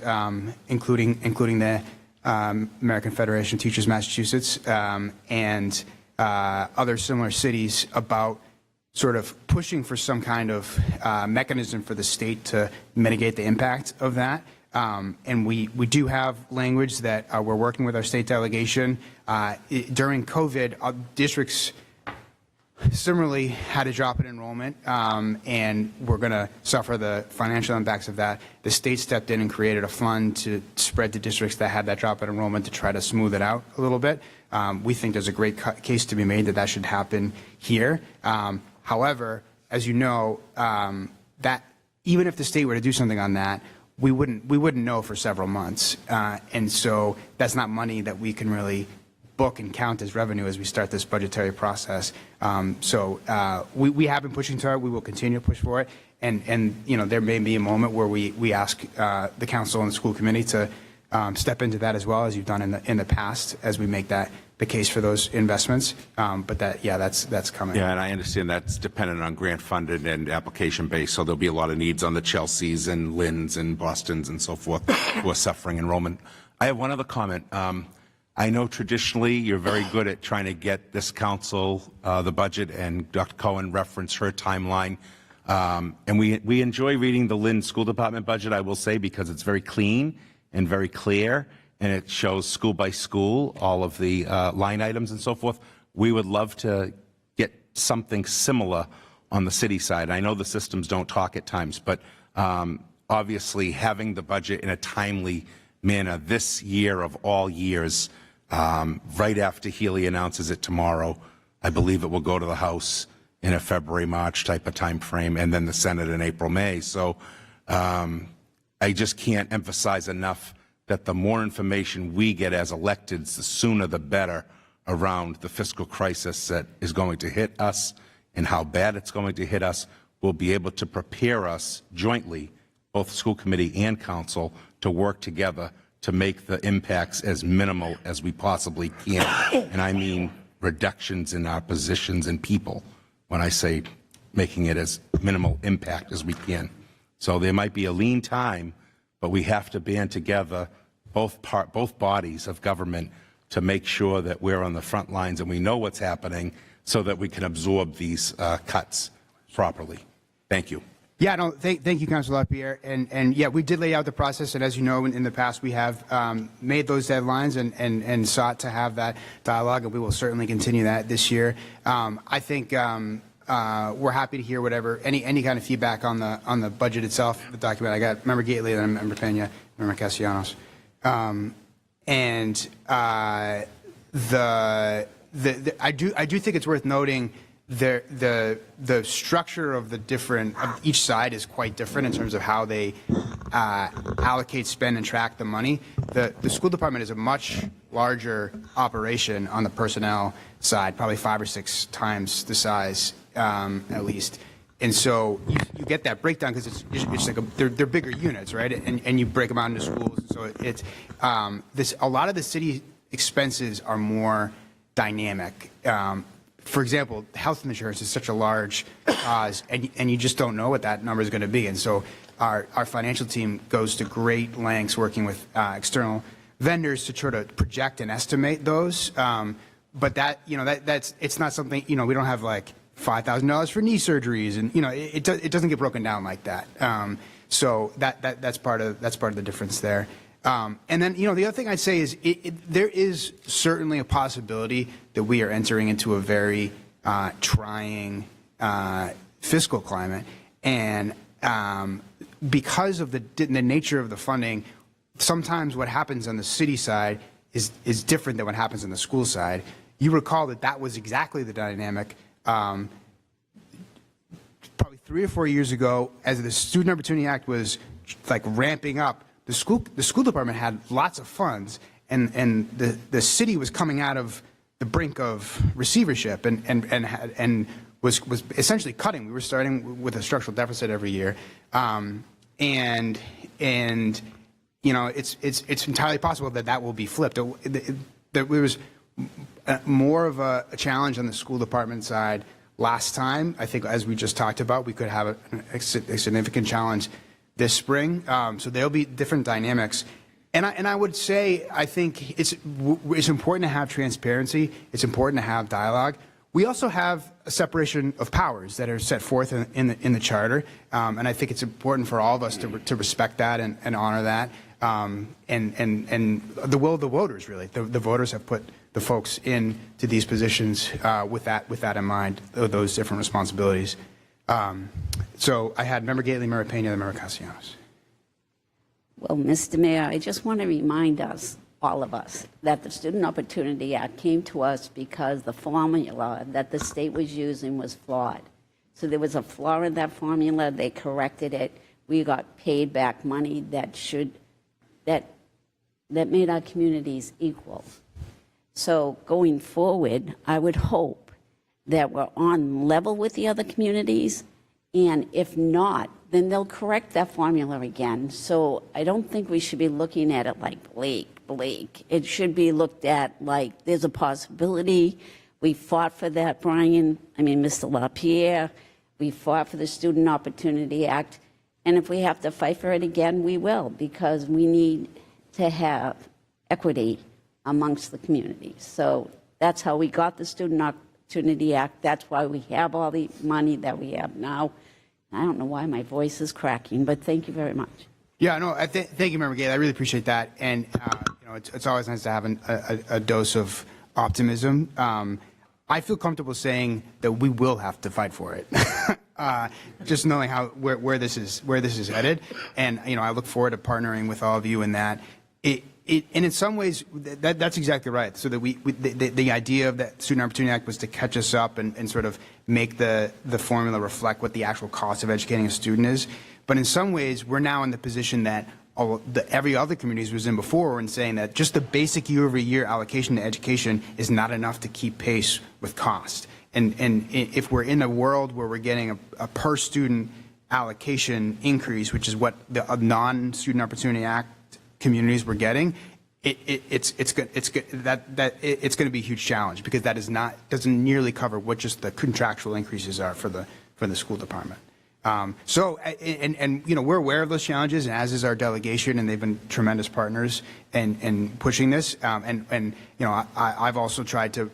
including the American Federation of Teachers Massachusetts and other similar cities, about sort of pushing for some kind of mechanism for the state to mitigate the impact of that. And we do have language that we're working with our state delegation. During COVID, districts similarly had a drop in enrollment, and we're going to suffer the financial impacts of that. The state stepped in and created a fund to spread to districts that had that drop in enrollment to try to smooth it out a little bit. We think there's a great case to be made that should happen here. However, as you know, that even if the state were to do something on that, we wouldn't know for several months, and so that's not money that we can really book and count as revenue as we start this budgetary process. So we have been pushing to it. We will continue to push for it. And there may be a moment where we ask the council and the school committee to step into that as well, as you've done in the past, as we make that the case for those investments. But that's coming. Yeah, and I understand that's dependent on grant funded and application based. So there'll be a lot of needs on the Chelseas and Lynns and Bostons and so forth who are suffering enrollment. I have one other comment. I know traditionally you're very good at trying to get this council the budget, and Dr. Cohen referenced her timeline. And we enjoy reading the Lynn School Department budget, I will say, because it's very clean and very clear, and it shows school by school all of the line items and so forth. We would love to get something similar on the city side. I know the systems don't talk at times, but obviously having the budget in a timely manner this year of all years right after Healy announces it tomorrow. I believe it will go to the House in a February, March type of time frame, and then the Senate in April, May. So I just can't emphasize enough that the more information we get as electeds, the sooner the better around the fiscal crisis that is going to hit us and how bad it's going to hit us. We'll be able to prepare us jointly, both school committee and council, to work together to make the impacts as minimal as we possibly can. And I mean reductions in our positions and people when I say making it as minimal impact as we can. So there might be a lean time, but we have to band together, both bodies of government, to make sure that we're on the front lines and we know what's happening so that we can absorb these cuts properly. Thank you. Yeah, no, thank you, Councilor LaPierre. And yeah, we did lay out the process, and as you know, in the past, we have made those deadlines and sought to have that dialogue, and we will certainly continue that this year. I think we're happy to hear whatever, any kind of feedback on the budget itself, the document. I got Member Gately, then Member Pena, Member Castellanos. I do think it's worth noting the structure of each side is quite different in terms of how they allocate, spend, and track the money. The school department is a much larger operation on the personnel side, probably 5 or 6 times the size at least. And so you get that breakdown because it's like they're bigger units, right? And you break them out into schools. So it's a lot of the city expenses are more dynamic. For example, health insurance is such a large cause, and you just don't know what that number is going to be. And so our financial team goes to great lengths working with external vendors to try to project and estimate those. But it's not something, we don't have like $5,000 for knee surgeries, and it doesn't get broken down like that. So that's part of the difference there. And then, the other thing I'd say is there is certainly a possibility that we are entering into a very trying fiscal climate. And because of the nature of the funding, sometimes what happens on the city side is different than what happens on the school side. You recall that was exactly the dynamic probably 3 or 4 years ago, as the Student Opportunity Act was like ramping up. The school department had lots of funds, and the city was coming out of the brink of receivership and was essentially cutting. We were starting with a structural deficit every year, it's entirely possible that will be flipped. There was more of a challenge on the school department side last time. I think, as we just talked about, we could have a significant challenge this spring. So there'll be different dynamics. And I would say, I think it's important to have transparency. It's important to have dialogue. We also have a separation of powers that are set forth in the charter. And I think it's important for all of us to respect that and honor that. And the will of the voters, really. The voters have put the folks into these positions with that in mind, those different responsibilities. So I had Member Gately, Member Pena, and Member Castellanos. Well, Mr. Mayor, I just want to remind us, all of us, that the Student Opportunity Act came to us because the formula that the state was using was flawed. So there was a flaw in that formula. They corrected it. We got paid back money that made our communities equal. So going forward, I would hope that we're on level with the other communities, and if not, then they'll correct that formula again. So I don't think we should be looking at it like bleak. It should be looked at like there's a possibility. We fought for that, Mr. LaPierre. We fought for the Student Opportunity Act, and if we have to fight for it again, we will, because we need to have equity amongst the communities. So that's how we got the Student Opportunity Act. That's why we have all the money that we have now. I don't know why my voice is cracking, but thank you very much. Yeah, no, thank you, Member Gately. I really appreciate that. And, it's always nice to have a dose of optimism. I feel comfortable saying that we will have to fight for it. Just knowing where this is headed. And, I look forward to partnering with all of you in that. and in some ways, that's exactly right. So that the idea of that Student Opportunity Act was to catch us up and sort of make the formula reflect what the actual cost of educating a student is. But in some ways, we're now in the position that every other communities was in before, and saying that just the basic year-over-year allocation to education is not enough to keep pace with cost. And if we're in a world where we're getting a per student allocation increase, which is what the non-Student Opportunity Act communities were getting, it's going to be a huge challenge, because that doesn't nearly cover what just the contractual increases are for the school department. We're aware of those challenges, and as is our delegation, and they've been tremendous partners in pushing this. I've also tried to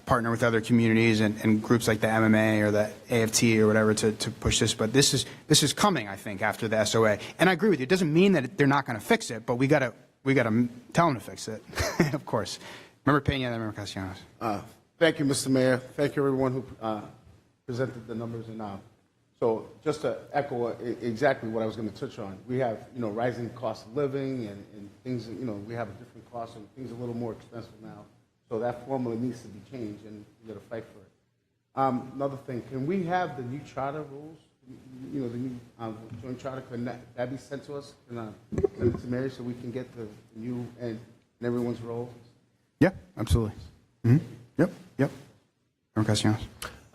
partner with other communities and groups like the MMA or the AFT or whatever to push this. But this is coming, I think, after the SOA. And I agree with you. It doesn't mean that they're not going to fix it, but we got to tell them to fix it, of course. Member Peña, then Member Castellanos. Thank you, Mr. Mayor. Thank you, everyone who presented the numbers. And so just to echo exactly what I was going to touch on, we have, rising cost of living and things, we have a different cost, and things are a little more expensive now. So that formula needs to be changed, and we got to fight for it. Another thing, can we have the new charter rules, the new joint charter, can that be sent to us, and send it to Mary, so we can get the new and everyone's role? Yeah, absolutely. Mm-hmm. Yep. Member Castellanos.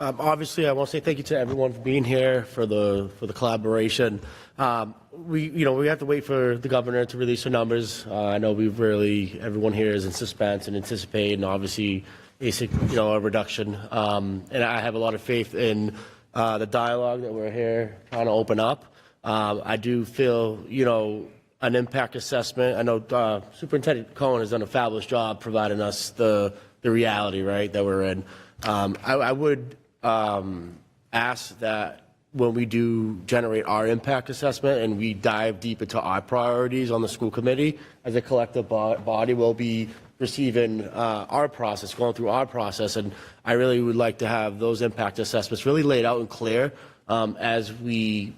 Obviously, I want to say thank you to everyone for being here, for the collaboration. We have to wait for the governor to release her numbers. I know everyone here is in suspense and anticipate, and obviously a reduction. And I have a lot of faith in the dialogue that we're here trying to open up. I do feel, an impact assessment. I know Superintendent Cohen has done a fabulous job providing us the reality, right, that we're in. I would ask that when we do generate our impact assessment and we dive deep into our priorities on the school committee, as a collective body, we'll be receiving our process, going through our process, and I really would like to have those impact assessments really laid out and clear as we,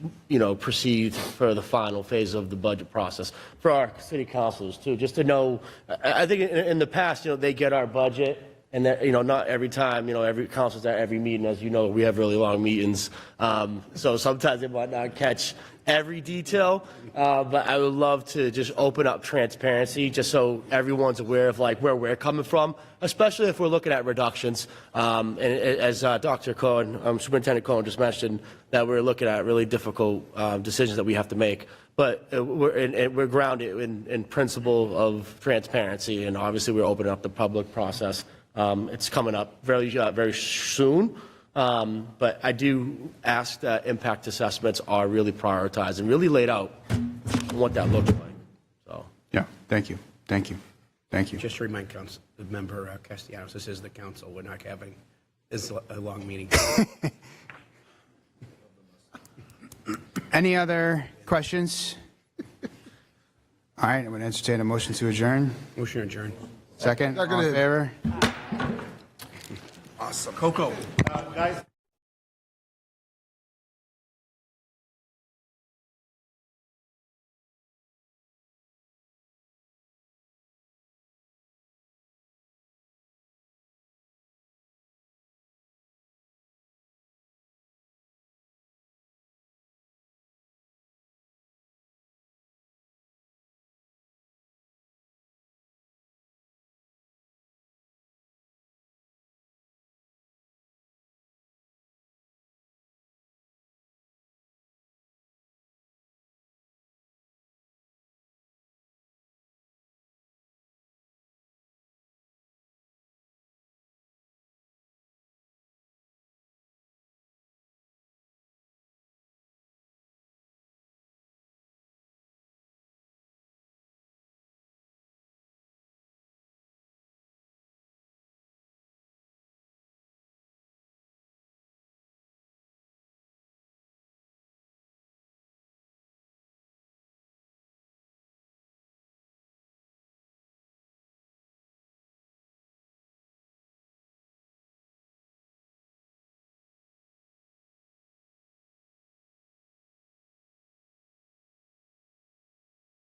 proceed for the final phase of the budget process for our city councilors too, just to know. I think in the past, they get our budget. And that, not every time, every council's at every meeting. As you know, we have really long meetings. So sometimes they might not catch every detail. But I would love to just open up transparency, just so everyone's aware of where we're coming from, especially if we're looking at reductions. And as Dr. Cohen, Superintendent Cohen just mentioned, that we're looking at really difficult decisions that we have to make. But we're grounded in principle of transparency, and obviously we're opening up the public process. It's coming up very soon, but I do ask that impact assessments are really prioritized and really laid out what that looks like. So yeah, thank you. Just to remind Member Castellanos, this is the council. We're not having a long meeting. Any other questions? All right, I'm going to entertain a motion to adjourn. Motion adjourned. Second, all in favor? Awesome. Coco. Guys.